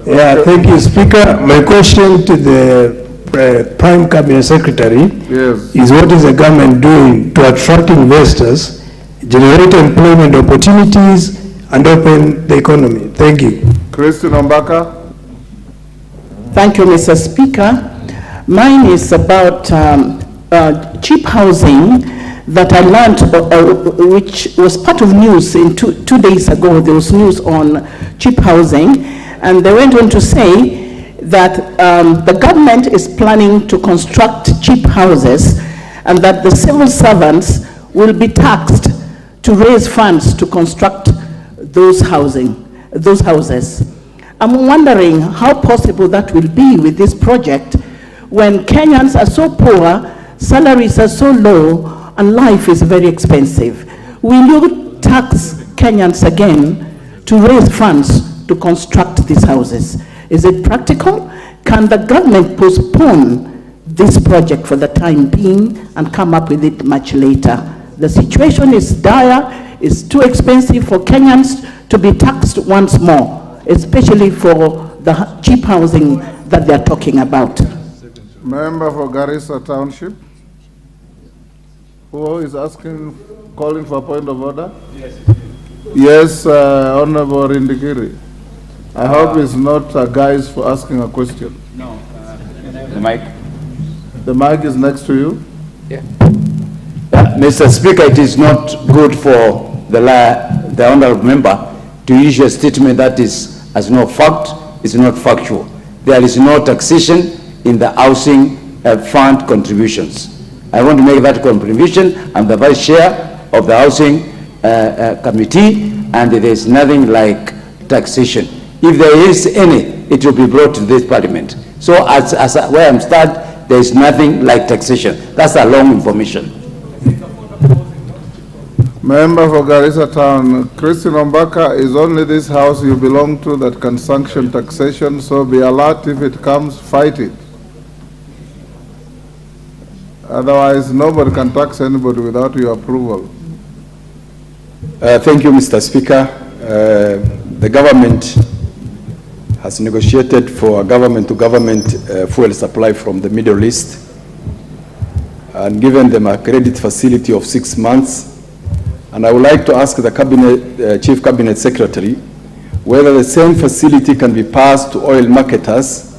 Yeah, thank you, Speaker. My question to the Prime Cabinet Secretary is what is the government doing to attract investors, generate employment opportunities, and open the economy? Thank you. Christine Ombaka. Thank you, Mr. Speaker. Mine is about cheap housing that I learned, which was part of news in two days ago. There was news on cheap housing, and they went on to say that the government is planning to construct cheap houses and that the civil servants will be taxed to raise funds to construct those houses. I'm wondering how possible that will be with this project when Kenyans are so poor, salaries are so low, and life is very expensive. Will you tax Kenyans again to raise funds to construct these houses? Is it practical? Can the government postpone this project for the time being and come up with it much later? The situation is dire. It's too expensive for Kenyans to be taxed once more, especially for the cheap housing that they're talking about. Member for Garissa Township. Who is calling for a point of order? Yes, Honorable Rindikiri. I hope it's not a guise for asking a question. No. The mic. The mic is next to you. Yeah. Mr. Speaker, it is not good for the honorable member to issue a statement that is as no fact, is not factual. There is no taxation in the housing fund contributions. I want to make that contribution. I'm the vice chair of the housing committee, and there is nothing like taxation. If there is any, it will be brought to this parliament. So as where I'm stand, there is nothing like taxation. That's a long information. Member for Garissa Town, Christine Ombaka, is only this house you belong to that can sanction taxation, so be alert if it comes, fight it. Otherwise, nobody can tax anybody without your approval. Thank you, Mr. Speaker. The government has negotiated for a government-to-government fuel supply from the Middle East and given them a credit facility of 6 months. And I would like to ask the Chief Cabinet Secretary whether the same facility can be passed to oil marketers,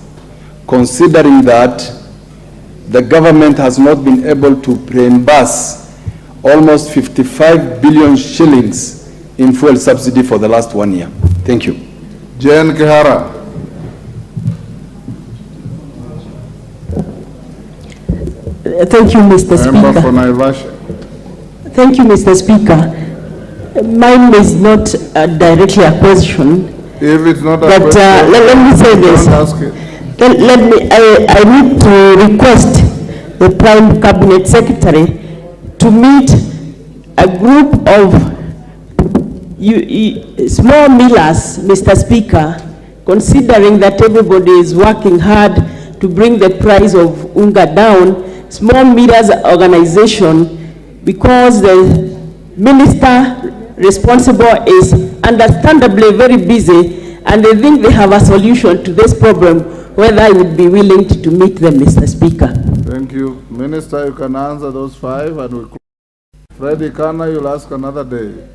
considering that the government has not been able to reimburse almost 55 billion shillings in fuel subsidy for the last 1 year. Thank you. Jane Kihara. Thank you, Mr. Member Speaker. for Naivasha. Thank you, Mr. Speaker. Mine is not directly a question. If it's not a but question, let me say this. don't ask it. I need to request the Prime Cabinet Secretary to meet a group of small millers, Mr. Speaker, considering that everybody is working hard to bring the price of unga down, small meters organization, because the minister responsible is understandably very busy, and they think they have a solution to this problem, whether I would be willing to meet them, Mr. Speaker. Thank you. Minister, you can answer those 5, and we'll... Freddy Kana, you'll ask another day.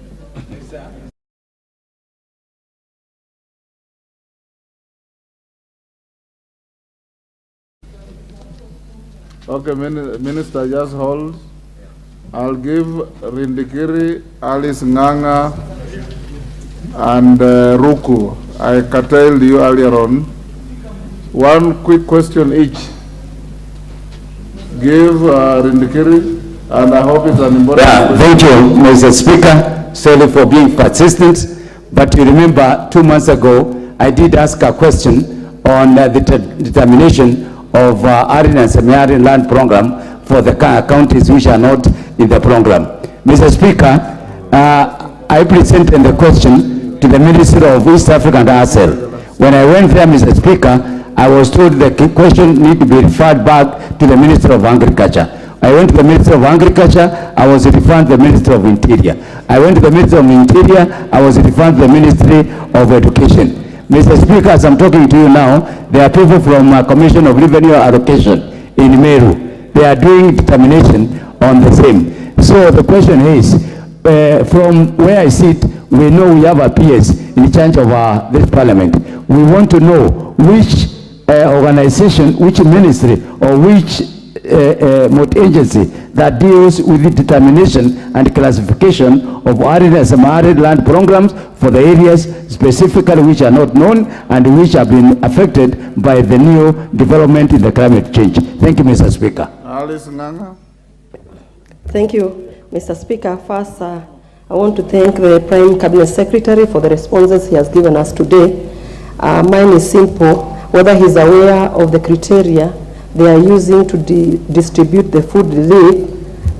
Okay, Minister, just hold. I'll give Rindikiri, Alice Nganga, and Ruku. I curtailed you earlier on. One quick question each. Give Rindikiri, and I hope it's an important question. Thank you, Mr. Speaker. Sorry for being persistent, but you remember 2 months ago, I did ask a question on the determination of arid and semi-arid land program for the counties which are not in the program. Mr. Speaker, I presented the question to the Minister of East Africa and ASEL. When I went there, Mr. Speaker, I was told the question need to be referred back to the Minister of Agriculture. I went to the Minister of Agriculture, I was referred to the Minister of Interior. I went to the Minister of Interior, I was referred to the Ministry of Education. Mr. Speaker, as I'm talking to you now, there are people from Commission of Revenue Allocation in Meru. They are doing determination on the same. So the question is, from where I sit, we know we have a PS in charge of this parliament. We want to know which organization, which ministry, or which agency that deals with the determination and classification of arid and semi-arid land programs for the areas specifically which are not known and which have been affected by the new development in the climate change. Thank you, Mr. Speaker. Alice Nganga. Thank you, Mr. Speaker. First, I want to thank the Prime Cabinet Secretary for the responses he has given us today. Mine is simple, whether he's aware of the criteria they are using to distribute the food relief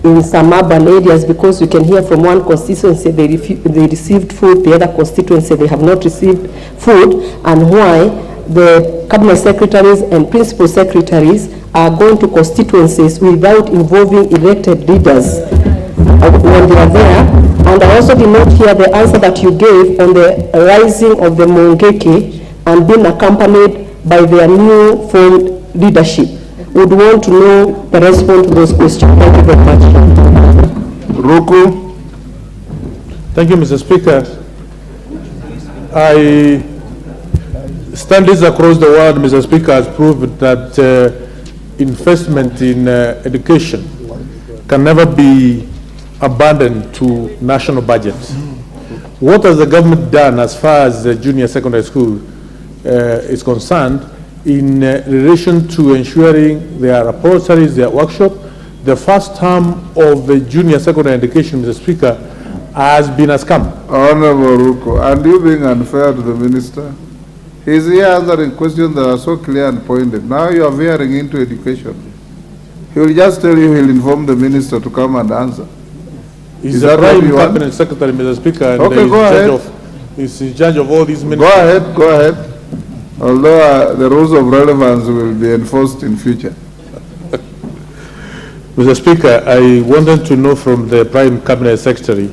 in some urban areas, because we can hear from one constituency they received food, the other constituency they have not received food, and why the cabinet secretaries and principal secretaries are going to constituencies without involving elected leaders when they are there. And I also did not hear the answer that you gave on the rising of the Mungeke and being accompanied by their new formed leadership. Would want to know the response to those questions. Thank you very much. Ruku. Thank you, Mr. Speaker. I studies across the world, Mr. Speaker, has proved that investment in education can never be abandoned to national budgets. What has the government done as far as the junior secondary school is concerned in relation to ensuring their repositories, their workshop? The first term of the junior secondary education, Mr. Speaker, has been a scam. Honorable Ruko, and you being unfair to the minister? He's here answering questions that are so clear and pointed. Now you are veering into education. He will just tell you he'll inform the minister to come and answer. He's the Prime Cabinet Secretary, Mr. Speaker, and okay, go ahead. He's in charge of all these ministries. Go ahead, go ahead. Although the rules of relevance will be enforced in future. Mr. Speaker, I wanted to know from the Prime Cabinet Secretary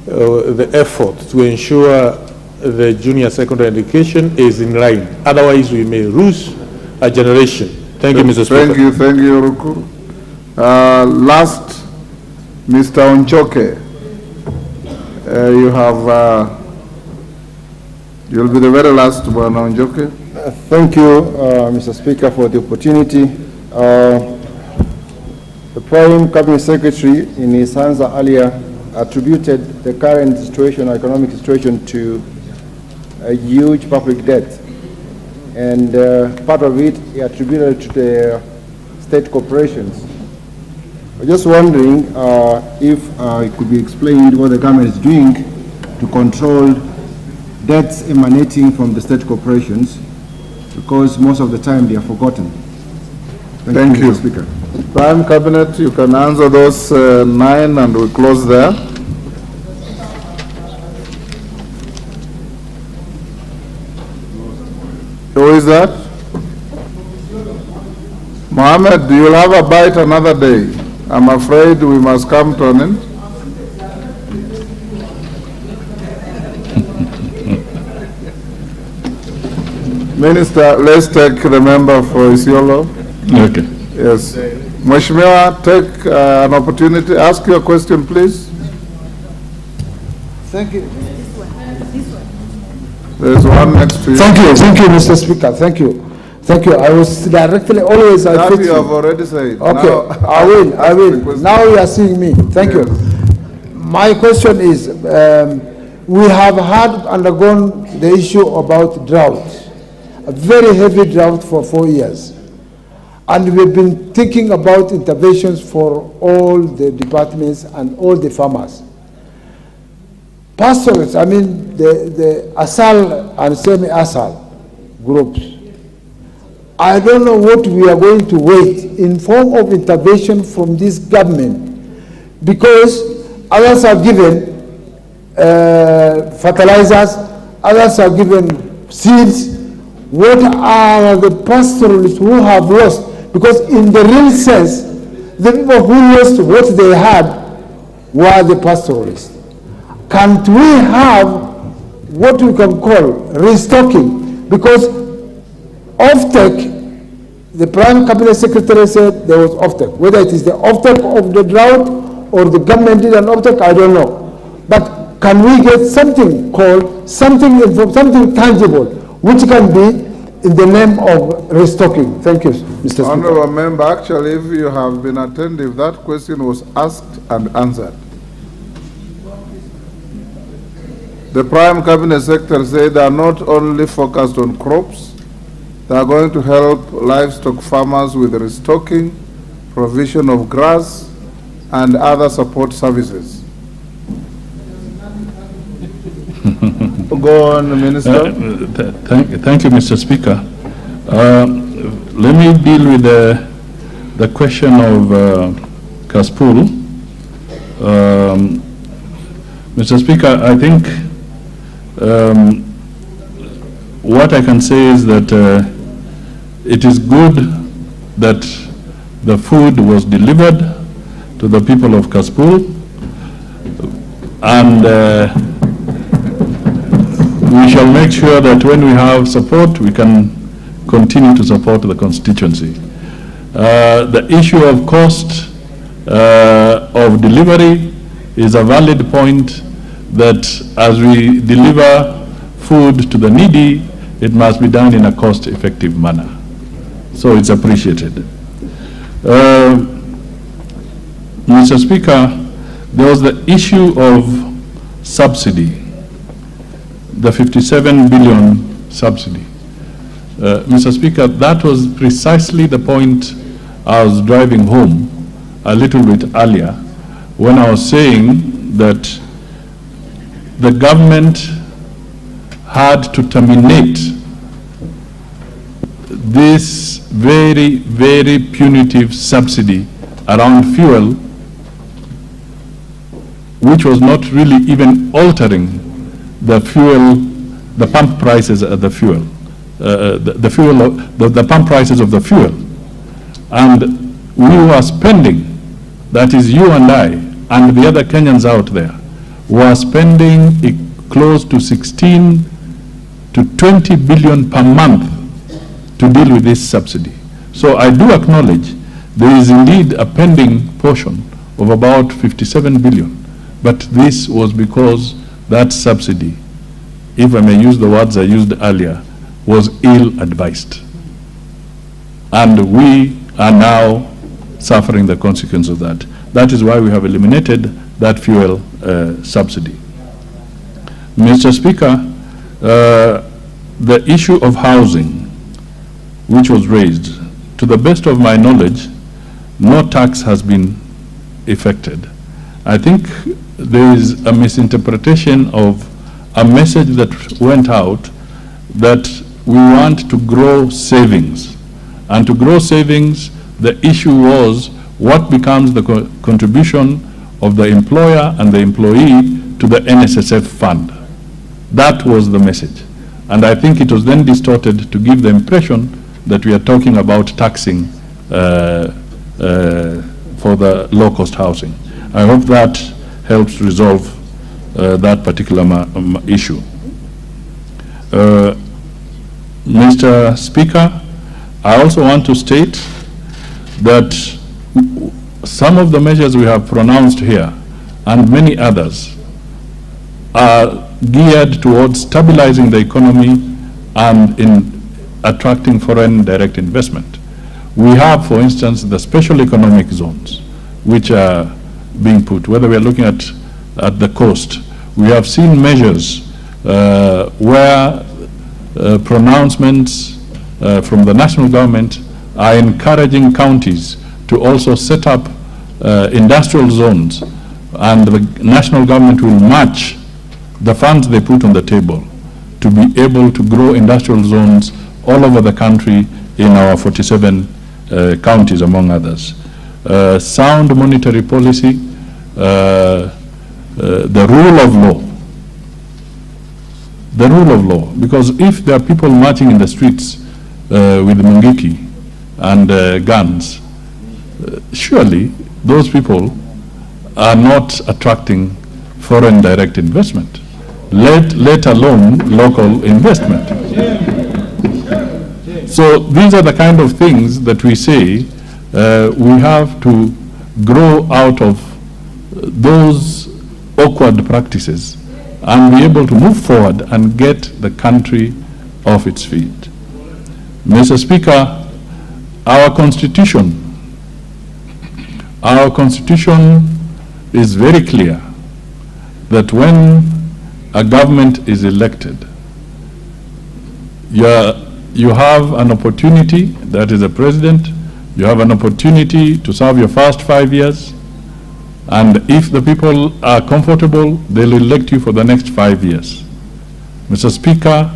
the effort to ensure the junior secondary education is in line. Otherwise, we may lose a generation. Thank you, Mr. Speaker. Thank you, Ruku. Last, Mr. Onchoke. You'll be the very last one, Onchoke. Thank you, Mr. Speaker, for the opportunity. The Prime Cabinet Secretary, in his answer earlier, attributed the current situation, economic situation, to a huge public debt. And part of it he attributed to the state corporations. I'm just wondering if it could be explained what the government is doing to control debts emanating from the state corporations, because most of the time they are forgotten. Thank you, Mr. Speaker. Prime Cabinet, you can answer those 9 and we'll close there. is that? Mohammed, you'll have a bite another day. I'm afraid we must come to an end. Minister, let's take the member for Isiolo. Okay. Yes. Mheshimiwa, take an opportunity. Ask your question, please. Thank you. There's one next to you. Thank you, Mr. Speaker. Thank you. Thank you. I was directly always. That you have already said. Okay, Now, I will. Now you are seeing me. Thank you. My question is, we have undergone the issue about drought, a very heavy drought for 4 years. And we've been thinking about interventions for all the departments and all the farmers. Pastoralists, I mean the ASAL and semi-ASAL groups, I don't know what we are going to wait in form of intervention from this government, because others are given fertilizers, others are given seeds. What are the pastoralists who have lost? Because in the real sense, the people who lost what they had were the pastoralists. Can't we have what we can call restocking? Because offtake, the Prime Cabinet Secretary said there was offtake. Whether it is the offtake of the drought or the government did an offtake, I don't know. But can we get something called, something tangible, which can be in the name of restocking? Thank you, Mr. Speaker. Honorable Member, actually, if you have been attentive, that question was asked and answered. The Prime Cabinet Secretary said they are not only focused on crops, they are going to help livestock farmers with restocking, provision of grass, and other support services. Go on, Minister. Thank you, Mr. Speaker. Let me deal with the question of Kaspul. Mr. Speaker, I think what I can say is that it is good that the food was delivered to the people of Kaspul, and we shall make sure that when we have support, we can continue to support the constituency. The issue of cost of delivery is a valid point, that as we deliver food to the needy, it must be done in a cost-effective manner. So it's appreciated. Mr. Speaker, there was the issue of subsidy, the 57 billion subsidy. Mr. Speaker, that was precisely the point I was driving home a little bit earlier when I was saying that the government had to terminate this very, very punitive subsidy around fuel, which was not really even altering the fuel, the pump prices of the fuel, the pump prices of the fuel. And we were spending, that is you and I, and the other Kenyans out there, were spending close to 16 to 20 billion per month to deal with this subsidy. So I do acknowledge there is indeed a pending portion of about 57 billion, but this was because that subsidy, if I may use the words I used earlier, was ill-advised. And we are now suffering the consequence of that. That is why we have eliminated that fuel subsidy. Mr. Speaker, the issue of housing, which was raised, to the best of my knowledge, no tax has been effected. I think there is a misinterpretation of a message that went out that we want to grow savings. And to grow savings, the issue was what becomes the contribution of the employer and the employee to the NSSF fund. That was the message. And I think it was then distorted to give the impression that we are talking about taxing for the low-cost housing. I hope that helps resolve that particular issue. Mr. Speaker, I also want to state that some of the measures we have pronounced here and many others are geared towards stabilizing the economy and in attracting foreign direct investment. We have, for instance, the special economic zones, which are being put, whether we are looking at the coast. We have seen measures where pronouncements from the national government are encouraging counties to also set up industrial zones, and the national government will match the funds they put on the table to be able to grow industrial zones all over the country in our 47 counties, among others. Sound monetary policy, the rule of law. The rule of law, because if there are people marching in the streets with mungiki and guns, surely those people are not attracting foreign direct investment, let alone local investment. So these are the kind of things that we say we have to grow out of those awkward practices and be able to move forward and get the country off its feet. Mr. Speaker, our constitution is very clear that when a government is elected, you have an opportunity, that is a president, you have an opportunity to serve your first 5 years, and if the people are comfortable, they'll elect you for the next 5 years. Mr. Speaker,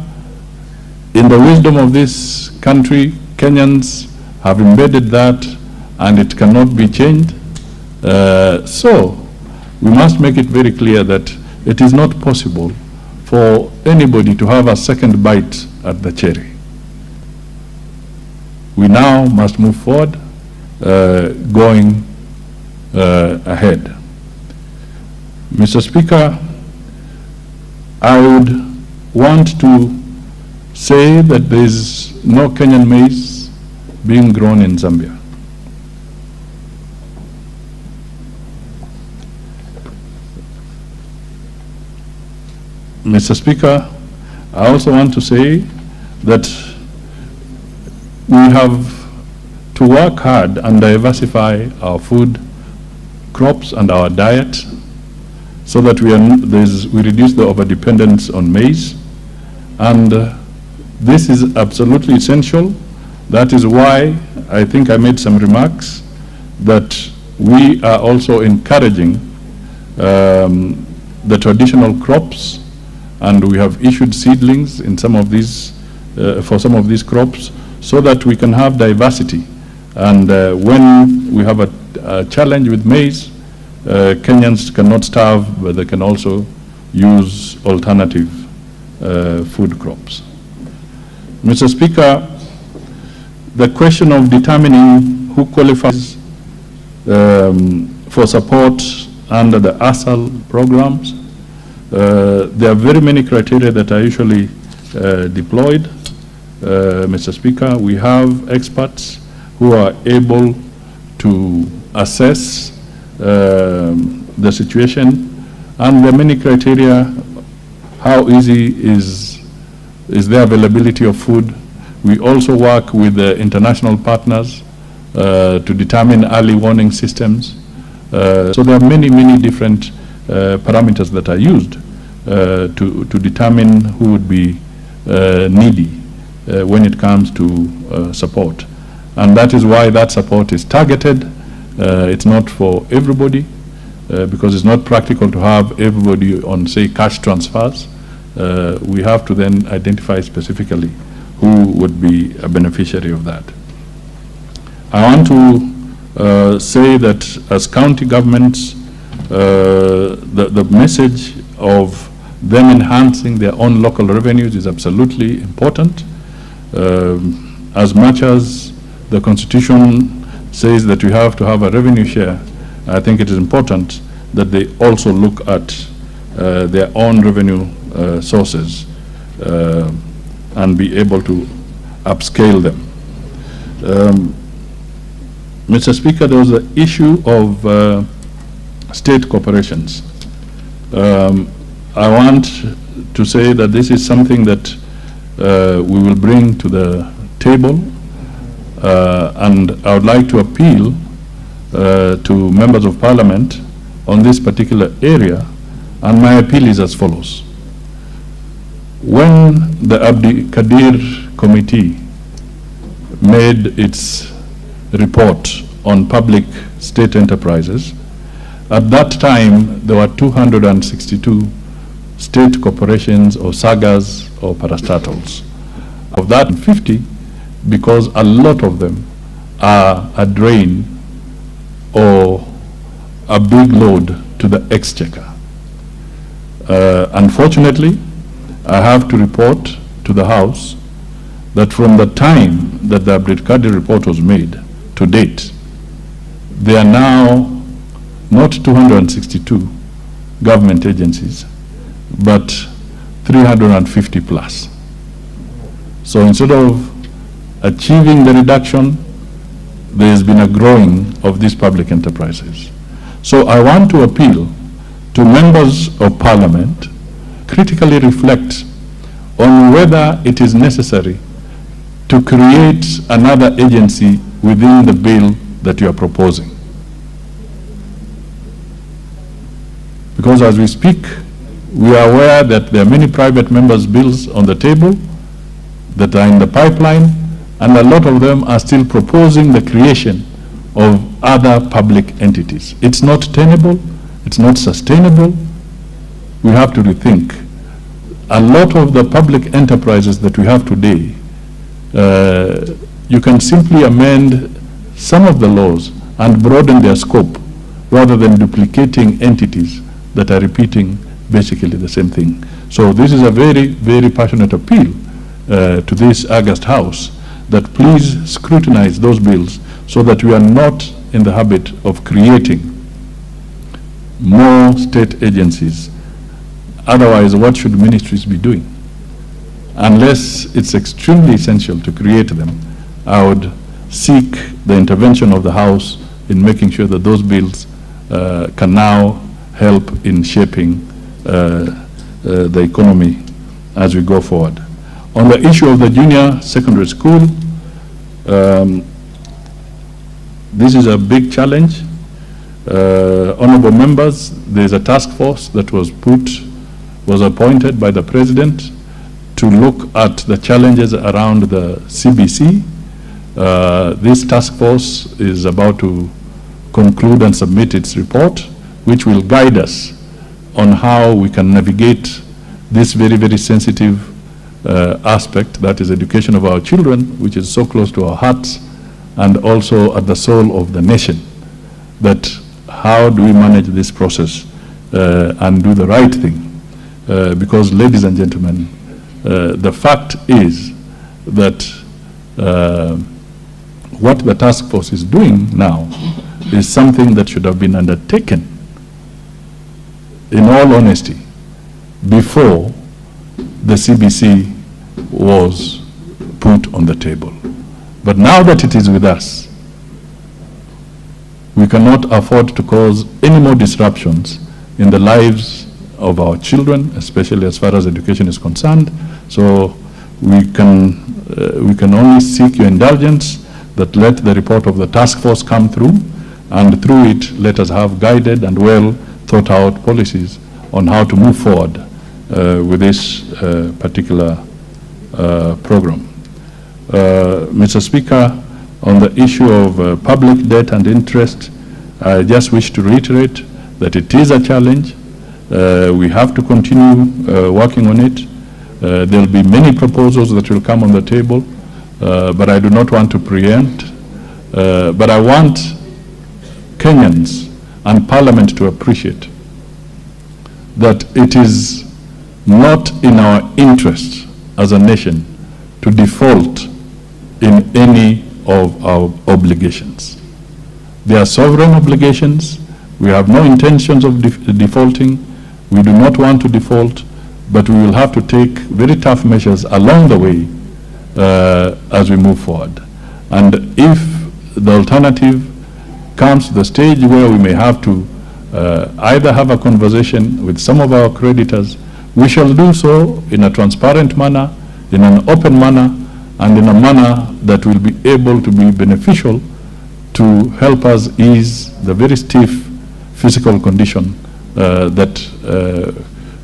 in the wisdom of this country, Kenyans have embedded that, and it cannot be changed. So we must make it very clear that it is not possible for anybody to have a second bite at the cherry. We now must move forward, going ahead. Mr. Speaker, I would want to say that there is no Kenyan maize being grown in Zambia. Mr. Speaker, I also want to say that we have to work hard and diversify our food crops and our diet so that we reduce the overdependence on maize. And this is absolutely essential. That is why I think I made some remarks that we are also encouraging the traditional crops, and we have issued seedlings in some of these, for some of these crops, so that we can have diversity. And when we have a challenge with maize, Kenyans cannot starve, but they can also use alternative food crops. Mr. Speaker, the question of determining who qualifies for support under the ASAL programs, there are very many criteria that are usually deployed. Mr. Speaker, we have experts who are able to assess the situation, and there are many criteria. How easy is the availability of food? We also work with the international partners to determine early warning systems. So there are many, many different parameters that are used to determine who would be needy when it comes to support. And that is why that support is targeted. It's not for everybody because it's not practical to have everybody on, say, cash transfers. We have to then identify specifically who would be a beneficiary of that. I want to say that as county governments, the message of them enhancing their own local revenues is absolutely important. As much as the Constitution says that we have to have a revenue share, I think it is important that they also look at their own revenue sources and be able to upscale them. Mr. Speaker, there was the issue of state corporations. I want to say that this is something that we will bring to the table, and I would like to appeal to members of parliament on this particular area, and my appeal is as follows. When the Abdi Kadir Committee made its report on public state enterprises, at that time there were 262 state corporations or sagas or parastatals. Of that, 50, because a lot of them are a drain or a big load to the exchequer. Unfortunately, I have to report to the House that from the time that the Abdi Kadir report was made to date, there are now not 262 government agencies, but 350 plus. So instead of achieving the reduction, there has been a growing of these public enterprises. So I want to appeal to members of parliament, critically reflect on whether it is necessary to create another agency within the bill that you are proposing. Because as we speak, we are aware that there are many private members' bills on the table that are in the pipeline, and a lot of them are still proposing the creation of other public entities. It's not tenable, it's not sustainable. We have to rethink. A lot of the public enterprises that we have today, you can simply amend some of the laws and broaden their scope rather than duplicating entities that are repeating basically the same thing. So this is a very, very passionate appeal to this August House that please scrutinize those bills so that we are not in the habit of creating more state agencies. Otherwise, what should ministries be doing? Unless it's extremely essential to create them, I would seek the intervention of the House in making sure that those bills can now help in shaping the economy as we go forward. On the issue of the junior secondary school, this is a big challenge. Honorable members, there's a task force that was appointed by the President to look at the challenges around the CBC. This task force is about to conclude and submit its report, which will guide us on how we can navigate this very, very sensitive aspect, that is education of our children, which is so close to our hearts and also at the soul of the nation. That how do we manage this process and do the right thing? Because, ladies and gentlemen, the fact is that what the task force is doing now is something that should have been undertaken, in all honesty, before the CBC was put on the table. But now that it is with us, we cannot afford to cause any more disruptions in the lives of our children, especially as far as education is concerned. So we can only seek your indulgence that let the report of the task force come through, and through it let us have guided and well thought out policies on how to move forward with this particular program. Mr. Speaker, on the issue of public debt and interest, I just wish to reiterate that it is a challenge. We have to continue working on it. There will be many proposals that will come on the table, but I do not want to preempt. But I want Kenyans and Parliament to appreciate that it is not in our interest as a nation to default in any of our obligations. They are sovereign obligations. We have no intentions of defaulting. We do not want to default, but we will have to take very tough measures along the way as we move forward. And if the alternative comes to the stage where we may have to either have a conversation with some of our creditors, we shall do so in a transparent manner, in an open manner, and in a manner that will be able to be beneficial to help us ease the very stiff physical condition that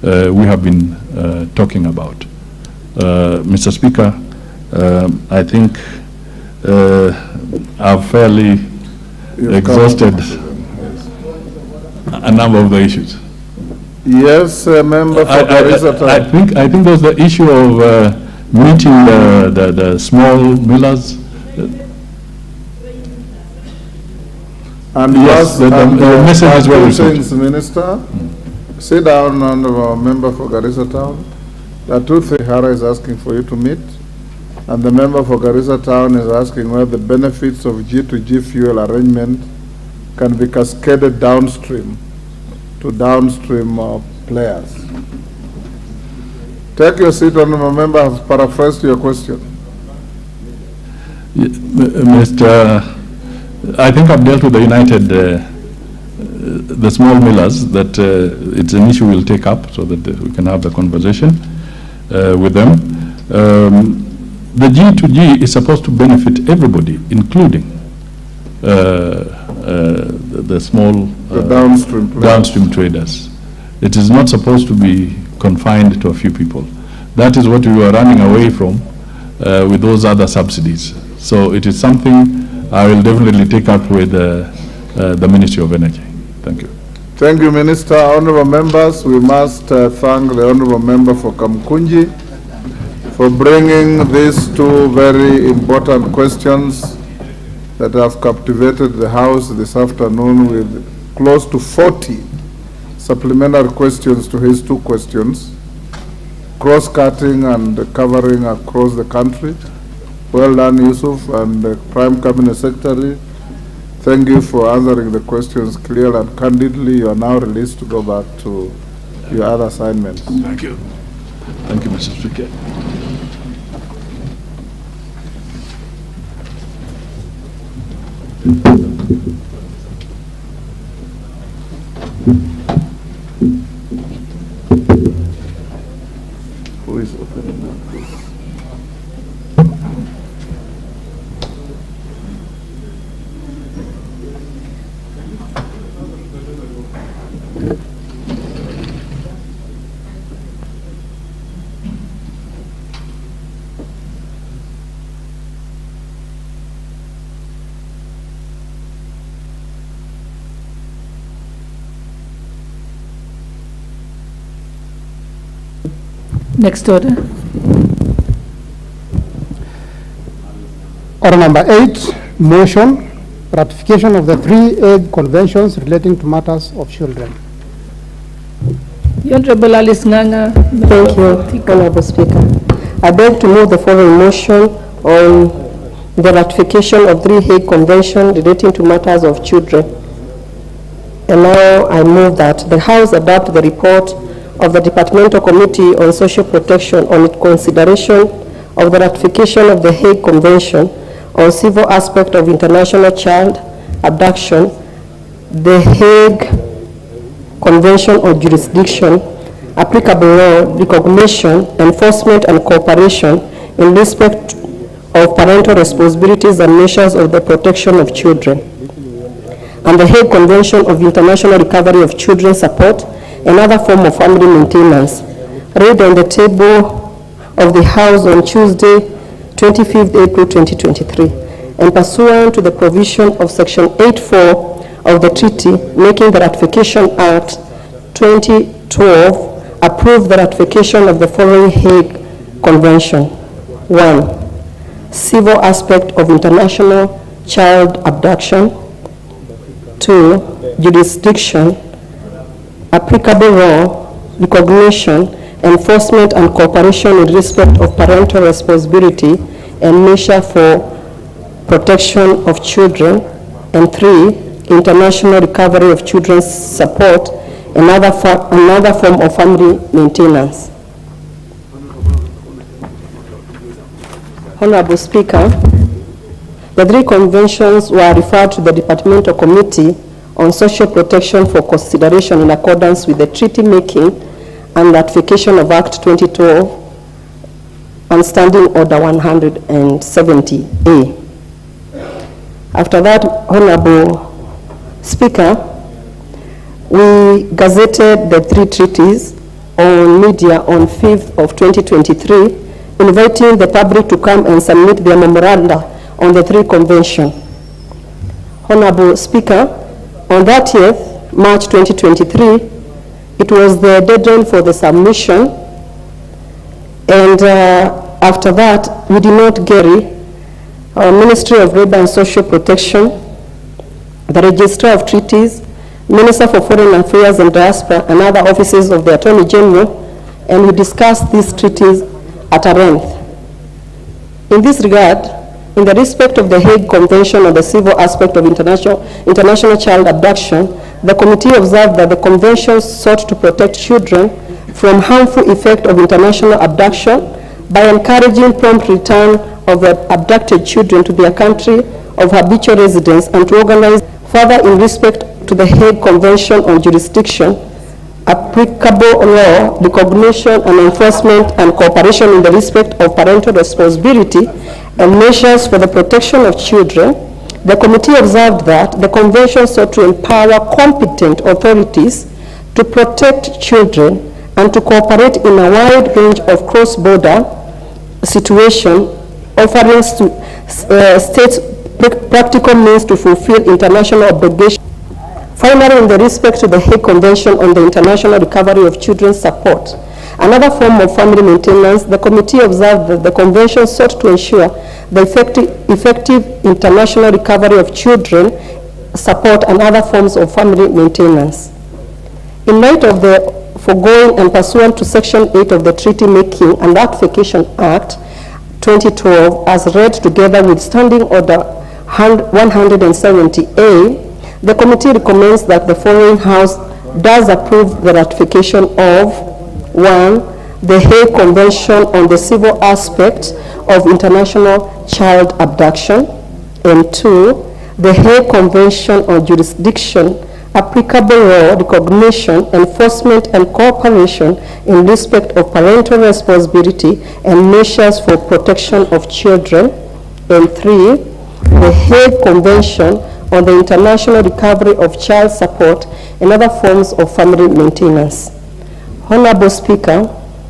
we have been talking about. Mr. Speaker, I think I've fairly exhausted a number of the issues. Yes, member for Garissa Town. I think there's the issue of meeting the small millers. And yes, the message is well received. Minister, sit down, honorable member for Garissa Town. The Tuthi Hara is asking for you to meet, and the member for Garissa Town is asking whether the benefits of G2G fuel arrangement can be cascaded downstream to downstream players. Take your seat, honorable member. I have paraphrased your question. Mr. I think I've dealt with the United, the small millers, that it's an issue we'll take up so that we can have the conversation with them. The G2G is supposed to benefit everybody, including the small downstream traders. It is not supposed to be confined to a few people. That is what we were running away from with those other subsidies. So it is something I will definitely take up with the Ministry of Energy. Thank you. Thank you, Minister. Honorable members, we must thank the Honorable Member for Kamkunji for bringing these two very important questions that have captivated the House this afternoon with close to 40 supplementary questions to his two questions, cross-cutting and covering across the country. Well done, Yusuf, and the Prime Cabinet Secretary. Thank you for answering the questions clearly and candidly. You are now released to go back to your other assignments. Thank you. Thank you, Mr. Speaker. Who is opening up this? Next order. Order number 8, motion, ratification of the 3 Hague Conventions relating to matters of children. The Honorable Alice Nganga. Thank you, Honorable Speaker. I beg to move the following motion on the ratification of 3 Hague Conventions relating to matters of children. And now I move that the House adopt the report of the Departmental Committee on Social Protection on its consideration of the ratification of the Hague Convention on Civil Aspect of International Child Abduction, the Hague Convention of Jurisdiction, applicable law, recognition, enforcement, and cooperation in respect of parental responsibilities and measures of the protection of children, and the Hague Convention of International Recovery of Children Support, another form of family maintenance, read on the table of the House on Tuesday, 25th April 2023, and pursuant to the provision of Section 8.4 of the Treaty making the Ratification Act 2012, approve the ratification of the following Hague Convention. 1. Civil aspect of international child abduction. 2. Jurisdiction, applicable law, recognition, enforcement and cooperation in respect of parental responsibility and measure for protection of children. And 3, international recovery of children's support, another form of family maintenance. Honorable Speaker, the 3 conventions were referred to the Departmental Committee on Social Protection for consideration in accordance with the treaty making and ratification of Act 2012 and Standing Order 170A. After that, Honorable Speaker, we gazetted the 3 treaties on media on 5th of 2023, inviting the public to come and submit their memoranda on the 3 conventions. Honorable Speaker, on 30th March 2023, it was the deadline for the submission, and after that, we did not get it. Our Ministry of Labor and Social Protection, the Registrar of Treaties, Minister for Foreign Affairs and Diaspora, and other offices of the Attorney General, and we discussed these treaties at length. In this regard, in the respect of the Hague Convention on the civil aspect of international child abduction, the committee observed that the convention sought to protect children from harmful effect of international abduction by encouraging prompt return of the abducted children to their country of habitual residence, and to organize further in respect to the Hague Convention on Jurisdiction, applicable law, recognition and enforcement and cooperation in the respect of parental responsibility and measures for the protection of children. The committee observed that the convention sought to empower competent authorities to protect children and to cooperate in a wide range of cross-border situations, offering to states practical means to fulfill international obligations. Finally, in the respect to the Hague Convention on the International Recovery of Children's Support, another form of family maintenance, the committee observed that the convention sought to ensure the effective international recovery of children support and other forms of family maintenance. In light of the foregoing and pursuant to Section 8 of the Treaty Making and Ratification Act 2012, as read together with Standing Order 170A, the committee recommends that the following House does approve the ratification of 1. The Hague Convention on the civil aspect of international child abduction, and 2. The Hague Convention on Jurisdiction, applicable law, recognition, enforcement, and cooperation in respect of parental responsibility and measures for protection of children, and 3. The Hague Convention on the international recovery of child support and other forms of family maintenance. Honorable Speaker,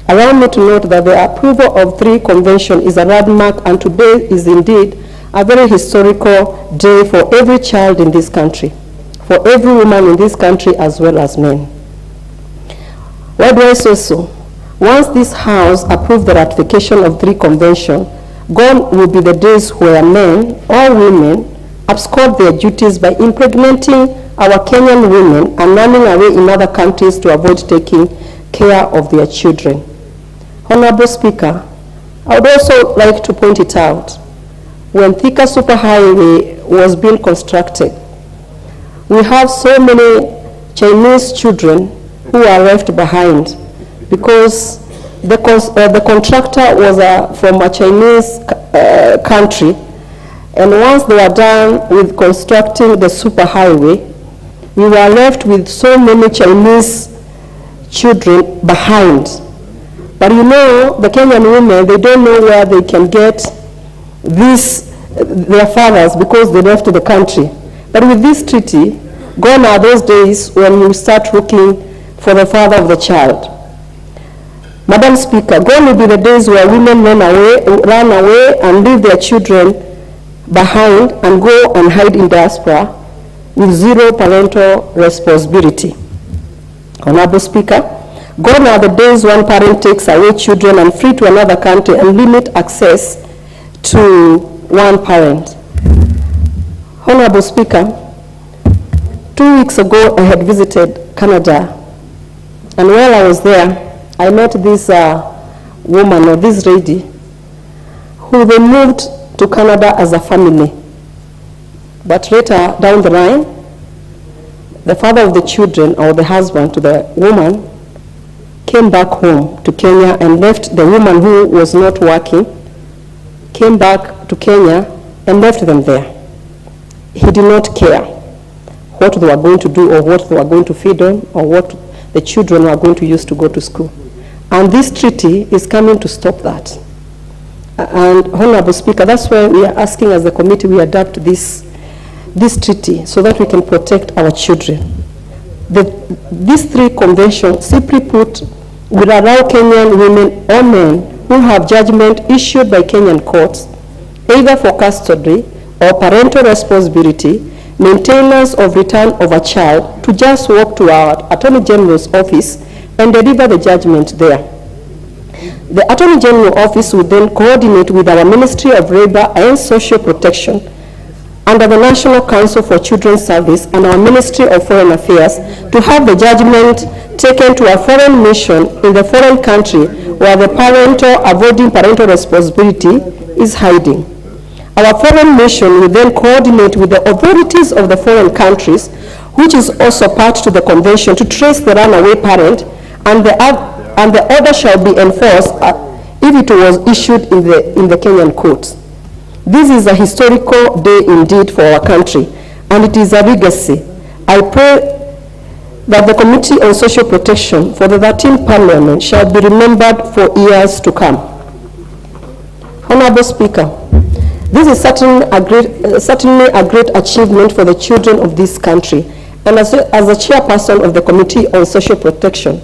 allow me to note that the approval of 3 conventions is a landmark, and today is indeed a very historical day for every child in this country, for every woman in this country as well as men. Why do I say so? Once this House approves the ratification of 3 conventions, gone will be the days where men or women abscond their duties by impregnating our Kenyan women and running away in other countries to avoid taking care of their children. Honorable Speaker, I would also like to point it out. When Thika Superhighway was being constructed, we have so many Chinese children who are left behind because the contractor was from a Chinese country. And once they were done with constructing the superhighway, we were left with so many Chinese children behind. But you know, the Kenyan women, they don't know where they can get their fathers because they left the country. But with this treaty, gone are those days when you start looking for the father of the child. Madam Speaker, gone will be the days where women run away and leave their children behind and go and hide in diaspora with zero parental responsibility. Honorable Speaker, gone are the days when parent takes away children and flee to another country and limit access to one parent. Honorable Speaker, 2 weeks ago I had visited Canada, and while I was there, I met this woman or this lady who they moved to Canada as a family. But later down the line, the father of the children or the husband to the woman came back home to Kenya and left the woman who was not working, came back to Kenya and left them there. He did not care what they were going to do or what they were going to feed on or what the children were going to use to go to school. And this treaty is coming to stop that. And Honorable Speaker, that's why we are asking as a committee we adopt this treaty so that we can protect our children. These three conventions, simply put, will allow Kenyan women or men who have judgment issued by Kenyan courts, either for custody or parental responsibility, maintenance of return of a child, to just walk to our Attorney General's office and deliver the judgment there. The Attorney General office will then coordinate with our Ministry of Labor and Social Protection under the National Council for Children's Service and our Ministry of Foreign Affairs to have the judgment taken to a foreign mission in the foreign country where the parent avoiding parental responsibility is hiding. Our foreign mission will then coordinate with the authorities of the foreign countries, which is also part to the convention, to trace the runaway parent, and the order shall be enforced if it was issued in the Kenyan courts. This is a historical day indeed for our country, and it is a legacy. I pray that the Committee on Social Protection for the 13th Parliament shall be remembered for years to come. Honorable Speaker, this is certainly a great achievement for the children of this country, and as a chairperson of the Committee on Social Protection,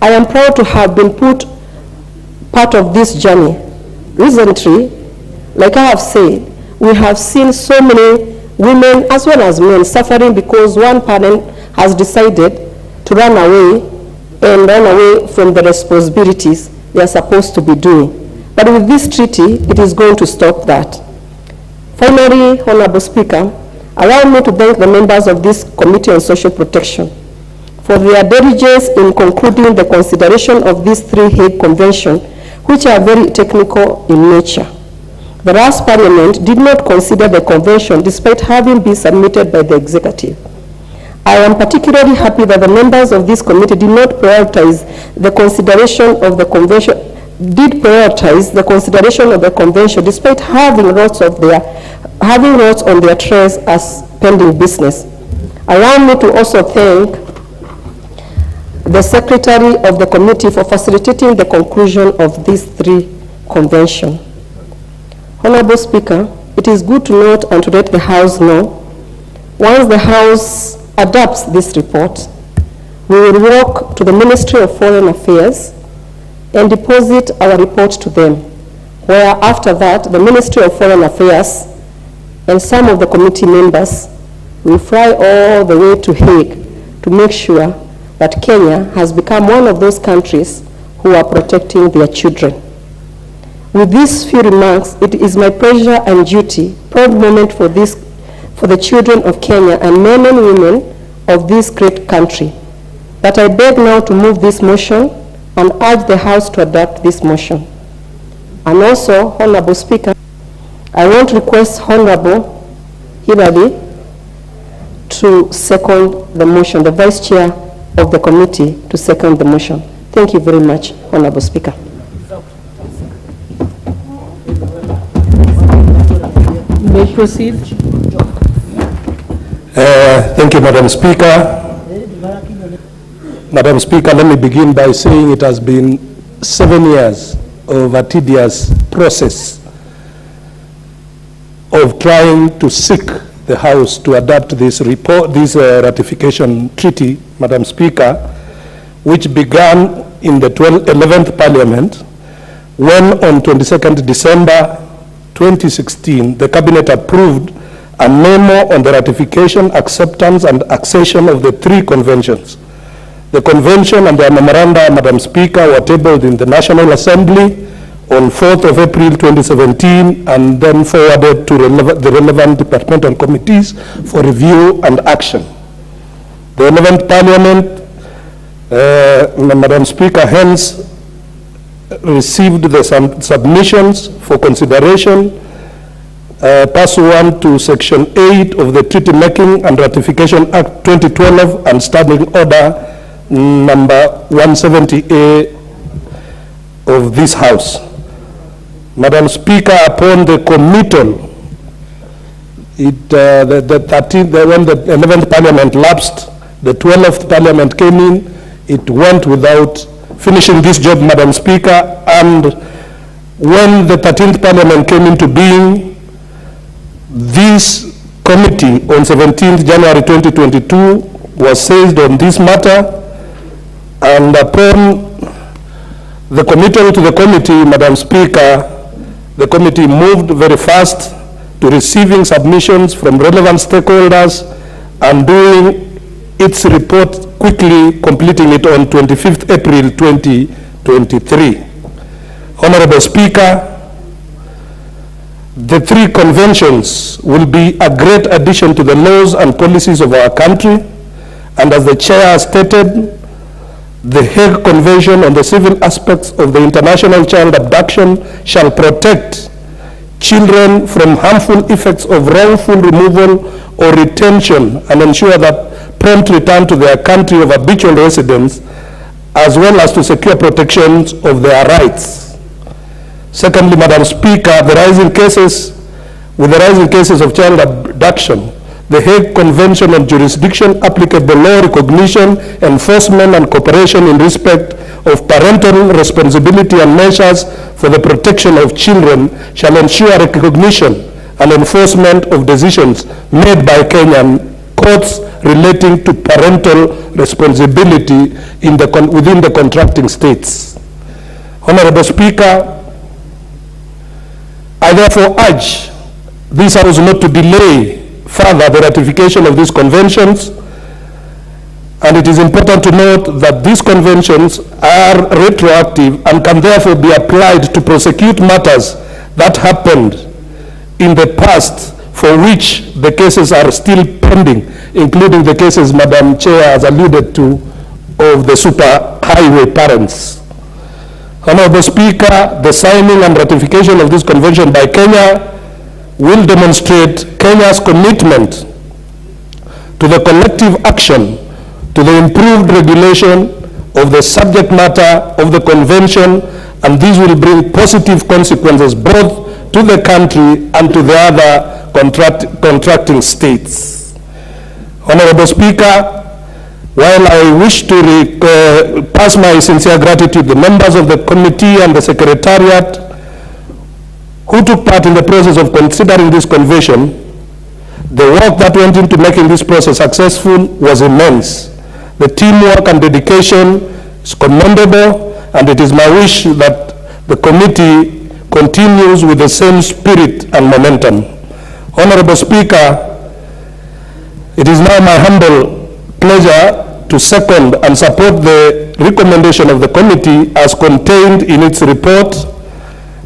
I am proud to have been part of this journey. Recently, like I have said, we have seen so many women as well as men suffering because one parent has decided to run away from the responsibilities they are supposed to be doing. But with this treaty, it is going to stop that. Finally, Honorable Speaker, allow me to thank the members of this Committee on Social Protection for their diligence in concluding the consideration of these three Hague Conventions, which are very technical in nature. The last Parliament did not consider the convention despite having been submitted by the executive. I am particularly happy that the members of this committee did not prioritize the consideration of the convention, despite having lots on their trays as pending business. Allow me to also thank the Secretary of the committee for facilitating the conclusion of these three conventions. Honorable Speaker, it is good to note and to let the House know, once the House adopts this report, we will walk to the Ministry of Foreign Affairs and deposit our report to them, where after that, the Ministry of Foreign Affairs and some of the committee members will fly all the way to Hague to make sure that Kenya has become one of those countries who are protecting their children. With these few remarks, it is my pleasure and duty, proud moment for the children of Kenya and men and women of this great country, that I beg now to move this motion and urge the House to adopt this motion. And also, Honorable Speaker, I want to request Honorable Hillary to second the motion, the Vice Chair of the committee to second the motion. Thank you very much, Honorable Speaker. You may proceed. Thank you, Madam Speaker. Madam Speaker, let me begin by saying it has been 7 years of a tedious process of trying to seek the House to adopt this report, this ratification treaty, Madam Speaker, which began in the 11th Parliament when on 22nd December 2016, the Cabinet approved a memo on the ratification, acceptance, and accession of the three conventions. The convention and their memoranda, Madam Speaker, were tabled in the National Assembly on 4th of April 2017 and then forwarded to the relevant departmental committees for review and action. The 11th Parliament Madam Speaker, hence received the submissions for consideration pursuant to Section 8 of the Treaty Making and Ratification Act 2012 and Standing Order number 170A of this House. Madam Speaker, upon the committal, when the 11th Parliament lapsed, the 12th Parliament came in, it went without finishing this job, Madam Speaker, and when the 13th Parliament came into being, this committee on 17th January 2022 was seized on this matter, and upon the committal to the committee, Madam Speaker, the committee moved very fast to receiving submissions from relevant stakeholders and doing its report quickly, completing it on 25th April 2023. Honorable Speaker, the three conventions will be a great addition to the laws and policies of our country, and as the chair stated, the Hague Convention on the Civil Aspects of the International Child Abduction shall protect children from harmful effects of wrongful removal or retention and ensure that prompt return to their country of habitual residence, as well as to secure protections of their rights. Secondly, Madam Speaker, with the rising cases of child abduction, the Hague Convention on Jurisdiction, applicable law, recognition, enforcement, and cooperation in respect of parental responsibility and measures for the protection of children shall ensure recognition and enforcement of decisions made by Kenyan courts relating to parental responsibility within the contracting states. Honorable Speaker, I therefore urge this House not to delay further the ratification of these conventions, and it is important to note that these conventions are retroactive and can therefore be applied to prosecute matters that happened in the past for which the cases are still pending, including the cases Madam Chair has alluded to of the super highway parents. Honorable Speaker, the signing and ratification of this convention by Kenya will demonstrate Kenya's commitment to the collective action to the improved regulation of the subject matter of the convention, and these will bring positive consequences both to the country and to the other contracting states. Honorable Speaker, while I wish to pass my sincere gratitude to the members of the committee and the secretariat who took part in the process of considering this convention, the work that went into making this process successful was immense. The teamwork and dedication is commendable, and it is my wish that the committee continues with the same spirit and momentum. Honorable Speaker, it is now my humble pleasure to second and support the recommendation of the committee as contained in its report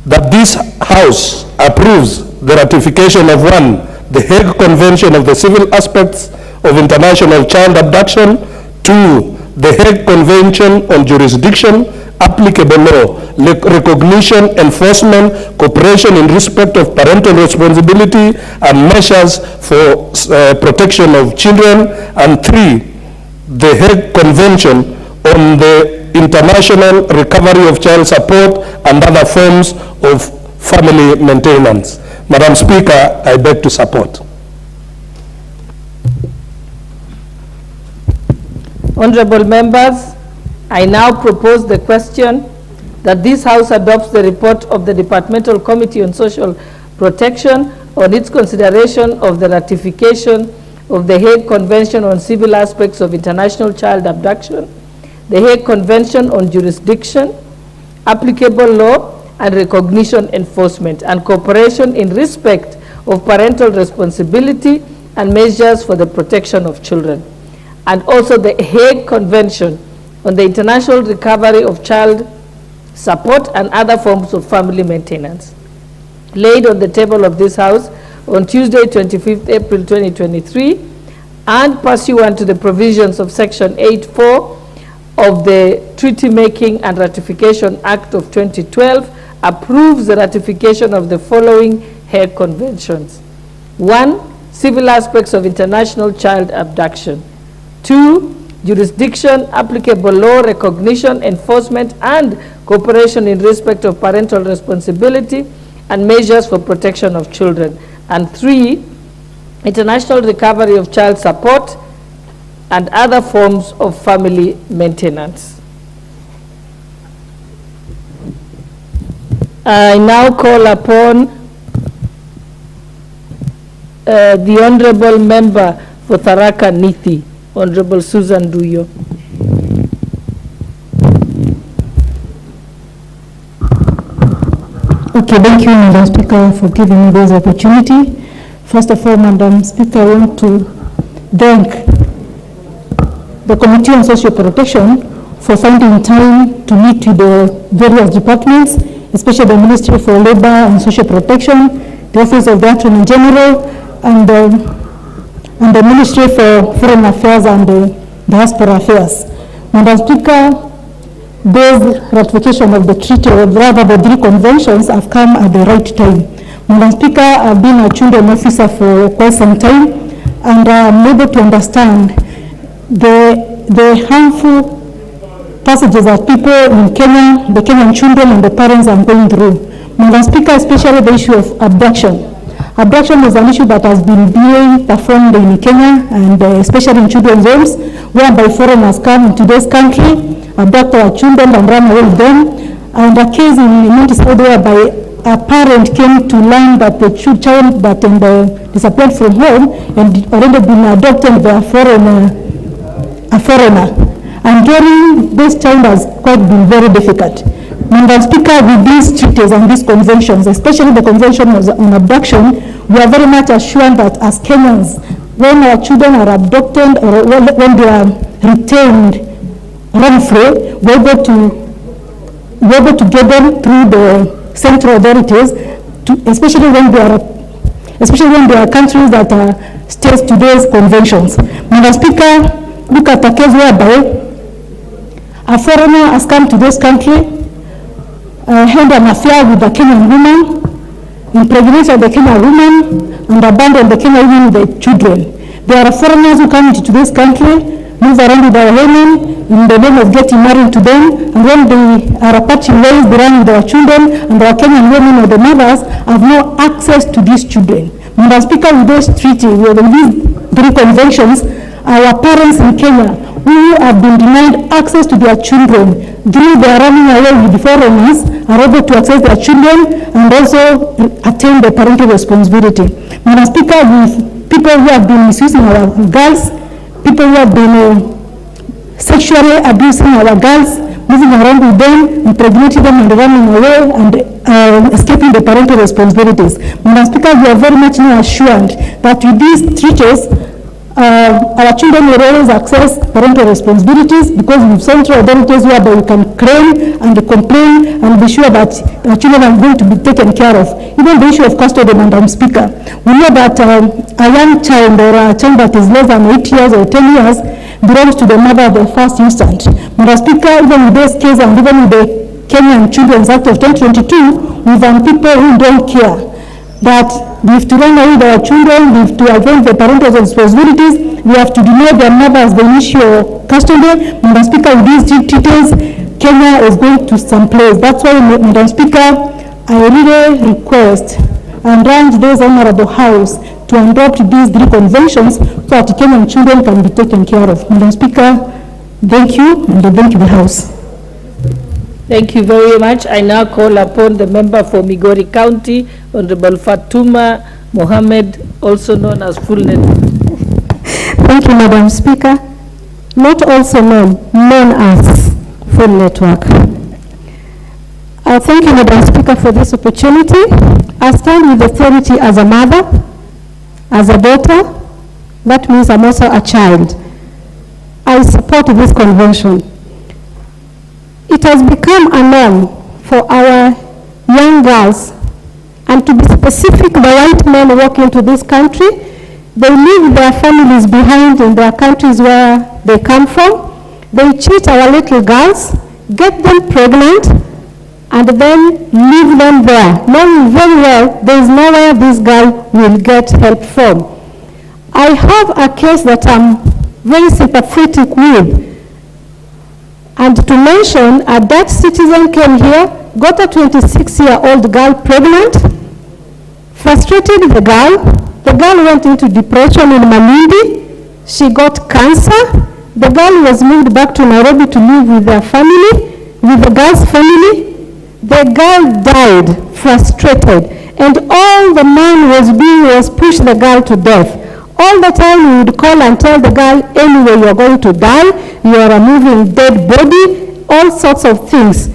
that this House approves the ratification of 1, the Hague Convention of the Civil Aspects of International Child Abduction, 2, the Hague Convention on Jurisdiction, applicable law, recognition, enforcement, cooperation in respect of parental responsibility and measures for protection of children, and 3, the Hague Convention on the international recovery of child support and other forms of family maintenance. Madam Speaker, I beg to support. Honorable members, I now propose the question that this House adopts the report of the Departmental Committee on Social Protection on its consideration of the ratification of the Hague Convention on Civil Aspects of International Child Abduction, the Hague Convention on Jurisdiction, applicable law and recognition enforcement, and cooperation in respect of parental responsibility and measures for the protection of children, and also the Hague Convention on the international recovery of child support and other forms of family maintenance, laid on the table of this House on Tuesday, 25th April 2023, and pursuant to the provisions of Section 8.4 of the Treaty Making and Ratification Act of 2012 approves the ratification of the following Hague Conventions. 1. Civil aspects of international child abduction. 2. Jurisdiction, applicable law, recognition, enforcement, and cooperation in respect of parental responsibility and measures for protection of children. And 3. International recovery of child support and other forms of family maintenance. I now call upon the Honorable Member for Tharaka Nithi, Honorable Susan Duyo. Okay, thank you, Madam Speaker, for giving me this opportunity. First of all, Madam Speaker, I want to thank the Committee on Social Protection for finding time to meet with the various departments, especially the Ministry for Labor and Social Protection, the Office of the Attorney General, and the Ministry for Foreign Affairs and Diaspora Affairs. Madam Speaker, this ratification of the treaty, or rather the 3 conventions, have come at the right time. Madam Speaker, I've been a children officer for quite some time, and I'm able to understand the harmful passages that people in Kenya, the Kenyan children and the parents are going through. Madam Speaker, especially the issue of abduction. Abduction is an issue that has been being performed in Kenya, and especially in children's homes, whereby foreigners come into this country, abduct our children and run away with them. And a case in Minnesota whereby a parent came to learn that the child that disappeared from home and already been adopted by a foreigner. And during this time has quite been very difficult. Madam Speaker, with these treaties and these conventions, especially the convention on abduction, we are very much assured that as Kenyans, when our children are abducted or when they are retained wrongfully, we're able to get them through the central authorities, especially when they are countries that are states to those conventions. Madam Speaker, look at a case whereby a foreigner has come to this country, had an affair with a Kenyan woman, impregnated the Kenyan woman, and abandoned the Kenyan woman with the children. There are foreigners who come into this country, move around with our women in the name of getting married to them, and when they are parting ways, they run with our children, and our Kenyan women or the mothers have no access to these children. Madam Speaker, with this treaty, with these 3 conventions, our parents in Kenya who have been denied access to their children through their running away with the foreigners are able to access their children and also attain the parental responsibility. Madam Speaker, with people who have been misusing our girls, people who have been sexually abusing our girls, moving around with them, impregnating them and running away and escaping the parental responsibilities. Madam Speaker, we are very much now assured that with these treaties, our children will always access parental responsibilities because we have central authorities whereby we can claim and complain and be sure that our children are going to be taken care of. Even the issue of custody, Madam Speaker, we know that a young child or a child that is less than 8 years or 10 years belongs to the mother at the first instant. Madam Speaker, even with this case and even with the Kenyan Children's Act of 2022, we have people who don't care that we have to run away with our children, we have to avoid the parental responsibilities, we have to deny their mothers the initial custody. Madam Speaker, with these treaties, Kenya is going to some place. That's why, Madam Speaker, I really request and urge this Honorable House to adopt these 3 conventions so that Kenyan children can be taken care of. Madam Speaker, thank you, and thank you, the House. Thank you very much. I now call upon the member for Migori County, Honorable Fatuma Mohammed, also known as Full Network. Thank you, Madam Speaker. Not also known as Full Network. Thank you, Madam Speaker, for this opportunity. I stand with authority as a mother, as a daughter. That means I'm also a child. I support this convention. It has become a norm for our young girls, and to be specific, the white men walk into this country, they leave their families behind in their countries where they come from, They cheat our little girls, get them pregnant, and then leave them there, knowing very well there is nowhere this girl will get help from. I have a case that I'm very sympathetic with. And to mention, a Dutch citizen came here, got a 26-year-old girl pregnant, frustrated the girl. The girl went into depression in Malindi. She got cancer. The girl was moved back to Nairobi to live with their family, with the girl's family. The girl died, frustrated, and all the man was doing was push the girl to death. All the time he would call and tell the girl, anyway, you're going to die, you are a moving dead body, all sorts of things.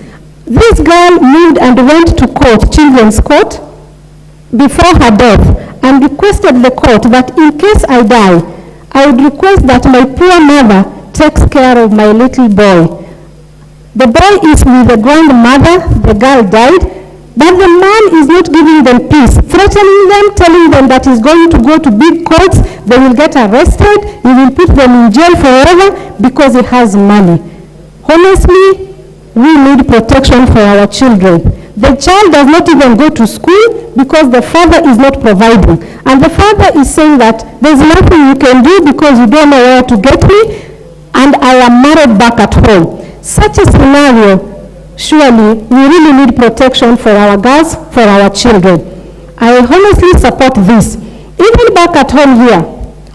This girl moved and went to court, children's court, before her death, and requested the court that in case I die, I would request that my poor mother takes care of my little boy. The boy is with the grandmother, the girl died, but the man is not giving them peace, threatening them, telling them that he's going to go to big courts, they will get arrested, he will put them in jail forever because he has money. Honestly, we need protection for our children. The child does not even go to school because the father is not providing. And the father is saying that there's nothing you can do because you don't know where to get me, and I am married back at home. Such a scenario, surely we really need protection for our girls, for our children. I honestly support this. Even back at home here,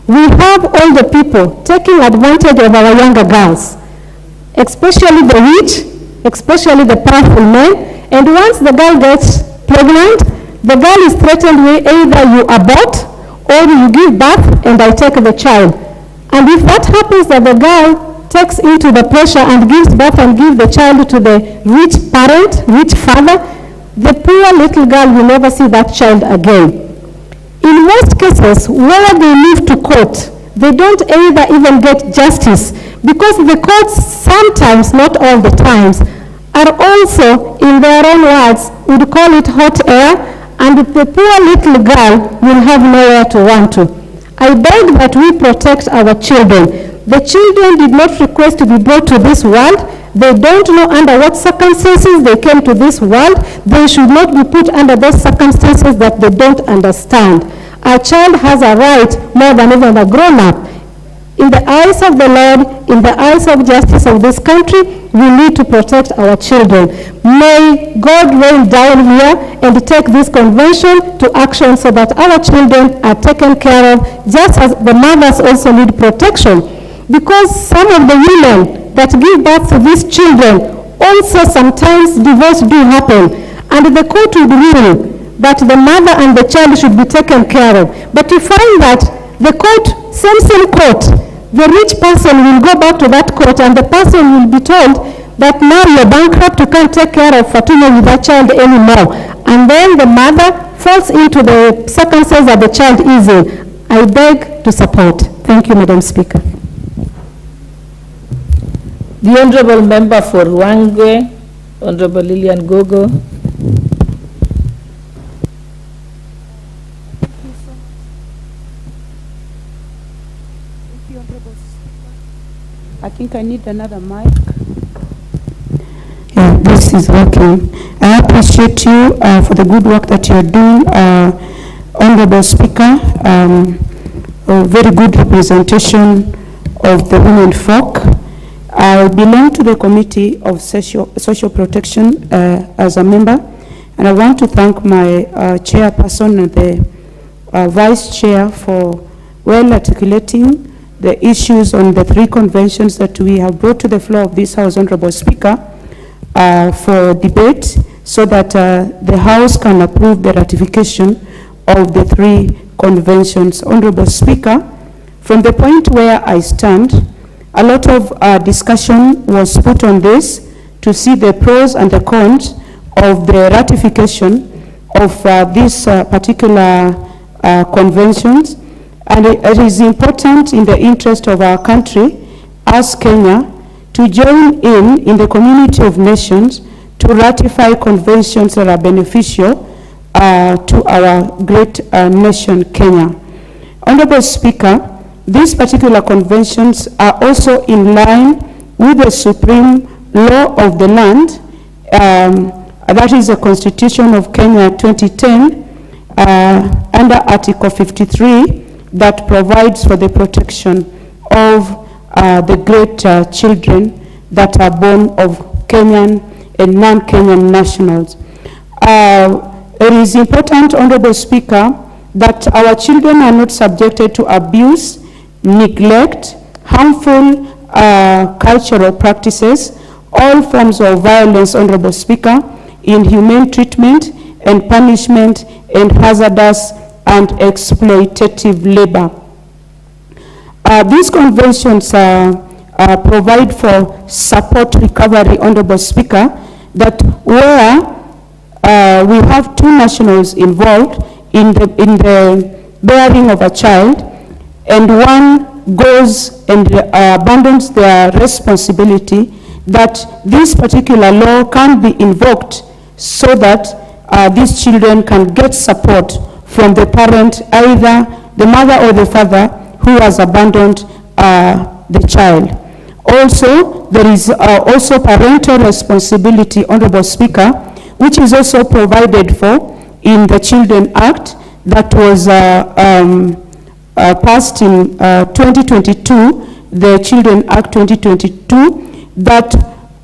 we have older people taking advantage of our younger girls, especially the rich, especially the powerful men. And once the girl gets pregnant, the girl is threatened with either you abort or you give birth and I take the child. And if that happens, that the girl takes into the pressure and gives birth and gives the child to the rich parent, rich father, the poor little girl will never see that child again. In most cases, where they move to court, they don't even get justice because the courts sometimes, not all the times, are also, in their own words, would call it hot air, and the poor little girl will have nowhere to run to. I beg that we protect our children. The children did not request to be brought to this world. They don't know under what circumstances they came to this world. They should not be put under those circumstances that they don't understand. A child has a right more than even a grown-up. In the eyes of the Lord, in the eyes of justice of this country, we need to protect our children. May God rain down here and take this convention to action so that our children are taken care of, just as the mothers also need protection. Because some of the women that give birth to these children, also sometimes divorce do happen. And the court would rule that the mother and the child should be taken care of. But you find that the court, same court, the rich person will go back to that court and the person will be told that now you're bankrupt, you can't take care of Fatuma with that child anymore. And then the mother falls into the circumstances that the child is in. I beg to support. Thank you, Madam Speaker. The Honourable Member for Rwangwe, Honourable Lilian Gogo. I think I need another mic. Yeah, this is working. I appreciate you for the good work that you're doing, Honorable Speaker. A very good representation of the women folk. I belong to the Committee of Social Protection as a member, and I want to thank my chairperson and the vice chair for well articulating the issues on the three conventions that we have brought to the floor of this House, Honorable Speaker, for debate so that the House can approve the ratification of the three conventions. Honorable Speaker, from the point where I stand, a lot of discussion was put on this to see the pros and the cons of the ratification of these particular conventions. And it is important in the interest of our country, as Kenya, to join in the community of nations to ratify conventions that are beneficial to our great nation, Kenya. Honorable Speaker, these particular conventions are also in line with the supreme law of the land, that is the Constitution of Kenya 2010, under Article 53, that provides for the protection of the great children that are born of Kenyan and non-Kenyan nationals. It is important, Honorable Speaker, that our children are not subjected to abuse, neglect, harmful cultural practices, all forms of violence, Honorable Speaker, inhumane treatment and punishment, and hazardous and exploitative labor. These conventions provide for support recovery, Honorable Speaker, that where we have two nationals involved in the bearing of a child, and one goes and abandons their responsibility, that this particular law can be invoked so that these children can get support from the parent, either the mother or the father who has abandoned the child. Also, there is also parental responsibility, Honorable Speaker, which is also provided for in the Children Act that was passed in 2022, the Children Act 2022, that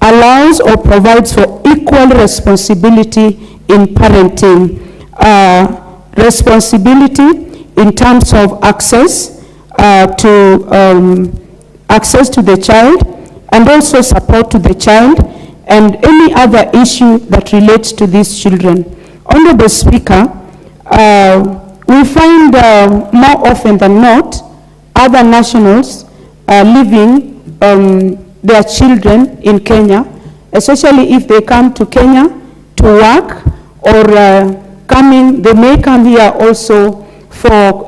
allows or provides for equal responsibility in parenting. Responsibility in terms of access to the child, and also support to the child, and any other issue that relates to these children. Honorable Speaker, we find more often than not other nationals leaving their children in Kenya, especially if they come to Kenya to work, or they may come here also for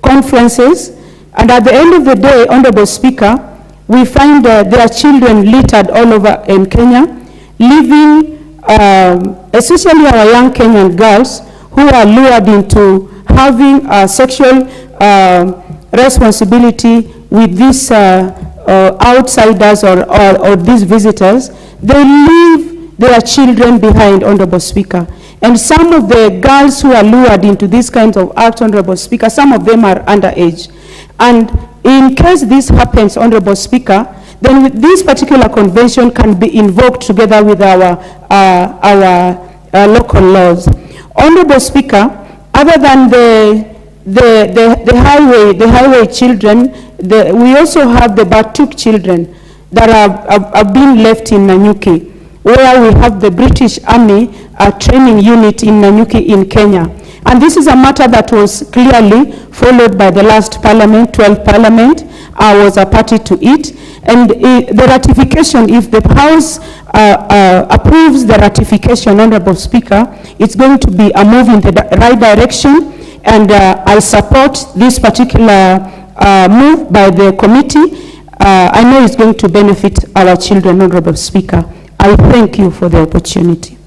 conferences, and at the end of the day, Honorable Speaker, we find their children littered all over in Kenya, leaving especially our young Kenyan girls who are lured into having sexual responsibility with these outsiders or these visitors. They leave their children behind, Honorable Speaker. And some of the girls who are lured into these kinds of acts, Honorable Speaker, some of them are underage. And in case this happens, Honorable Speaker, then this particular convention can be invoked together with our local laws. Honorable Speaker, other than the highway children, we also have the Batuk children that are being left in Nanyuki, where we have the British Army training unit in Nanyuki in Kenya. And this is a matter that was clearly followed by the last Parliament, 12th Parliament. I was a party to it. And the ratification, if the House approves the ratification, Honorable Speaker, it's going to be a move in the right direction. And I support this particular move by the committee. I know it's going to benefit our children, Honorable Speaker. I thank you for the opportunity.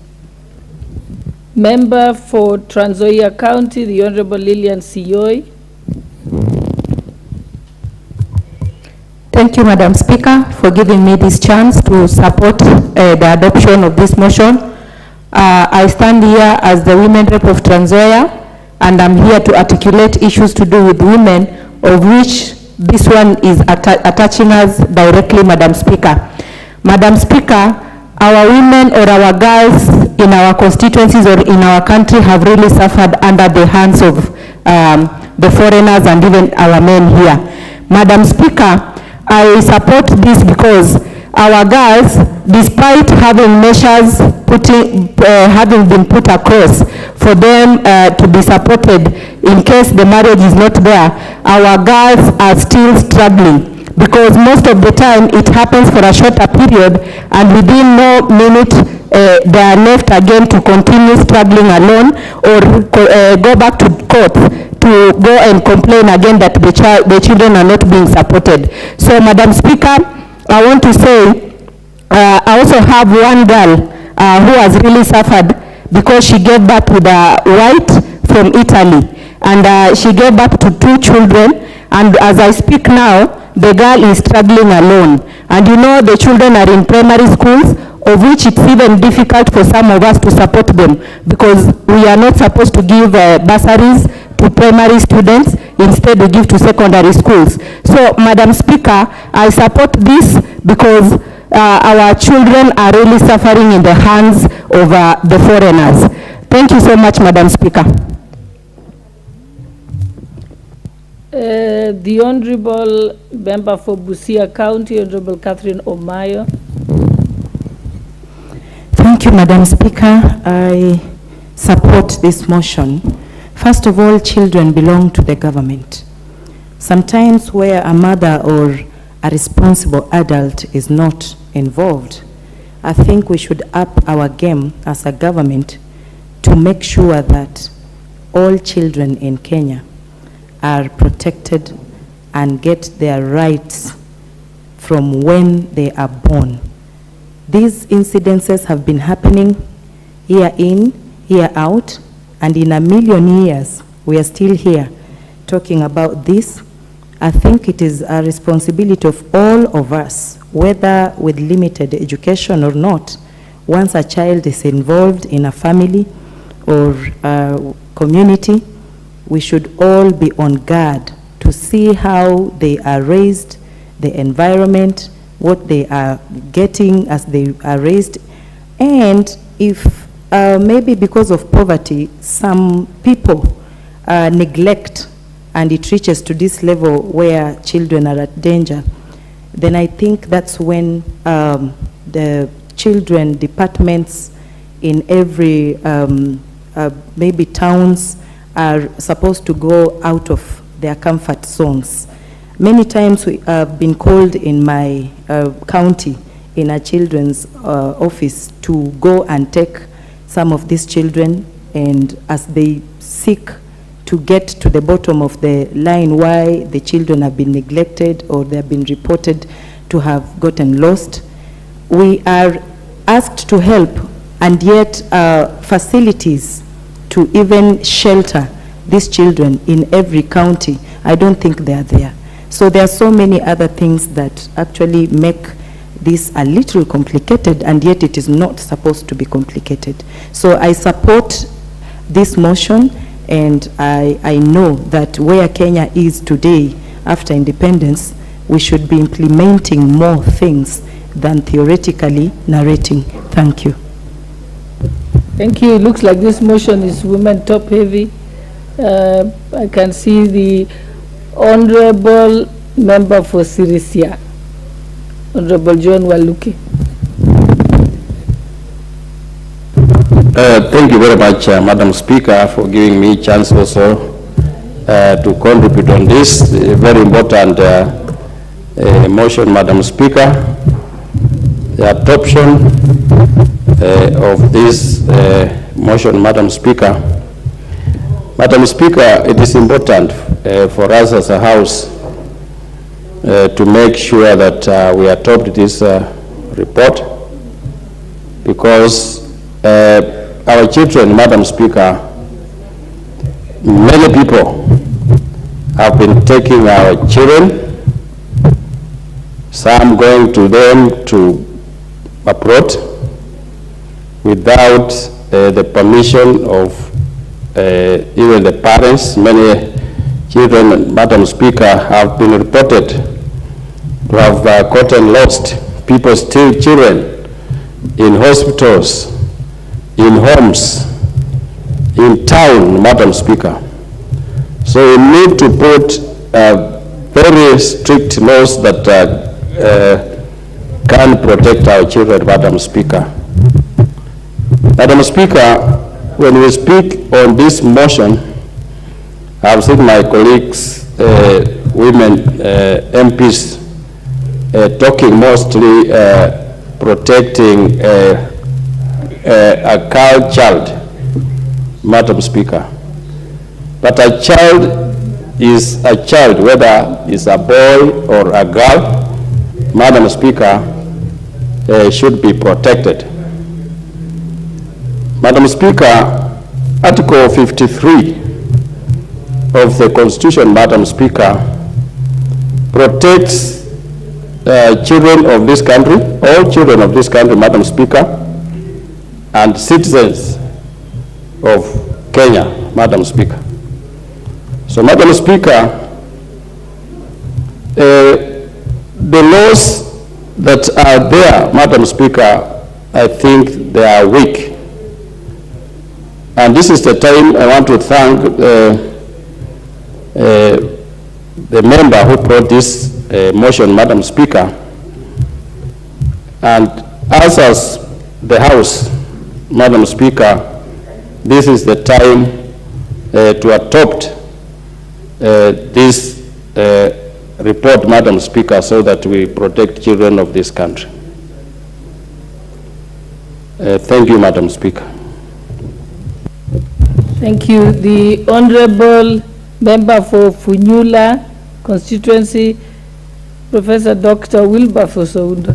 Member for Trans Nzoia County, the Honorable Lillian Sioi. Thank you, Madam Speaker, for giving me this chance to support the adoption of this motion. I stand here as the women rep of Trans Nzoia, and I'm here to articulate issues to do with women, of which this one is attaching us directly, Madam Speaker. Madam Speaker, our women or our girls in our constituencies or in our country have really suffered under the hands of the foreigners and even our men here. Madam Speaker, I support this because our girls, despite having measures having been put across for them to be supported in case the marriage is not there, our girls are still struggling, because most of the time it happens for a shorter period, and within no minute they are left again to continue struggling alone, or go back to court to go and complain again that the children are not being supported. So, Madam Speaker, I want to say I also have one girl who has really suffered because she gave birth with a white from Italy, and she gave birth to 2 children, and as I speak now, the girl is struggling alone. And you know the children are in primary schools, of which it's even difficult for some of us to support them because we are not supposed to give bursaries to primary students. Instead, we give to secondary schools. So, Madam Speaker, I support this because our children are really suffering in the hands of the foreigners. Thank you so much, Madam Speaker. The Honorable Member for Busia County, Honorable Catherine Omayo. Thank you, Madam Speaker. I support this motion. First of all, children belong to the government. Sometimes where a mother or a responsible adult is not involved, I think we should up our game as a government to make sure that all children in Kenya are protected and get their rights from when they are born. These incidences have been happening year in, year out, and in a million years, we are still here talking about this. I think it is a responsibility of all of us, whether with limited education or not. Once a child is involved in a family or a community, we should all be on guard to see how they are raised, the environment, what they are getting as they are raised, and if maybe because of poverty, some people neglect and it reaches to this level where children are at danger, then I think that's when the children departments in every maybe towns are supposed to go out of their comfort zones. Many times we have been called in my county in a children's office to go and take some of these children, and as they seek to get to the bottom of the line why the children have been neglected or they have been reported to have gotten lost, we are asked to help, and yet facilities to even shelter these children in every county, I don't think they are there. So there are so many other things that actually make this a little complicated, and yet it is not supposed to be complicated. So I support this motion, and I know that where Kenya is today after independence, we should be implementing more things than theoretically narrating. Thank you. Thank you. It looks like this motion is women top heavy. I can see the Honorable Member for Sirisia, Honorable John Waluke. Thank you very much, Madam Speaker, for giving me a chance also to contribute on this very important motion, Madam Speaker. The adoption of this motion, Madam Speaker. Madam Speaker, it is important for us as a House to make sure that we adopt this report, because our children, Madam Speaker, many people have been taking our children, some going to them to abroad without the permission of even the parents. Many children, Madam Speaker, have been reported to have gotten lost. People steal children in hospitals, in homes, in town, Madam Speaker. So we need to put very strict laws that can protect our children, Madam Speaker. Madam Speaker, when we speak on this motion, I've seen my colleagues, women MPs, talking mostly protecting a girl child, Madam Speaker. But a child is a child, whether it's a boy or a girl, Madam Speaker, should be protected. Madam Speaker, Article 53 of the Constitution, Madam Speaker, protects children of this country, all children of this country, Madam Speaker, and citizens of Kenya, Madam Speaker. So, Madam Speaker, the laws that are there, Madam Speaker, I think they are weak. And this is the time I want to thank the member who brought this motion, Madam Speaker. And as the House, Madam Speaker, this is the time to adopt this report, Madam Speaker, so that we protect children of this country. Thank you, Madam Speaker. Thank you. The Honorable Member for Funyula constituency, Professor Dr. Wilberforce Ounda.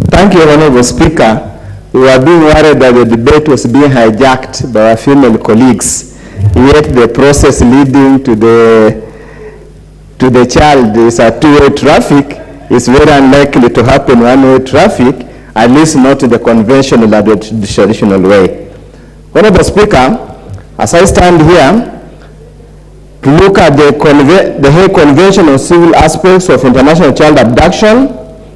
Thank you, Honorable Speaker. We were being worried that the debate was being hijacked by our female colleagues, yet the process leading to the child is a two-way traffic. It's very unlikely to happen one-way traffic, at least not in the conventional or the traditional way. Honorable Speaker, as I stand here to look at the Hague Convention on Civil Aspects of International Child Abduction,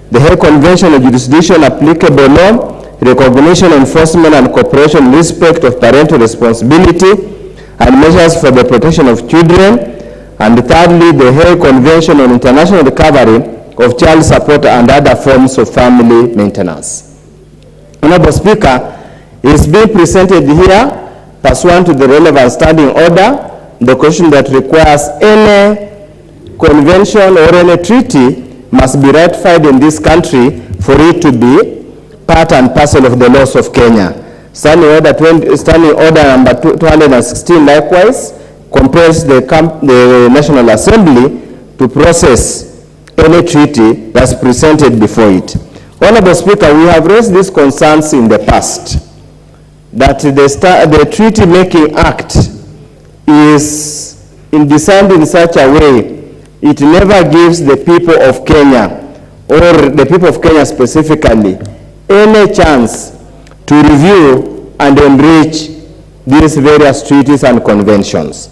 the Hague Convention on Jurisdiction Applicable Law, Recognition, Enforcement, and Cooperation in respect of parental responsibility, and measures for the protection of children, and thirdly, the Hague Convention on International Recovery of Child Support and other forms of family maintenance. Honorable Speaker, it is being presented here pursuant to the relevant standing order, the question that requires any convention or any treaty must be ratified in this country for it to be part and parcel of the laws of Kenya. Standing order number 216 likewise compels the National Assembly to process any treaty that's presented before it. Honorable Speaker, we have raised these concerns in the past, that the treaty-making act is designed in such a way it never gives the people of Kenya, or the people of Kenya specifically, any chance to review and enrich these various treaties and conventions.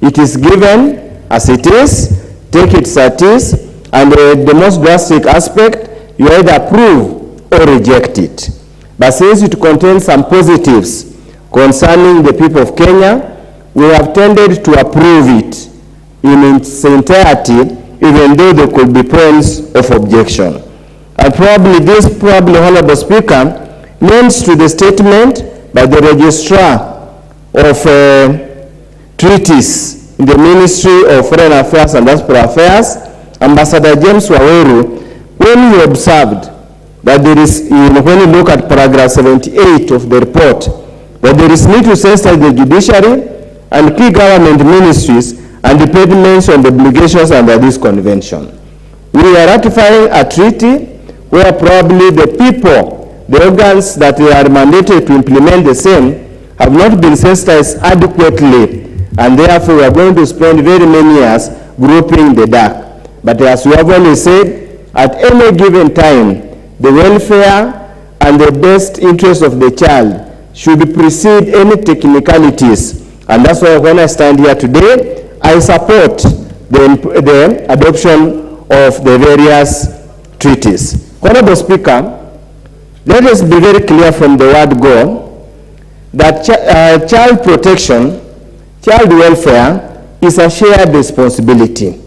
It is given as it is, take it as it is, and the most drastic aspect, you either approve or reject it. But since it contains some positives concerning the people of Kenya, we have tended to approve it in its entirety, even though there could be points of objection. And probably, Honorable Speaker, links to the statement by the Registrar of Treaties in the Ministry of Foreign Affairs and Diaspora Affairs, Ambassador James Waweru, when he observed that there is, when you look at paragraph 78 of the report, that there is need to sensitize the judiciary and key government ministries and departments on the obligations under this convention. We are ratifying a treaty where probably the people, the organs that are mandated to implement the same, have not been sensitized adequately, and therefore we are going to spend very many years grouping the dark. But as we have always said, at any given time, the welfare and the best interest of the child should precede any technicalities. And that's why when I stand here today, I support the adoption of the various treaties. Honorable Speaker, let us be very clear from the word go that child protection, child welfare is a shared responsibility.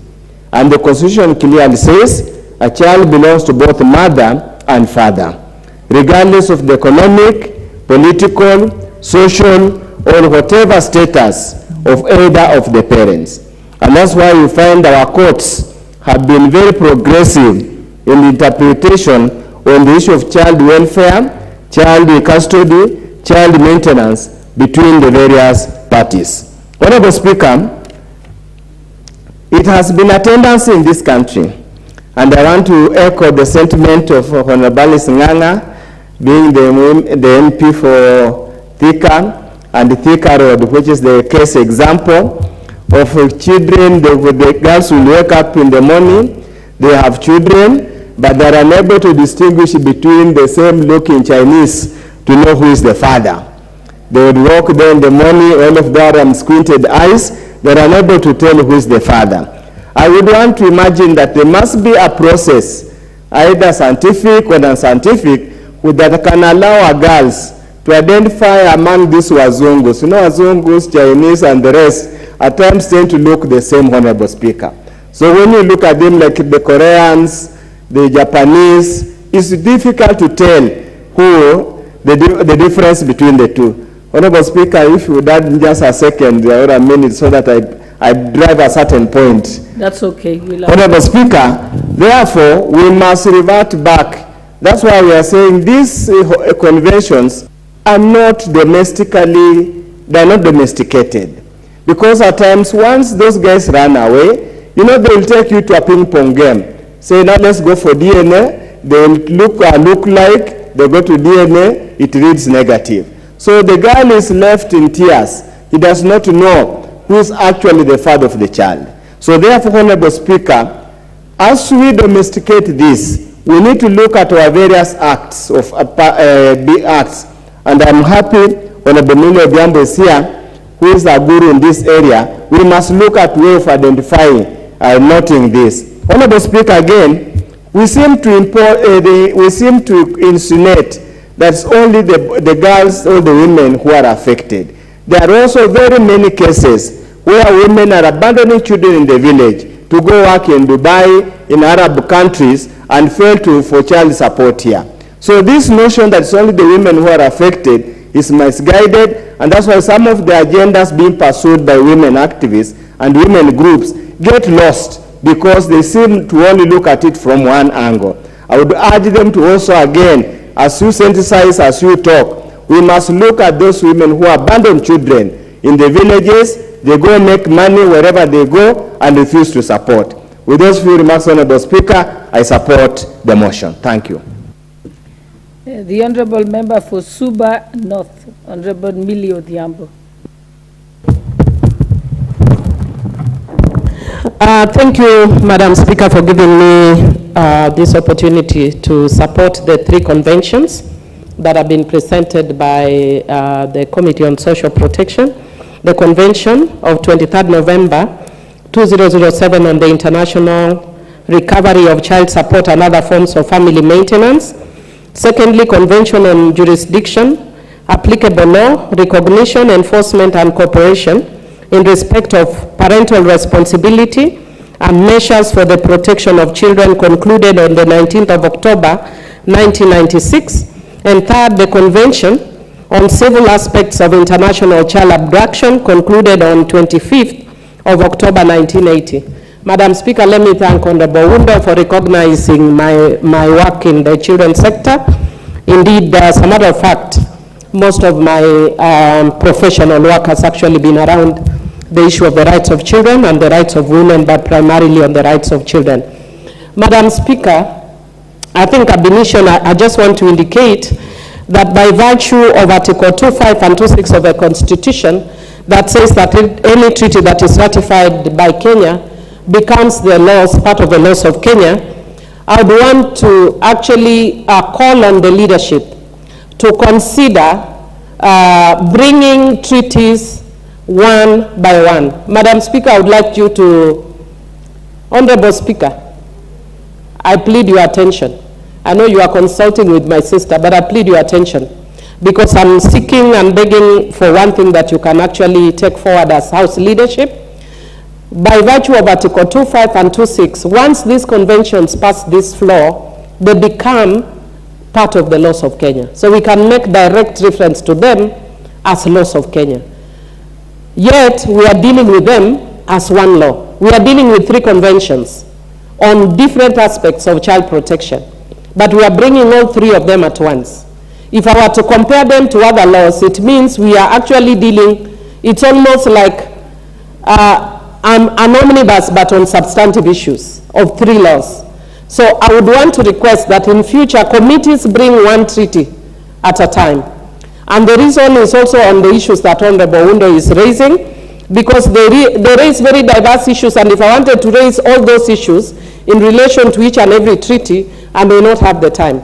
And the Constitution clearly says a child belongs to both mother and father, regardless of the economic, political, social, or whatever status of either of the parents. And that's why you find our courts have been very progressive in the interpretation on the issue of child welfare, child custody, child maintenance between the various parties. Honorable Speaker, it has been a tendency in this country, and I want to echo the sentiment of Honorable Nganga, being the MP for Thika and Thika Road, which is the case example, of children. The girls will wake up in the morning, they have children, but they're unable to distinguish between the same looking Chinese to know who is the father. They would walk there in the morning, all of them squinted eyes, they're unable to tell who is the father. I would want to imagine that there must be a process, either scientific or unscientific, that can allow our girls to identify among these wazungus. You know, wazungus, Chinese, and the rest at times tend to look the same, Honorable Speaker. So when you look at them like the Koreans, the Japanese, it's difficult to tell who the difference between the two. Honorable Speaker, if you would add just a second or a minute so that I drive a certain point. That's okay. Honorable Speaker, therefore, we must revert back. That's why we are saying these conventions are not domestically, they're not domesticated. Because at times, once those guys run away, you know, they'll take you to a ping pong game. Say, now let's go for DNA. They'll look like, they go to DNA, it reads negative. So the girl is left in tears. He does not know who is actually the father of the child. So therefore, Honorable Speaker, as we domesticate this, we need to look at our various acts of big acts. And I'm happy Honorable Mili Odhiambo is here, who is a guru in this area. We must look at way of identifying, noting this. Honorable Speaker, again, we seem to insinuate that it's only the girls or the women who are affected. There are also very many cases where women are abandoning children in the village to go work in Dubai, in Arab countries, and fail for child support here. So this notion that it's only the women who are affected is misguided, and that's why some of the agendas being pursued by women activists and women groups get lost because they seem to only look at it from one angle. I would urge them to also, again, as you synthesize, as you talk, we must look at those women who abandon children in the villages. They go make money wherever they go and refuse to support. With those few remarks, Honorable Speaker, I support the motion. Thank you. The Honorable Member for Suba North, Honorable Mili Odhiambo. Thank you, Madam Speaker, for giving me this opportunity to support the three conventions that have been presented by the Committee on Social Protection. The Convention of 23rd November 2007 on the International Recovery of Child Support and Other Forms of Family Maintenance. Secondly, Convention on Jurisdiction, Applicable Law, Recognition, Enforcement, and Cooperation in respect of parental responsibility and measures for the protection of children, concluded on the 19th of October 1996. And third, the Convention on Civil Aspects of International Child Abduction, concluded on 25th of October 1980. Madam Speaker, let me thank Honorable Wunda for recognizing my work in the children's sector. Indeed, as a matter of fact, most of my professional work has actually been around the issue of the rights of children and the rights of women, but primarily on the rights of children. Madam Speaker, I think ab initio, I just want to indicate that by virtue of Article 2.5 and 2.6 of the Constitution, that says that any treaty that is ratified by Kenya becomes the laws, part of the laws of Kenya, I would want to actually call on the leadership to consider bringing treaties one by one. Madam Speaker, I would like you to, Honorable Speaker, I plead your attention. I know you are consulting with my sister, but I plead your attention because I'm seeking and begging for one thing that you can actually take forward as House leadership. By virtue of Article 2.5 and 2.6, once these conventions pass this floor, they become part of the laws of Kenya. So we can make direct reference to them as laws of Kenya. Yet, we are dealing with them as one law. We are dealing with three conventions on different aspects of child protection, but we are bringing all three of them at once. If I were to compare them to other laws, it means we are actually dealing, it's almost like an omnibus, but on substantive issues of three laws. So I would want to request that in future, committees bring one treaty at a time. And the reason is also on the issues that Honorable Wundo is raising. because they raise very diverse issues, and if I wanted to raise all those issues in relation to each and every treaty, I may not have the time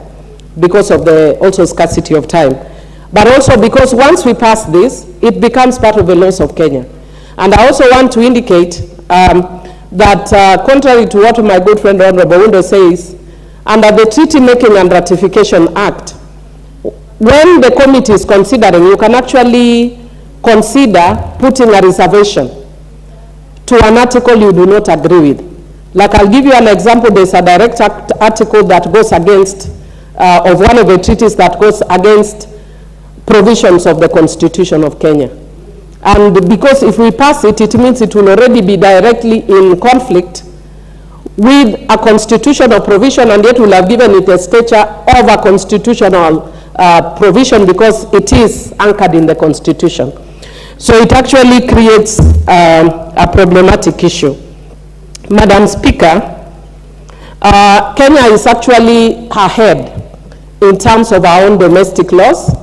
because of the also scarcity of time. But also because once we pass this, it becomes part of the laws of Kenya. And I also want to indicate that contrary to what my good friend Honorable Windo says, under the Treaty Making and Ratification Act, when the committee is considering, you can actually consider putting a reservation to an article you do not agree with. Like I'll give you an example, there's a direct article that goes against, of one of the treaties that goes against provisions of the Constitution of Kenya. And because if we pass it, it means it will already be directly in conflict with a constitutional provision, and yet will have given it a stature of a constitutional provision because it is anchored in the Constitution. So it actually creates a problematic issue. Madam Speaker, Kenya is actually ahead in terms of our own domestic laws.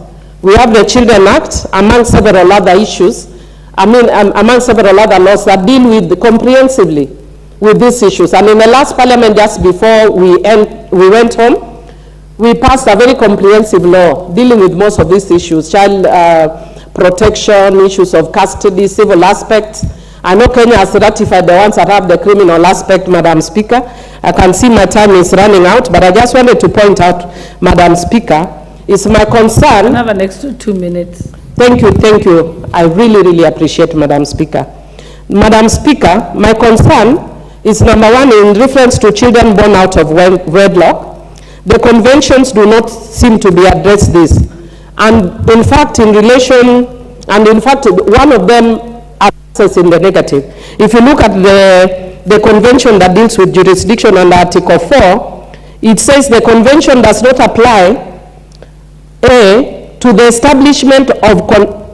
We have the Children Act, among several other issues, among several other laws that deal with comprehensively with these issues. And in the last parliament, just before we went home, we passed a very comprehensive law dealing with most of these issues, child protection, issues of custody, civil aspects. I know Kenya has ratified the ones that have the criminal aspect, Madam Speaker. I can see my time is running out, but I just wanted to point out, Madam Speaker, it's my concern. I have an extra 2 minutes. Thank you, thank you. I really, really appreciate, Madam Speaker. Madam Speaker, my concern is number one, in reference to children born out of wedlock. The conventions do not seem to be addressed this. And in fact, one of them addresses in the negative. If you look at the convention that deals with jurisdiction under Article 4, it says the convention does not apply to the establishment of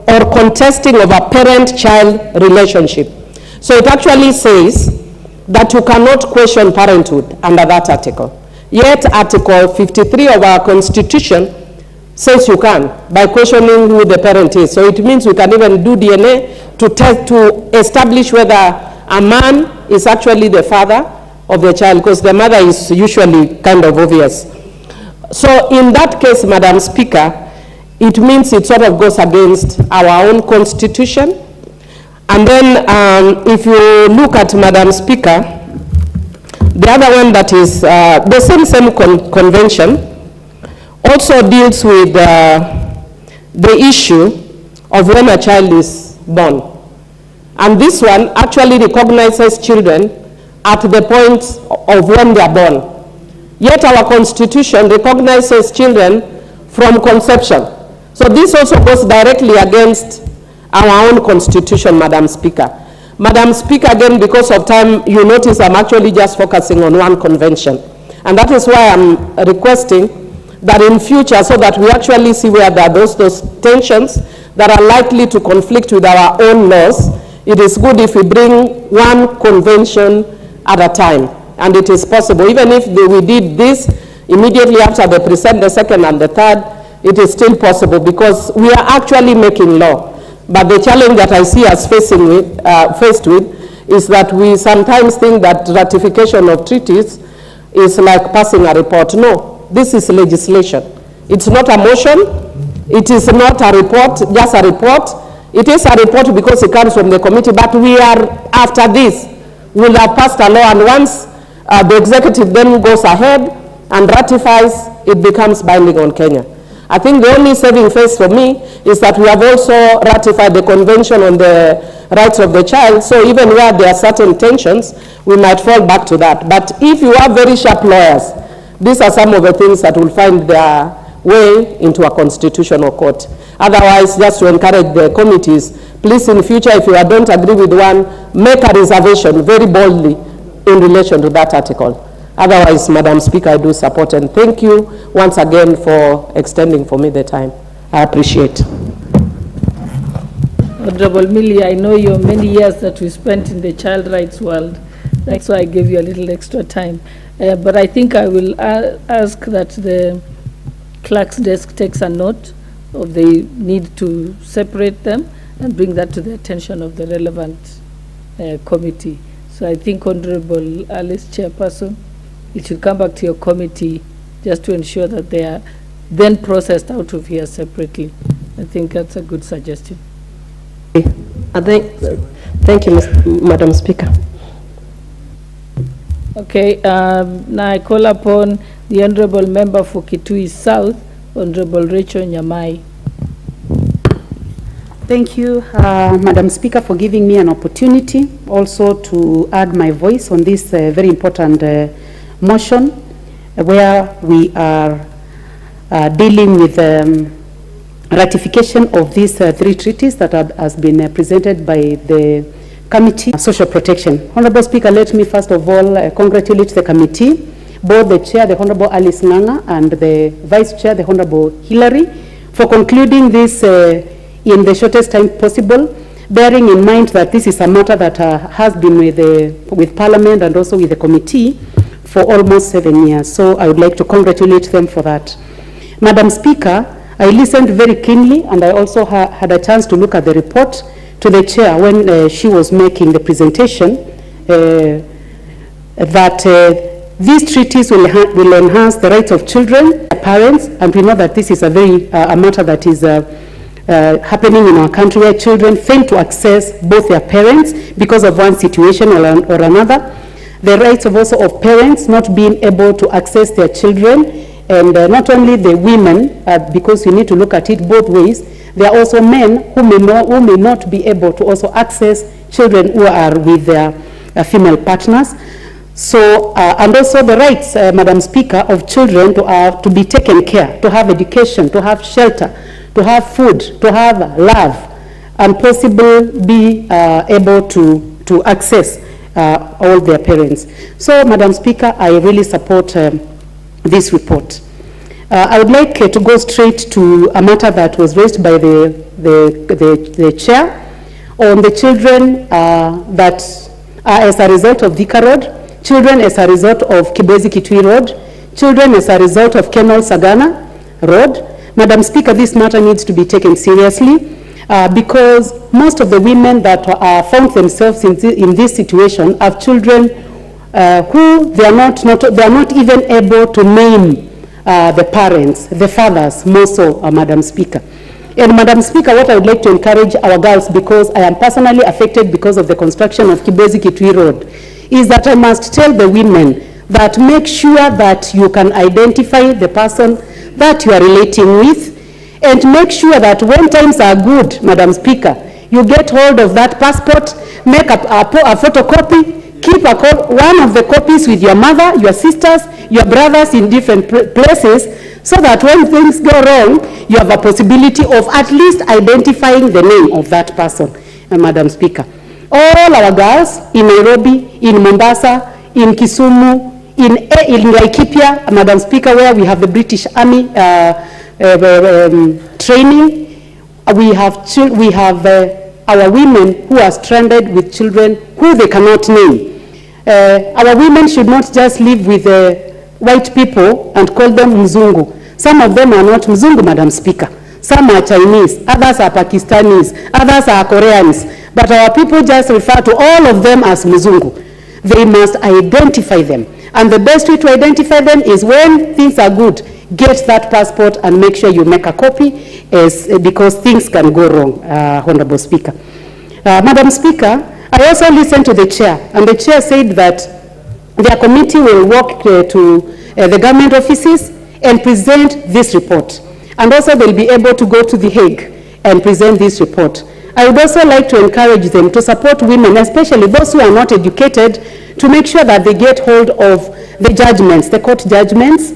or contesting of a parent-child relationship. So it actually says that you cannot question parenthood under that article. Yet Article 53 of our Constitution says you can by questioning who the parent is. So it means we can even do DNA to establish whether a man is actually the father of the child, because the mother is usually kind of obvious. So in that case, Madam Speaker, it means it sort of goes against our own Constitution. And then if you look at, Madam Speaker, the other one that is the same convention also deals with the issue of when a child is born. And this one actually recognizes children at the point of when they are born. Yet our Constitution recognizes children from conception. So this also goes directly against our own Constitution, Madam Speaker. Madam Speaker, again, because of time, you notice I'm actually just focusing on one convention. And that is why I'm requesting that in future, so that we actually see where there are those tensions that are likely to conflict with our own laws, it is good if we bring one convention at a time. And it is possible. Even if we did this immediately after the present, the second and the third, it is still possible because we are actually making law. But the challenge that I see us faced with is that we sometimes think that ratification of treaties is like passing a report. No, this is legislation. It's not a motion. It is not a report, just a report. It is a report because it comes from the committee, but we are, after this, we'll have passed a law, and once the executive then goes ahead and ratifies, it becomes binding on Kenya. I think the only saving face for me is that we have also ratified the Convention on the Rights of the Child, so even where there are certain tensions, we might fall back to that. But if you have very sharp lawyers, these are some of the things that will find their way into a constitutional court. Otherwise, just to encourage the committees, please in future, if you don't agree with one, make a reservation very boldly in relation to that article. Otherwise, Madam Speaker, I do support, and thank you once again for extending for me the time. I appreciate. Honorable Millie, I know your many years that we spent in the child rights world. That's why I gave you a little extra time. But I think I will ask that the clerk's desk takes a note of the need to separate them, and bring that to the attention of the relevant committee. So I think, Honorable Alice Chairperson, it should come back to your committee just to ensure that they are then processed out of here separately. I think that's a good suggestion. Thank you, Madam Speaker. Okay, now I call upon the Honorable Member for Kitui South, Honorable Rachel Nyamai. Thank you, Madam Speaker, for giving me an opportunity also to add my voice on this very important motion, where we are dealing with ratification of these 3 treaties that has been presented by the Committee on Social Protection. Honorable Speaker, let me first of all congratulate the committee, both the Chair, the Honorable Alice Nganga, and the Vice Chair, the Honorable Hillary, for concluding this in the shortest time possible, bearing in mind that this is a matter that has been with Parliament and also with the committee for almost 7 years. So I would like to congratulate them for that. Madam Speaker, I listened very keenly, and I also had a chance to look at the report to the Chair when she was making the presentation, that these treaties will enhance the rights of children, parents, and we know that this is a matter that is happening in our country, where children fail to access both their parents because of one situation or another. The rights of parents not being able to access their children, and not only the women, because we need to look at it both ways. There are also men who may not be able to also access children who are with their female partners. So, and also the rights, Madam Speaker, of children to be taken care, to have education, to have shelter, to have food, to have love, and possibly be able to access all their parents. So, Madam Speaker, I really support this report. I would like to go straight to a matter that was raised by the Chair on the children that are as a result of Thika Road, children as a result of Kibwezi Kitui Road, children as a result of Kenol Sagana Road. Madam Speaker, this matter needs to be taken seriously because most of the women that found themselves in this situation have children who they are not even able to name the parents, the fathers, more so, Madam Speaker. And Madam Speaker, what I would like to encourage our girls, because I am personally affected because of the construction of Kibwezi Kitui Road, is that I must tell the women that make sure that you can identify the person that you are relating with, and make sure that when times are good, Madam Speaker, you get hold of that passport, make a photocopy, keep one of the copies with your mother, your sisters, your brothers in different places, so that when things go wrong, you have a possibility of at least identifying the name of that person, Madam Speaker. All our girls in Nairobi, in Mombasa, in Kisumu, in Laikipia, Madam Speaker, where we have the British Army training, we have our women who are stranded with children who they cannot name. Our women should not just live with white people and call them Mzungu. Some of them are not Mzungu, Madam Speaker. Some are Chinese, others are Pakistanis, others are Koreans. But our people just refer to all of them as Mzungu. They must identify them. And the best way to identify them is when things are good, get that passport and make sure you make a copy, because things can go wrong, Honorable Speaker. Madam Speaker, I also listened to the Chair, and the Chair said that their committee will walk to the government offices and present this report. And also they'll be able to go to The Hague and present this report. I would also like to encourage them to support women, especially those who are not educated, to make sure that they get hold of the judgments, the court judgments.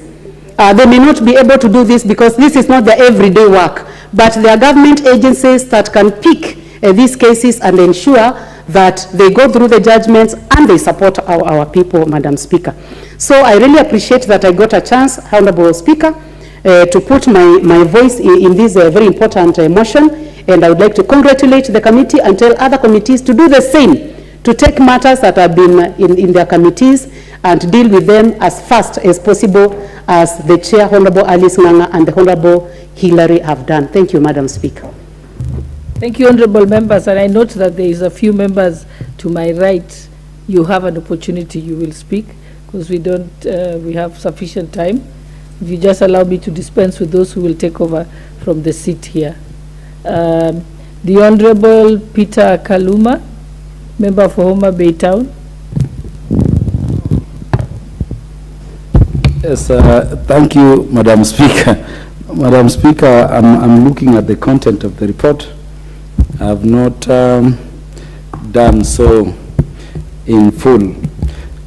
They may not be able to do this because this is not their everyday work, but there are government agencies that can pick these cases and ensure that they go through the judgments and they support our people, Madam Speaker. So I really appreciate that I got a chance, Honorable Speaker, to put my voice in this very important motion, and I would like to congratulate the committee and tell other committees to do the same, to take matters that have been in their committees and deal with them as fast as possible, as the Chair, Honorable Alice Nganga, and the Honorable Hillary have done. Thank you, Madam Speaker. Thank you, honorable members, and I note that there is a few members to my right. You have an opportunity, you will speak, because we have sufficient time. If you just allow me to dispense with those who will take over from the seat here. The Honorable Peter Kaluma, member for Homa Bay Town. Yes, thank you, Madam Speaker. Madam Speaker, I'm looking at the content of the report. I have not done so in full.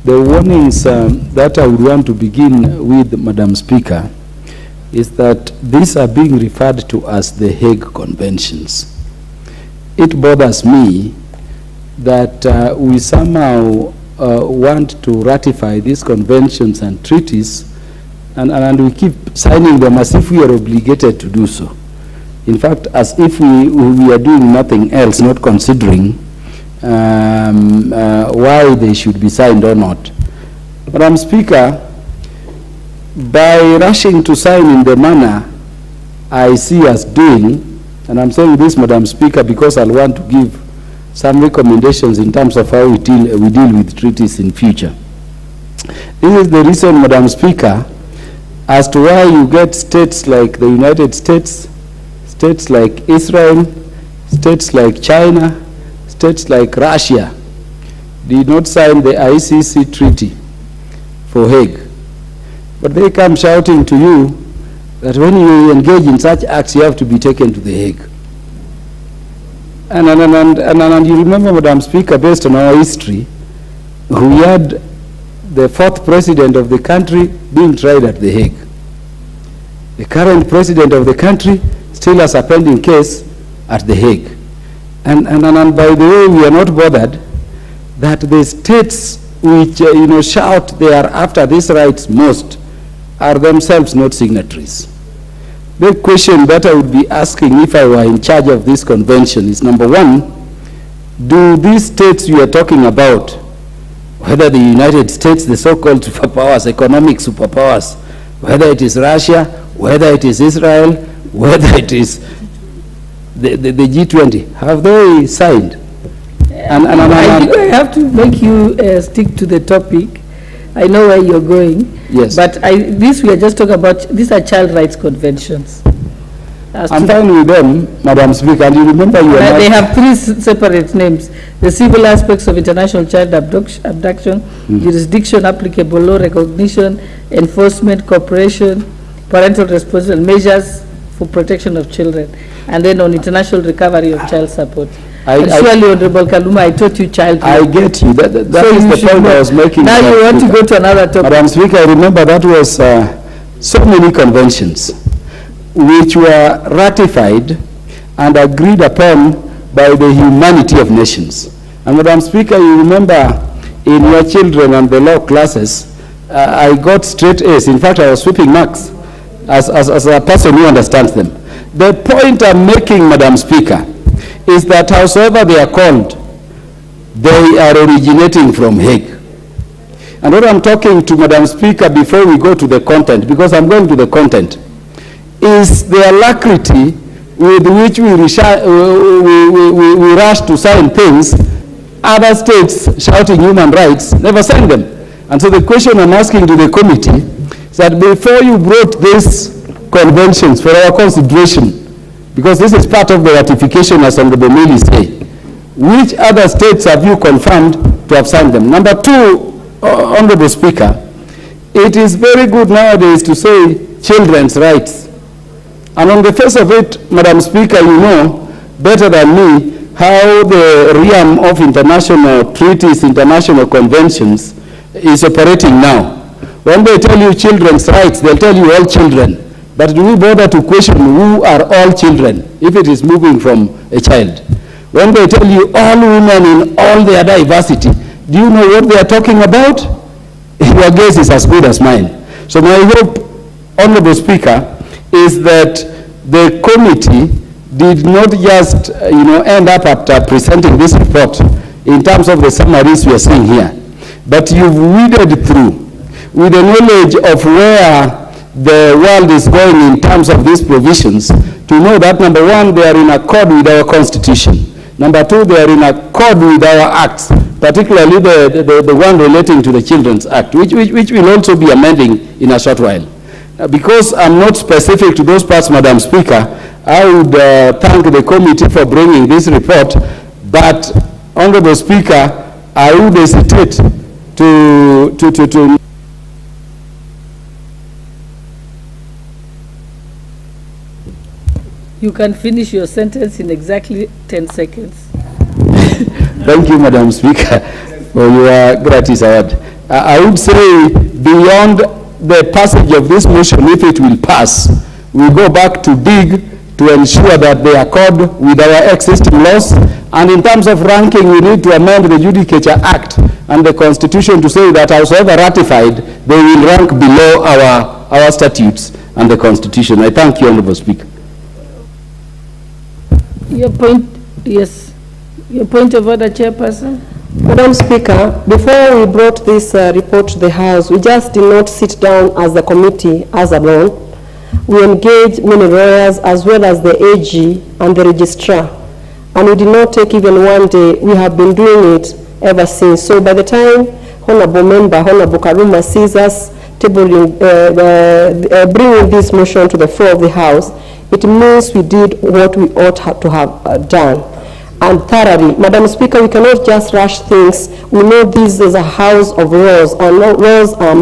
The warnings that I would want to begin with, Madam Speaker, is that these are being referred to as the Hague Conventions. It bothers me that we somehow want to ratify these conventions and treaties, and we keep signing them as if we are obligated to do so. In fact, as if we are doing nothing else, not considering why they should be signed or not. Madam Speaker, by rushing to sign in the manner I see us doing, and I'm saying this, Madam Speaker, because I'll want to give some recommendations in terms of how we deal with treaties in future. This is the reason, Madam Speaker, as to why you get states like the United States, states like Israel, states like China, states like Russia did not sign the ICC treaty for Hague. But they come shouting to you that when you engage in such acts, you have to be taken to the Hague. And you remember, Madam Speaker, based on our history, we had the fourth president of the country being tried at the Hague. The current president of the country still has a pending case at the Hague. And by the way, we are not bothered that the states which shout they are after these rights most are themselves not signatories. The question that I would be asking if I were in charge of this convention is, number one, do these states we are talking about, whether the United States, the so-called superpowers, economic superpowers, whether it is Russia, whether it is Israel, whether it is the G20, have they signed? I think I have to make you stick to the topic. I know where you're going. Yes. But this we are just talking about, these are child rights conventions. I'm fine with them, Madam Speaker, and you remember you are they have three separate names. The civil aspects of international child abduction, jurisdiction, applicable law, recognition, enforcement, cooperation, parental responsibility, measures for protection of children, and then on international recovery of child support. Surely, Honorable Kaluma, I taught you child rights. I get you. That is the point I was making. Now you want to go to another topic. Madam Speaker, I remember that was so many conventions which were ratified and agreed upon by the humanity of nations. And Madam Speaker, you remember in your children and the law classes, I got straight A's. In fact, I was sweeping marks as a person who understands them. The point I'm making, Madam Speaker, is that howsoever they are called, they are originating from Hague. And what I'm talking to Madam Speaker before we go to the content, because I'm going to the content, is the alacrity with which we rush to sign things. Other states shouting human rights never sign them. And so the question I'm asking to the committee is that before you brought these conventions for our consideration, because this is part of the ratification, as Honorable Mili say, which other states have you confirmed to have signed them? Number two, Honorable Speaker, it is very good nowadays to say children's rights. And on the face of it, Madam Speaker, you know better than me how the realm of international treaties, international conventions is operating now. When they tell you children's rights, they'll tell you all children. But do we bother to question who are all children if it is moving from a child? When they tell you all women in all their diversity, do you know what they are talking about? Your guess is as good as mine. So my hope, Honorable Speaker, is that the committee did not just end up at presenting this report in terms of the summaries we are seeing here, but you've weeded through with the knowledge of where the world is going in terms of these provisions, to know that, number one, they are in accord with our constitution. Number two, they are in accord with our acts, particularly the one relating to the Children's Act, which will also be amending in a short while. Because I'm not specific to those parts, Madam Speaker, I would thank the committee for bringing this report, but, Honorable Speaker, I would hesitate to You can finish your sentence in exactly 10 seconds. Thank you, Madam Speaker, for your gratis award. I would say beyond the passage of this motion, if it will pass, we go back to dig to ensure that they accord with our existing laws. And in terms of ranking, we need to amend the Judicature Act and the Constitution to say that however ratified, they will rank below our statutes and the Constitution. I thank you, Honorable Speaker. Your point, yes. Your point of order, Chairperson. Madam Speaker, before we brought this report to the House, we just did not sit down as the committee as alone. We engaged many lawyers as well as the AG and the registrar. And we did not take even one day. We have been doing it ever since. So by the time Honorable Member, Honorable Karuma sees us tabling, bringing this motion to the floor of the House, it means we did what we ought to have done. And thoroughly, Madam Speaker, we cannot just rush things. We know this is a house of laws, and laws are